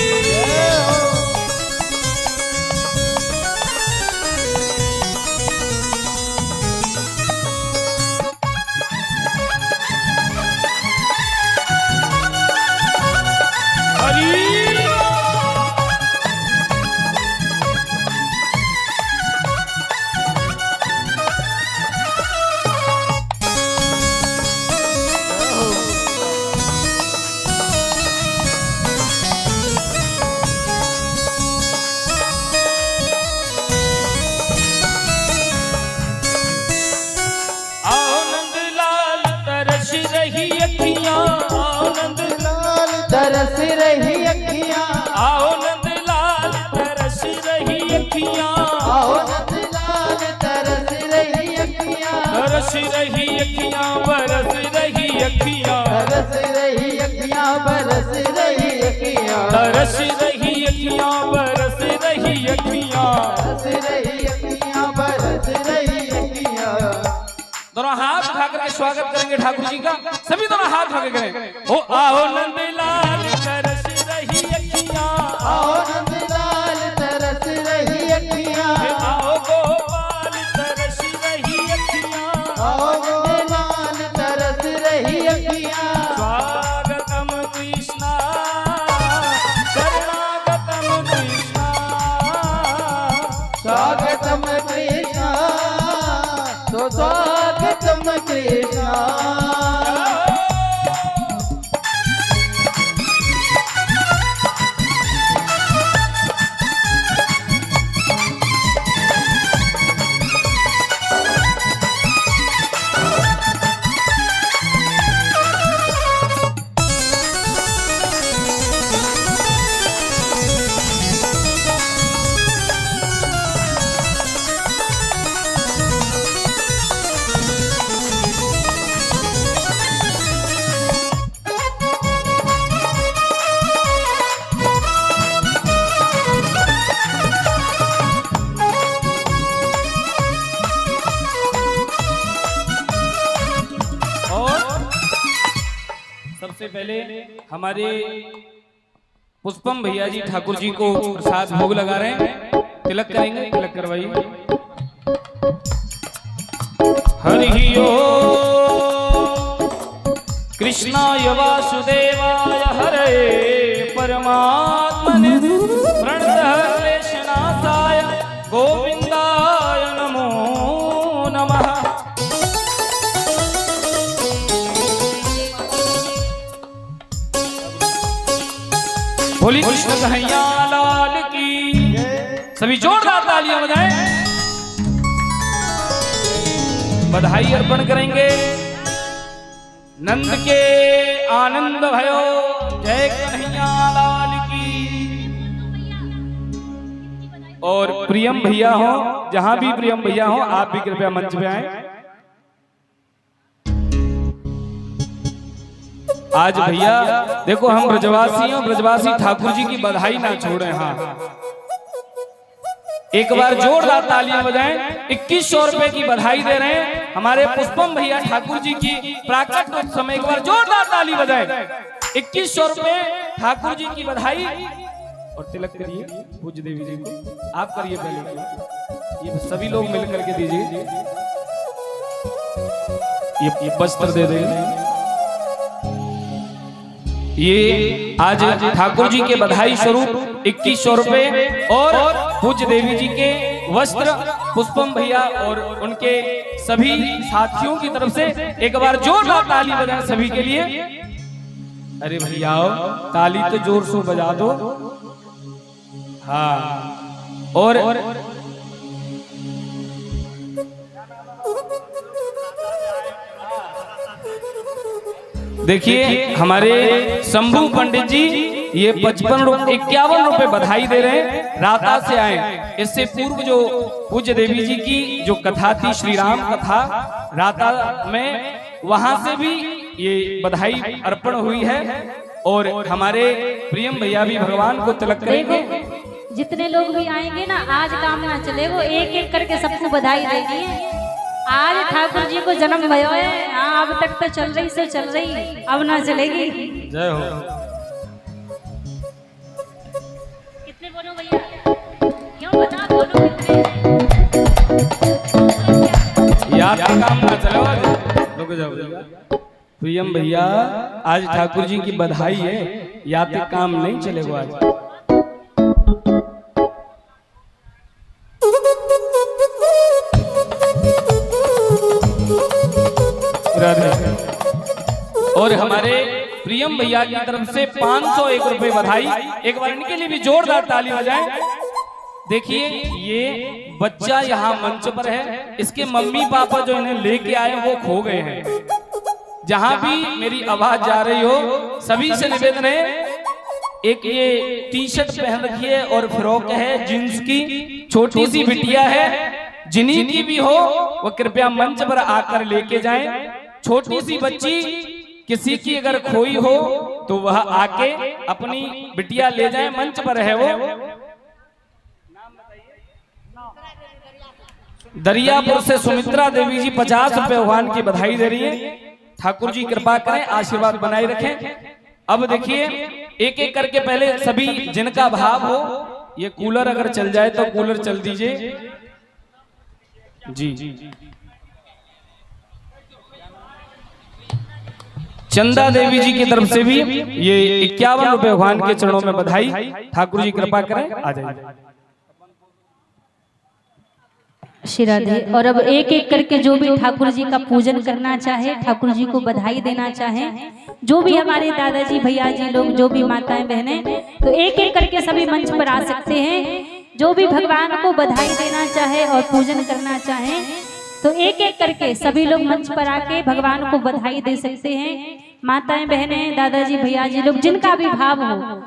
तरस रही अखियां, आओ नंदलाल तरस रही अखियां, आओ नंदलाल तरस रही अखियां, तरस रही अखियां, बरस रही अखियां, तरस रही अखियां, बरस रही अखियां, तरस रही अखियां, बरस रही अखियां, तरस रही अखियां, बरस रही अखियां। दोनों हाथ उठा करके स्वागत करेंगे ठाकुर जी का। सभी दोनों हाथ उठा के करें। ओ आओ नंदलाल तरस रही अखियां, आओ नंदलाल तरस रही अखियां, आओ गोपाल तरस रही अखियां, आओ गोपाल तरस रही अखियां। स्वागतम कृष्णा शरणागतम कृष्णा, स्वागतम कृष्णा तो स्वागतम कृष्णा। सबसे पहले हमारे पुष्पम भैया जी ठाकुर जी को प्रसाद भोग लगा रहे हैं। तिलक करेंगे, तिलक करवाइए। हरि ओम कृष्णाय वासुदेवाय हरे परमात्मने प्रणतक्लेशनाशाय गोविंदाय नमो नमः। बोली कृष्ण कन्हैया लाल की। सभी जोरदार तालियां बजाएं। बधाई अर्पण करेंगे। नंद के आनंद भयो जय कन्हैया लाल की। और प्रियम भैया हो, जहां भी प्रियम भैया हो, आप भी कृपया मंच पे आए। आज भैया देखो, हम ब्रजवासी और ब्रजवासी ठाकुर जी की बधाई ना छोड़े। हाँ, एक बार जोरदार तालियां बजाएं। 2100 रुपए की बधाई दे रहे हैं हमारे पुष्पम भैया ठाकुर जी की प्राकट उत्सव में एक बार जोरदार ताली बजाएं। 2100 रुपए ठाकुर जी की बधाई और तिलक करिए पूज्य देवी जी को। आप करिए पहले, ये सभी लोग मिलकर के दीजिए। ये वस्त्र दे देंगे। ये आज ठाकुर जी के बधाई स्वरूप 2100 रुपए और पूज्य देवी जी के वस्त्र पुष्पम भैया और उनके सभी साथियों की तरफ से एक बार जोरदार ताली बजाएं सभी के लिए। अरे भैया ताली तो जोर से बजा दो। हाँ, और देखिए हमारे शंभू पंडित जी ये 51 रुपए बधाई दे रहे हैं, राता से आए। इससे पूर्व जो पूज्य देवी जी की जो कथा थी श्री राम कथा राता में, वहां से भी ये बधाई अर्पण हुई है। और हमारे प्रियम भैया भी भगवान को तिलक करेंगे। जितने लोग भी आएंगे ना, आज काम ना चलेगा, एक एक करके सबको बधाई देगी। आज ठाकुर जी को जन्म भयो है। हाँ, अब तक तो चल रही से चल रही, अब ना चलेगी। जय हो। कितने बोलो भैया? क्यों बता बोलो कितने? याद का काम ना चलो। रुक जाओ प्रियम भैया, आज ठाकुर जी की बधाई है, याद का काम नहीं चलेगा आज। और हमारे प्रियम भैया की तरफ से 501 रुपए बधाई। एक बार इनके लिए भी जोरदार ताली बजाएं। देखिए ये बच्चा यहाँ मंच पर है, इसके मम्मी पापा जो इन्हें लेके आए वो खो गए हैं। जहां भी मेरी आवाज जा रही हो सभी से निवेदन है, एक ये टी शर्ट पहन रखी है और फ्रॉक है जींस की, छोटी सी बिटिया है, जिन्हीं की भी हो वो कृपया मंच पर आकर लेके जाएं। छोटी सी बच्ची किसी की अगर खोई हो तो वह आके अपनी बिटिया ले जाए, मंच पर है वो। दरियापुर से सुमित्रा देवी जी 50 रुपए भगवान की बधाई दे रही है। ठाकुर जी कृपा करें, आशीर्वाद बनाए रखें। अब देखिए एक एक करके पहले सभी जिनका भाव हो, ये कूलर अगर चल जाए तो कूलर चल दीजिए जी। चंदा देवी जी की तरफ से भी ये 51 रुपए भगवान के चरणों में बधाई। ठाकुर जी कृपा करें, आ जाइए। श्री राधे। और अब एक एक करके जो भी ठाकुर जी का पूजन करना चाहे, ठाकुर जी को बधाई देना चाहे, जो भी हमारे दादाजी भैया जी लोग, जो भी माताएं बहनें, तो एक एक करके सभी मंच पर आ सकते हैं। जो भी भगवान को बधाई देना चाहे और पूजन करना चाहे तो एक एक करके सभी लोग मंच पर आके भगवान को बधाई दे सकते हैं। माताएं बहनें, दादाजी भैया जी लोग, जिनका भी भाव हो,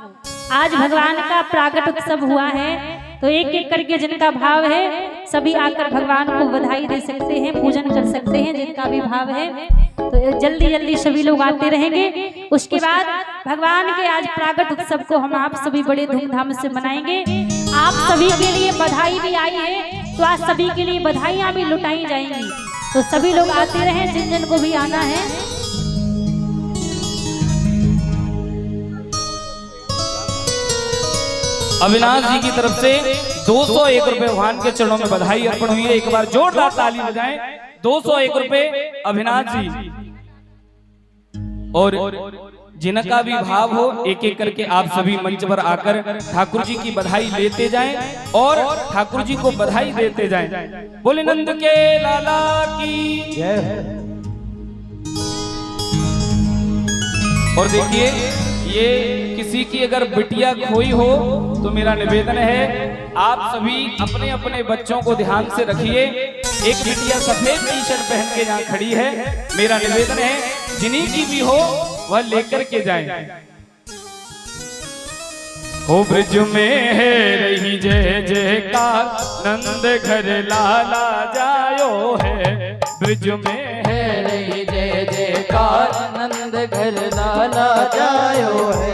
आज भगवान का प्राकट उत्सव हुआ है तो एक एक करके जिनका भाव है सभी आकर भगवान को बधाई दे सकते हैं, पूजन कर सकते हैं, जिनका भी भाव है। तो जल्दी जल्दी सभी लोग आते रहेंगे। उसके बाद भगवान के आज प्राकट उत्सव को हम आप सभी बड़े धूमधाम से मनाएंगे। आप सभी के लिए बधाई भी आई है तो आज सभी के लिए बधाइयाँ भी लुटाई जाएंगी। तो सभी लोग आते रहें, जिन जिन को भी आना है। अविनाश जी की तरफ से 201 रुपए भगवान के चरणों में बधाई अर्पण हुई है। एक बार जोरदार ताली बजाएं। 201 रुपए अविनाश जी। और जिनका भी भाव हो एक एक करके आप सभी मंच पर आकर ठाकुर जी की बधाई लेते जाएं और ठाकुर जी को बधाई देते जाएं। बोले नंद के लाला की जय। और देखिए ये किसी की अगर बिटिया खोई हो तो मेरा निवेदन है आप सभी अपने अपने बच्चों को ध्यान से रखिए। एक बिटिया सफेद टी शर्ट पहन के यहाँ खड़ी है, मेरा निवेदन है जिन्हीं की भी हो वह लेकर के जाएं। हो ब्रिज में है रही जय जयकार, नंद घर लाला जायो है। ब्रिज में है रही जय जयकार, नंद घर लाला जायो है।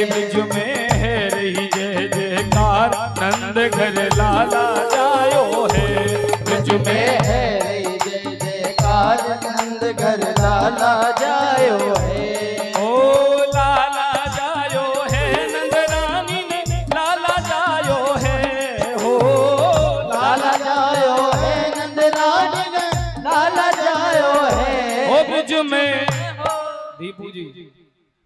ब्रिज में है रही जय जयकार, नंद घर लाला जायो है। ब्रिज में है रही जय जयकार,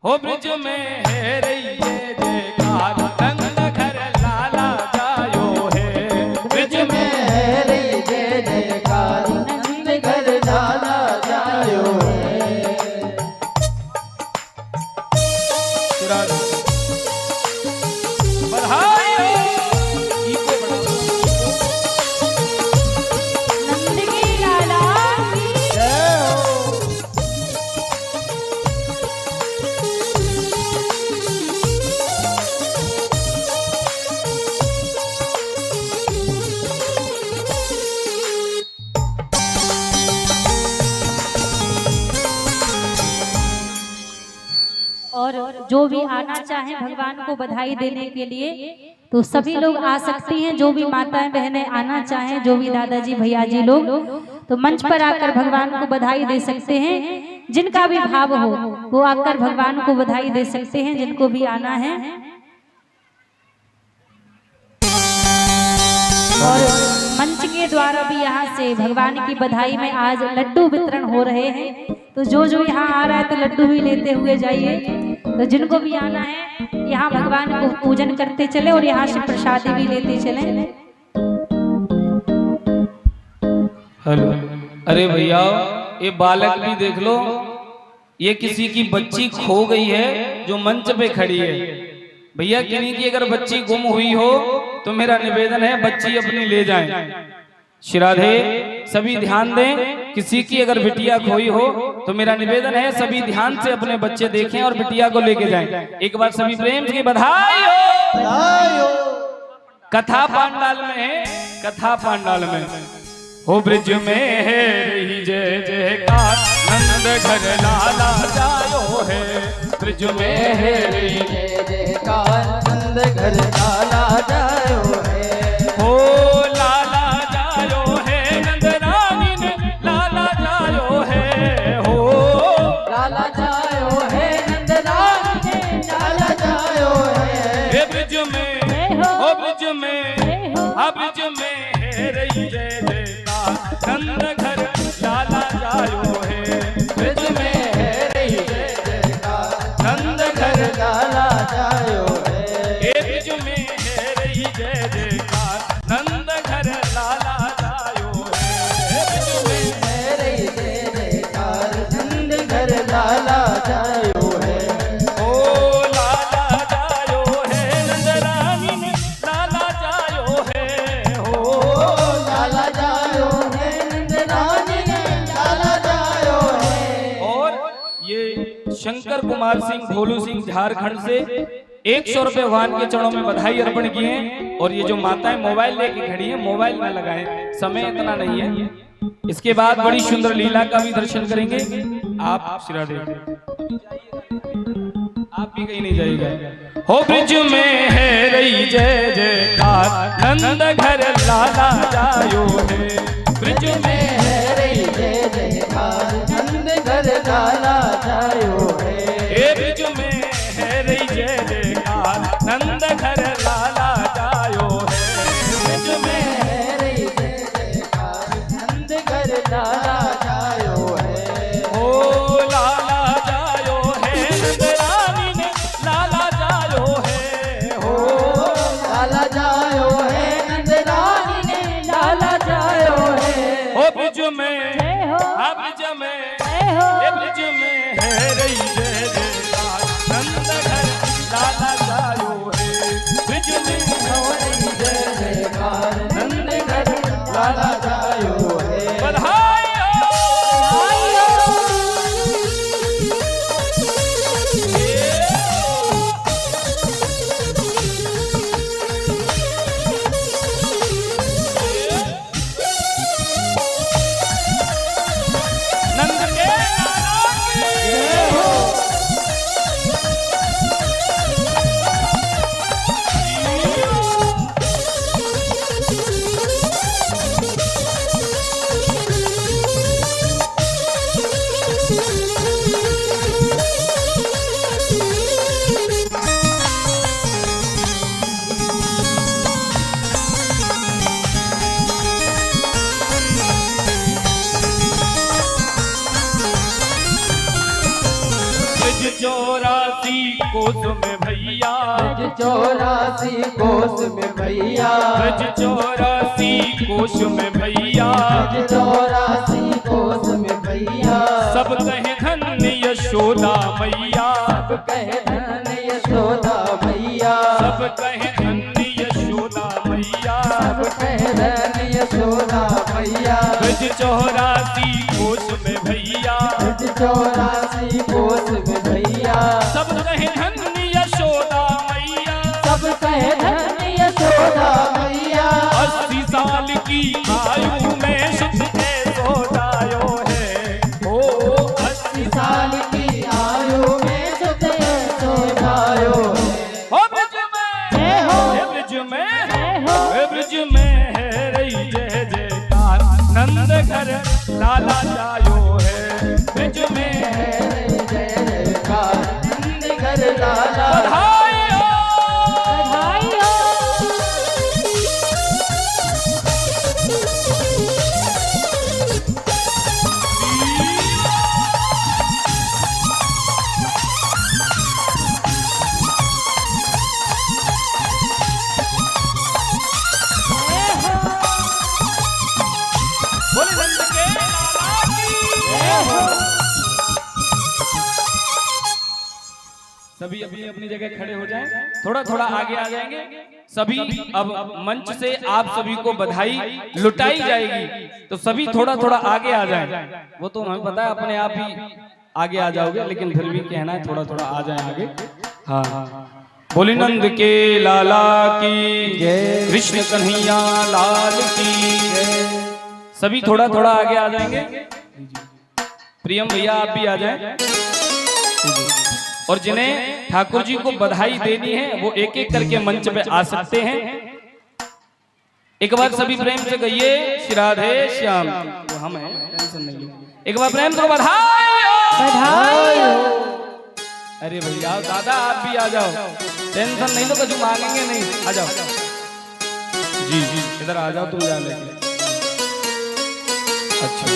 हो ब्रिज में है रही जय जयकार नंद घर लाला जायो है ब्रिज में है रही जय जयकार नंद घर लाला जायो है। बधाई नंद की लाला की जय हो। और जो भी आना चाहे भगवान को बधाई देने के लिए तो सभी लोग आ सकती हैं। जो भी माताएं बहनें आना चाहें, जो भी दादाजी भैया जी लोग तो मंच पर आकर भगवान को बधाई दे सकते हैं। जिनका भी भाव हो वो आकर भगवान को बधाई दे सकते हैं, जिनको भी आना है। और मंच के द्वारा भी यहाँ से भगवान की बधाई में आज लड्डू वितरण हो रहे हैं। तो जो जो यहाँ आ रहा है तो लड्डू भी लेते हुए जाइए। तो जिनको भी आना है यहाँ भगवान को पूजन करते चले और यहाँ से प्रसादी भी लेते चले। हेलो, अरे भैया ये बालक भी देख लो, ये किसी की बच्ची खो गई है जो मंच पे खड़ी है। भैया किन्हीं की अगर बच्ची गुम हुई हो तो मेरा निवेदन है बच्ची अपनी ले जाएं। श्री राधे, सभी ध्यान दें। किसी की अगर बिटिया खोई हो तो मेरा निवेदन है सभी ध्यान से अपने बच्चे देखें और बिटिया को लेके जाएं। एक बार सभी प्रेम की बधाई हो। कथा पांडाल में है, कथा पांडाल में हो ब्रिज में है रही जय जयकार नंद घर लाला जायो है। ब्रिज में है रही जय जयकार नंद घर लाला जायो है। हो लाला जायो है नंद रानी ने लाला जायो है। हो लाला जायो है नंद रानी ने लाला जायो है। हे ब्रिज में हो ब्रिज में हा ब्रिज में है रही जय जयकार नंद घर लाला जायो है। ब्रिज में है रही जय जयकार नंद घर लाला जायो है। हे ब्रिज में है रही जय जयकार नंद घर लाला जायो है। ब्रिज में है रही जय जयकार नंद घर लाला जायो है। ओ लाला जायो है नंद रानी ने लाला जायो है। हो लाला जायो है नंद रानी ने लाला जायो है। और ये शंकर कुमार सिंह भोलू सिंह झारखंड से 100 रुपए भगवान के चरणों में बधाई अर्पण किए हैं। और ये जो माताएं मोबाइल लेके खड़ी हैं मोबाइल में लगाएं, समय इतना नहीं है। इसके बाद बड़ी सुंदर लीला का भी दर्शन करेंगे। आप श्री राधे, आप भी कहीं नहीं जाइएगा। हो ब्रिज में है रही जय जयकार नंद घर लाला जायो है। ब्रिज में है रही जय जयकार नंद घर लाला जायो है। हे ब्रिज में है रही जय जयकार नंद घर लाला जायो है। ब्रिज में है रही जय जयकार नंद घर लाला जायो है। ओ लाला जायो है नंद रानी ने लाला जायो है। हो लाला जायो है नंद रानी ने लाला जायो है। ओ ब्रिज में हा ब्रिज में हे ब्रिज में है रही जय जयकार चौरासी कोस में भैया, ब्रज 84 कोस में भैया, ब्रज 84 कोस में भैया, ब्रज 84 कोस में भैया। सब कहे धन्य यशोदा मैया, सब कहे धन्य यशोदा मैया, सब कहे धन्य यशोदा मैया, सब कहे धन्य यशोदा मैया। ब्रज 84 कोस में भैया, ब्रज 84 कोस में भैया, सब कहे धन्य यशोदा मैया, सब कहे धन्य यशोदा मैया। 80 साल की आयु में सुख यशोदायो है, ओ 80 साल की आयु में सुत यशोदायो हो ब्रज में, जय हो, हे ब्रज में, जय हो। हे ब्रज में है रही जय जयकार, नंद घर लाला जायो है, ब्रज में जय जयकार नंद घर लाला। बधाई हो। बधाई हो। बोले नंद के लाला की। सभी अपनी अपनी जगह खड़े हो जाएं, थोड़ा थोड़ा आगे आ जाएंगे सभी। अब मंच से आप सभी को बधाई लुटाई जाएगी, तो सभी थोड़ा थोड़ा आगे आ जाएं। वो तो हमें पता है अपने आप ही आगे आ जाओगे, लेकिन फिर भी कहना है थोड़ा थोड़ा आ जाए आगे। हाँ, बोली नंद के लाला की जय, कृष्ण कन्हैया लाल की जय। सभी थोड़ा थोड़ा आगे आ जाएंगे। प्रियम भैया आप भी आ जाएं। और जिन्हें ठाकुर जी को बधाई देनी है वो एक एक करके मंच पे आ सकते हैं। एक बार सभी प्रेम से कहिए श्री राधे श्याम। वो हम हैं, टेंशन नहीं है। एक बार प्रेम से बधाई हो। बधाई हो। अरे भैया दादा आप भी आ जाओ, टेंशन नहीं तो कुछ मांगेंगे नहीं। आ जाओ जी जी, इधर आ जाओ, तुम जा लेके। अच्छा,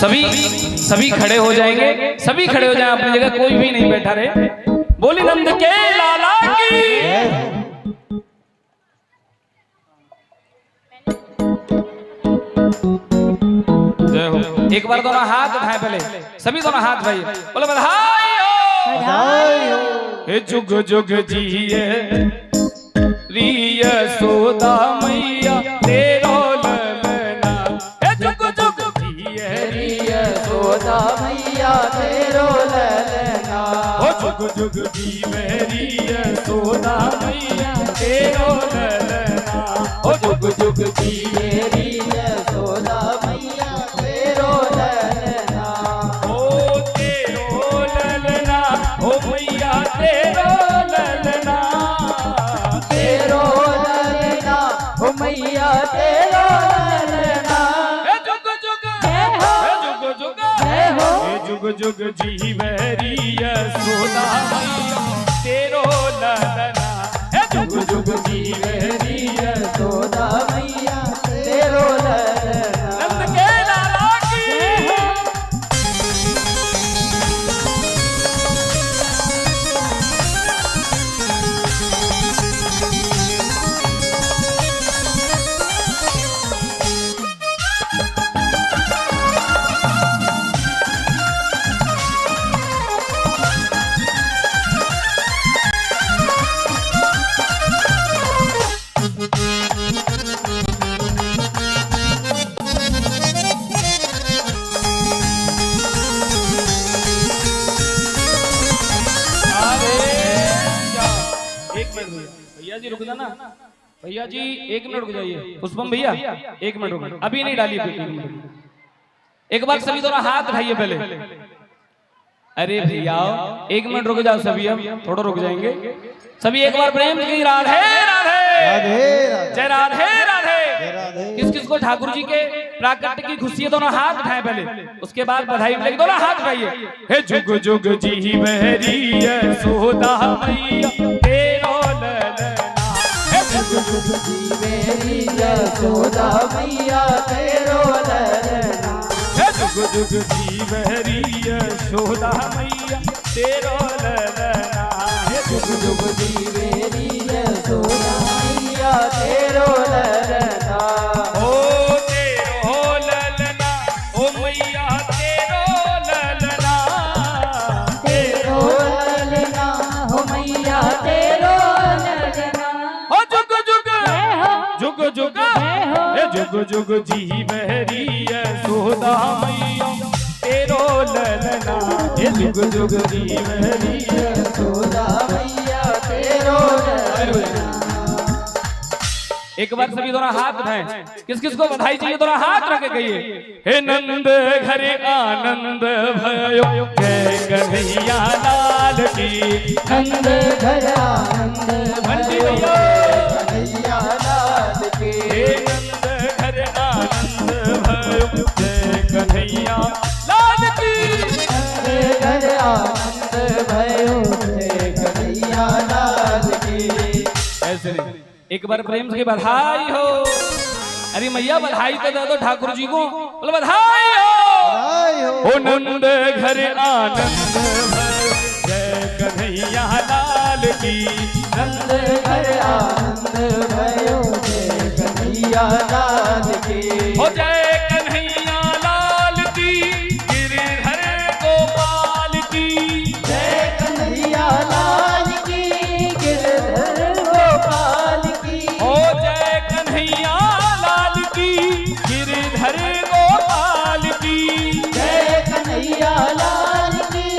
सभी खड़े हो जाएंगे, सभी खड़े हो जाएं अपनी जगह, कोई भी नहीं बैठा रहे। बोली नंद के लाला की जय हो। एक बार दोनों हाथ उठाए, पहले सभी दोनों हाथ भाई बोले बधाई हो। बधाई हो। हे जुग जुग जिए रिय सोदा मैया तेरो ललना। हे जुग जुग जिए यशोदा मैया तेरो ललना। ओ जुग जुग जीवे रिय सोदा मैया तेरो ललना। ओ जुग जुग जिए यशोदा मैया तेरो ललना। ओ तेरो ललना, ओ मैया तेरो ललना। तेरो ललना ओ मैया तेरो ललना। हे जुग जुग जय हो। हे जुग जुग जय हो। हे जुग जुग जीवे रिय सोदा मैया तेरो ललना। हे जुग जुग जीवे यशोदा मैया तेरो ललना। नंद के लाला की। भैया जी रुक जाना, भैया जी 1 मिनट रुक जाइए। पुष्पम भैया 1 मिनट रुक, अभी नहीं डालिए। 1 मिनट। एक बार सभी दोनों हाथ उठाइए पहले। अरे भैया 1 मिनट रुक जाओ सभी, हम थोड़ा रुक जाएंगे सभी। एक बार प्रेम से राधे राधे जय राधे राधे। किस किस को ठाकुर जी के प्राकट्य की खुशी है दोनों हाथ उठाए पहले, उसके बाद बधाई मिलेगी। दोनों हाथ उठाइए। हे जुग जुग जी बहरी सोदा मैया तेरो ललना। हे जुग जुग मेरी यशोदा मैया तेरो ललना। हे जुग जुग जुग जीवहरी यशोदा मैया तेरो ललना जुग जुग जीवेरी यशोदा मैया तेरो ललना ओ तेरो ललना ओ मैया तेरो ललना तेरो ललना हो मैया तेरो ललना ओ जुग जुग जुग जुग ए जुग जुग जीवहरी यशोदा मैया तेरो ललना ए जुग जुग जीवहरी यशोदा मैया तेरो ललना। एक बार सभी दोनों हाथ उठाएं। किस किस को बधाई चाहिए दोनों हाथ रख के कहिए। हे नंद घर आनंद भयो जय कन्हैया लाल की नंद घर आनंद भयो कन्हैया लाल की हे नंद घर आनंद भयो जय कन्हैया लाल की नंद घर आनंद भयो जय कन्हैया लाल की। ऐसे नहीं, एक बार प्रेम से बधाई हो। अरे मैया बधाई तो दे दो ठाकुर जी को, बोलो बधाई हो। ओ नंद घर आनंद भयो जय कन्हैया लाल की नंद घर आनंद भयो जय कन्हैया लाल की हो जय कन्हैया लाल की गिरिधर गोपाल की जय कन्हैया लाल की गिरधर गोपाल की हो जय कन्हैया लाल की गिरिधर गोपाल की जय कन्हैया लाल की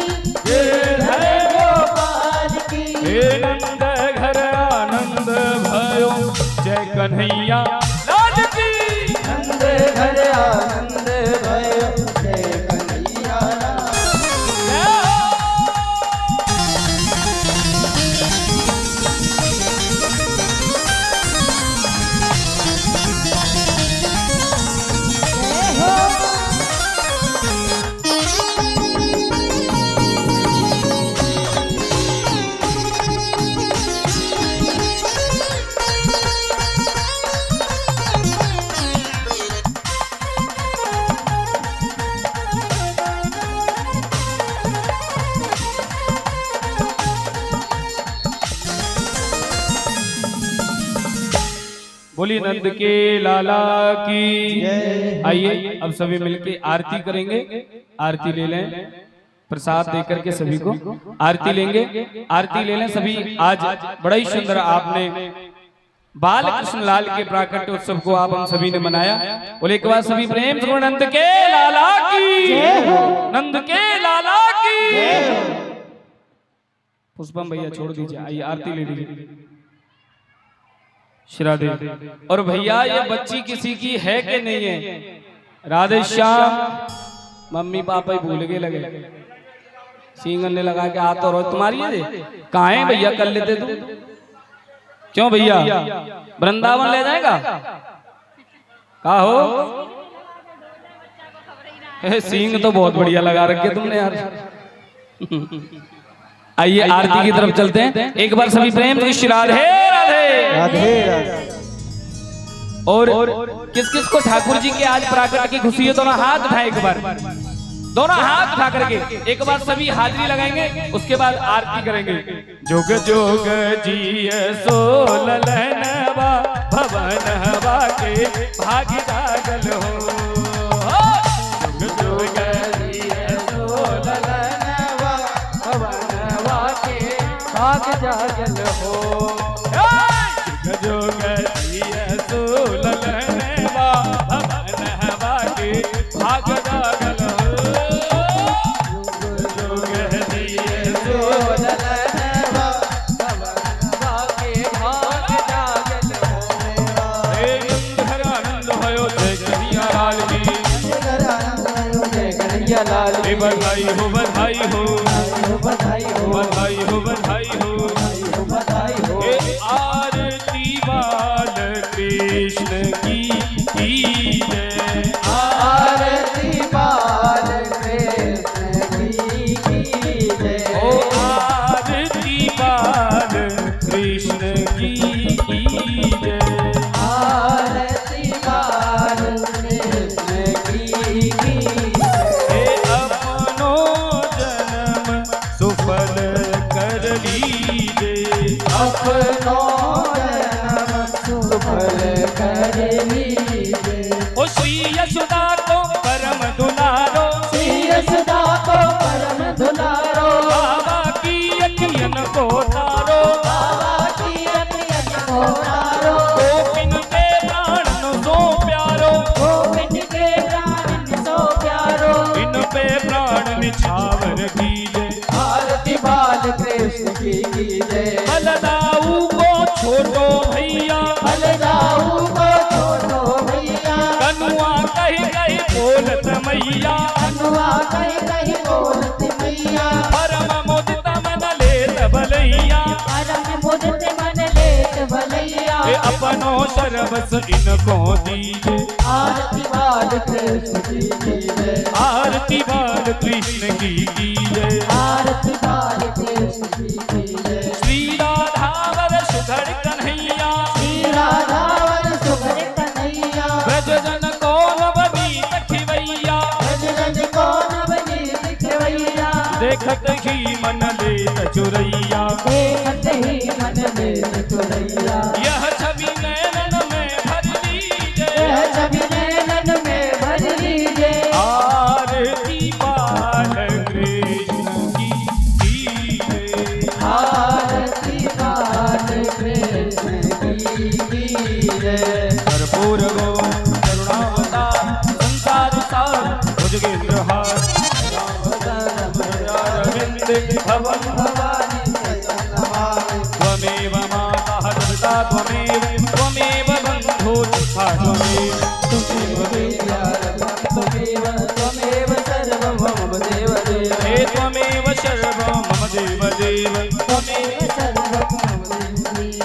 गिरधर गोपाल की हे नंद घर आनंद भयो जय कन्हैया लाल की नंद घर आनंद भयो जय कन्हैया लाल बोली नंद के लाला की आइए अब सभी मिलके आरती करेंगे। आरती ले लें, प्रसाद देकर के सभी को आरती लेंगे। आरती ले लें सभी। आज बड़ा ही सुंदर आपने बाल कृष्ण लाल के प्राकट्य उत्सव को आप हम सभी ने मनाया। बोले एक बार सभी प्रेम से नंद के लाला की, नंद के लाला की। पुष्पम भैया छोड़ दीजिए, आइए आरती ले लीजिए। श्रादे और भैया ये बच्ची किसी की है कि नहीं है? राधे श्याम मम्मी पापा ही भूल गए लगे सींगन ने लगा के आ तो रोज तुम्हारी है कहाँ है भैया? कर लेते तुम क्यों भैया? वृंदावन ले जाएगा कहा हो? सींग तो बहुत बढ़िया लगा रखे तुमने यार। आइए आरती की तरफ चलते हैं। एक बार सभी प्रेम से राधे राधे राधे। और किस किस को ठाकुर जी के आज प्राकट्य की खुशी है? दोनों हाथ उठाए एक बार, दोनों हाथ उठा करके एक बार सभी हाजिरी लगाएंगे, उसके बाद आरती करेंगे। जोग जोग जी सो ललनवा भवनवा के भागी जागल हो। जोग जोग जी सो ललनवा भवनवा के भाग जागल हो। जोग जोग जी सो ललनवा भवनवा के भाग जागल हो। बधाई हो बधाई हो बधाई हो बधाई हो बधाई हो बधाई हो। आरती बाल कृष्ण की जय, आरती बाल कृष्ण की जय। ओ आरती बाल कृष्ण की जय, आरती बाल कृष्ण की जय। अपनो जन्म सुफल कर लीजे। ओ श्री यशोदा को परम दुलारो, श्री यशोदा को परम दुलारो, बाबा की अखियन को तारो, बाबा की अखियन को तारो, गोपिन के प्राण सो प्यारो, गोविंद के प्राण सो प्यारो, इन पे प्राण निछावर कीजे। आरती बाल कृष्ण की कीजे। बलदाऊ को छोटो भैया, बलदाऊ को छोटो भैया, कनुआ कही कही बोलत मैया, कनुआ कहीं कहीं बोलत मैया, परम मुदित मन लेत भलैया, परम मुदित मन लेत भलैया, ए अपनो सर्वस इनको दीजे। आरती बाल कृष्ण की कीजे। आरती बाल कृष्ण की कीजे। आरती बाल कृष्ण की कीजे। श्री राधावर सुधर कन्हैया, श्री राधावन सुभर कन्हैया, ब्रज जन को नवनीत खिवैया, रज रज को नवनीत खिवैया, देखत ही मन लेत चुरैया, देखत ही मन लेत चुरैया, यह छवि नैनन में भर लीजे। यह छवि नैनन में भर लीजे। आरती बाल कृष्ण की कीजे। आरती बाल कृष्ण की कीजे। कर्पूर गौरम करुणावतार संसार सार भुजगेंद्रहार अरविंद भवन भवानी सततमावे। त्वमेव माता पिता त्वमेव बन्धु सखा त्वमेव। त्वमेव त्वमेव सर्वं मम देव देव। हे त्वमेव सर्वं मम देव देव। त्वमेव सर्वं मम देव देव।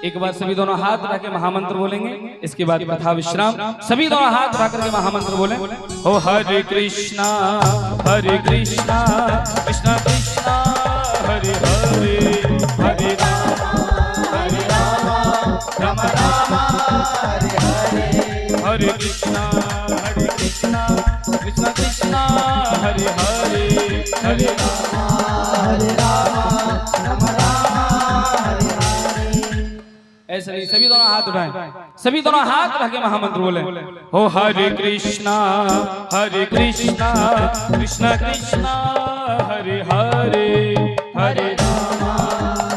एक बार सभी दोनों हाथ रख के महामंत्र बोलेंगे, इसके बाद कथा विश्राम। सभी दोनों हाथ रख करके महामंत्र बोलें। ओ हरे कृष्णा कृष्णा कृष्णा हरे हरे, हरे राम राम राम हरे हरे। हरे कृष्णा कृष्णा कृष्णा हरे हरे, हरे राम हरे राम राम राम हरे हरे। ऐसे नहीं, सभी दोनों हाथ उठाएं, सभी दोनों हाथ रख के महामंत्र बोले। ओ हरे कृष्णा कृष्णा कृष्णा हरे हरे, हरे राम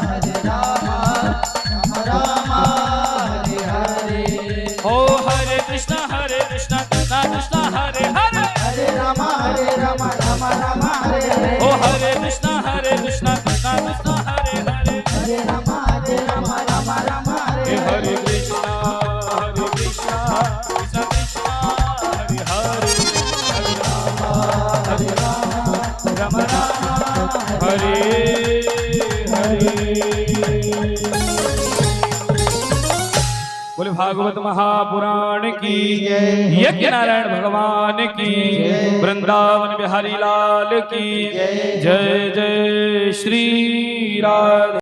हरे राम राम राम हरे हरे। ओ हरे कृष्णा कृष्णा कृष्णा हरे हरे, हरे राम राम राम हरे हरे। ओ हरे कृष्णा कृष्णा कृष्णा हरे हरे, हरे राम राम राम हरे हे हरे। हरे कृष्णा कृष्णा कृष्णा हरे हरे, हरे राम राम हरे हरे। बोले भागवत महापुराण की यज्ञ नारायण भगवान की, वृंदावन बिहारी लाल की जय। जय श्री राधे।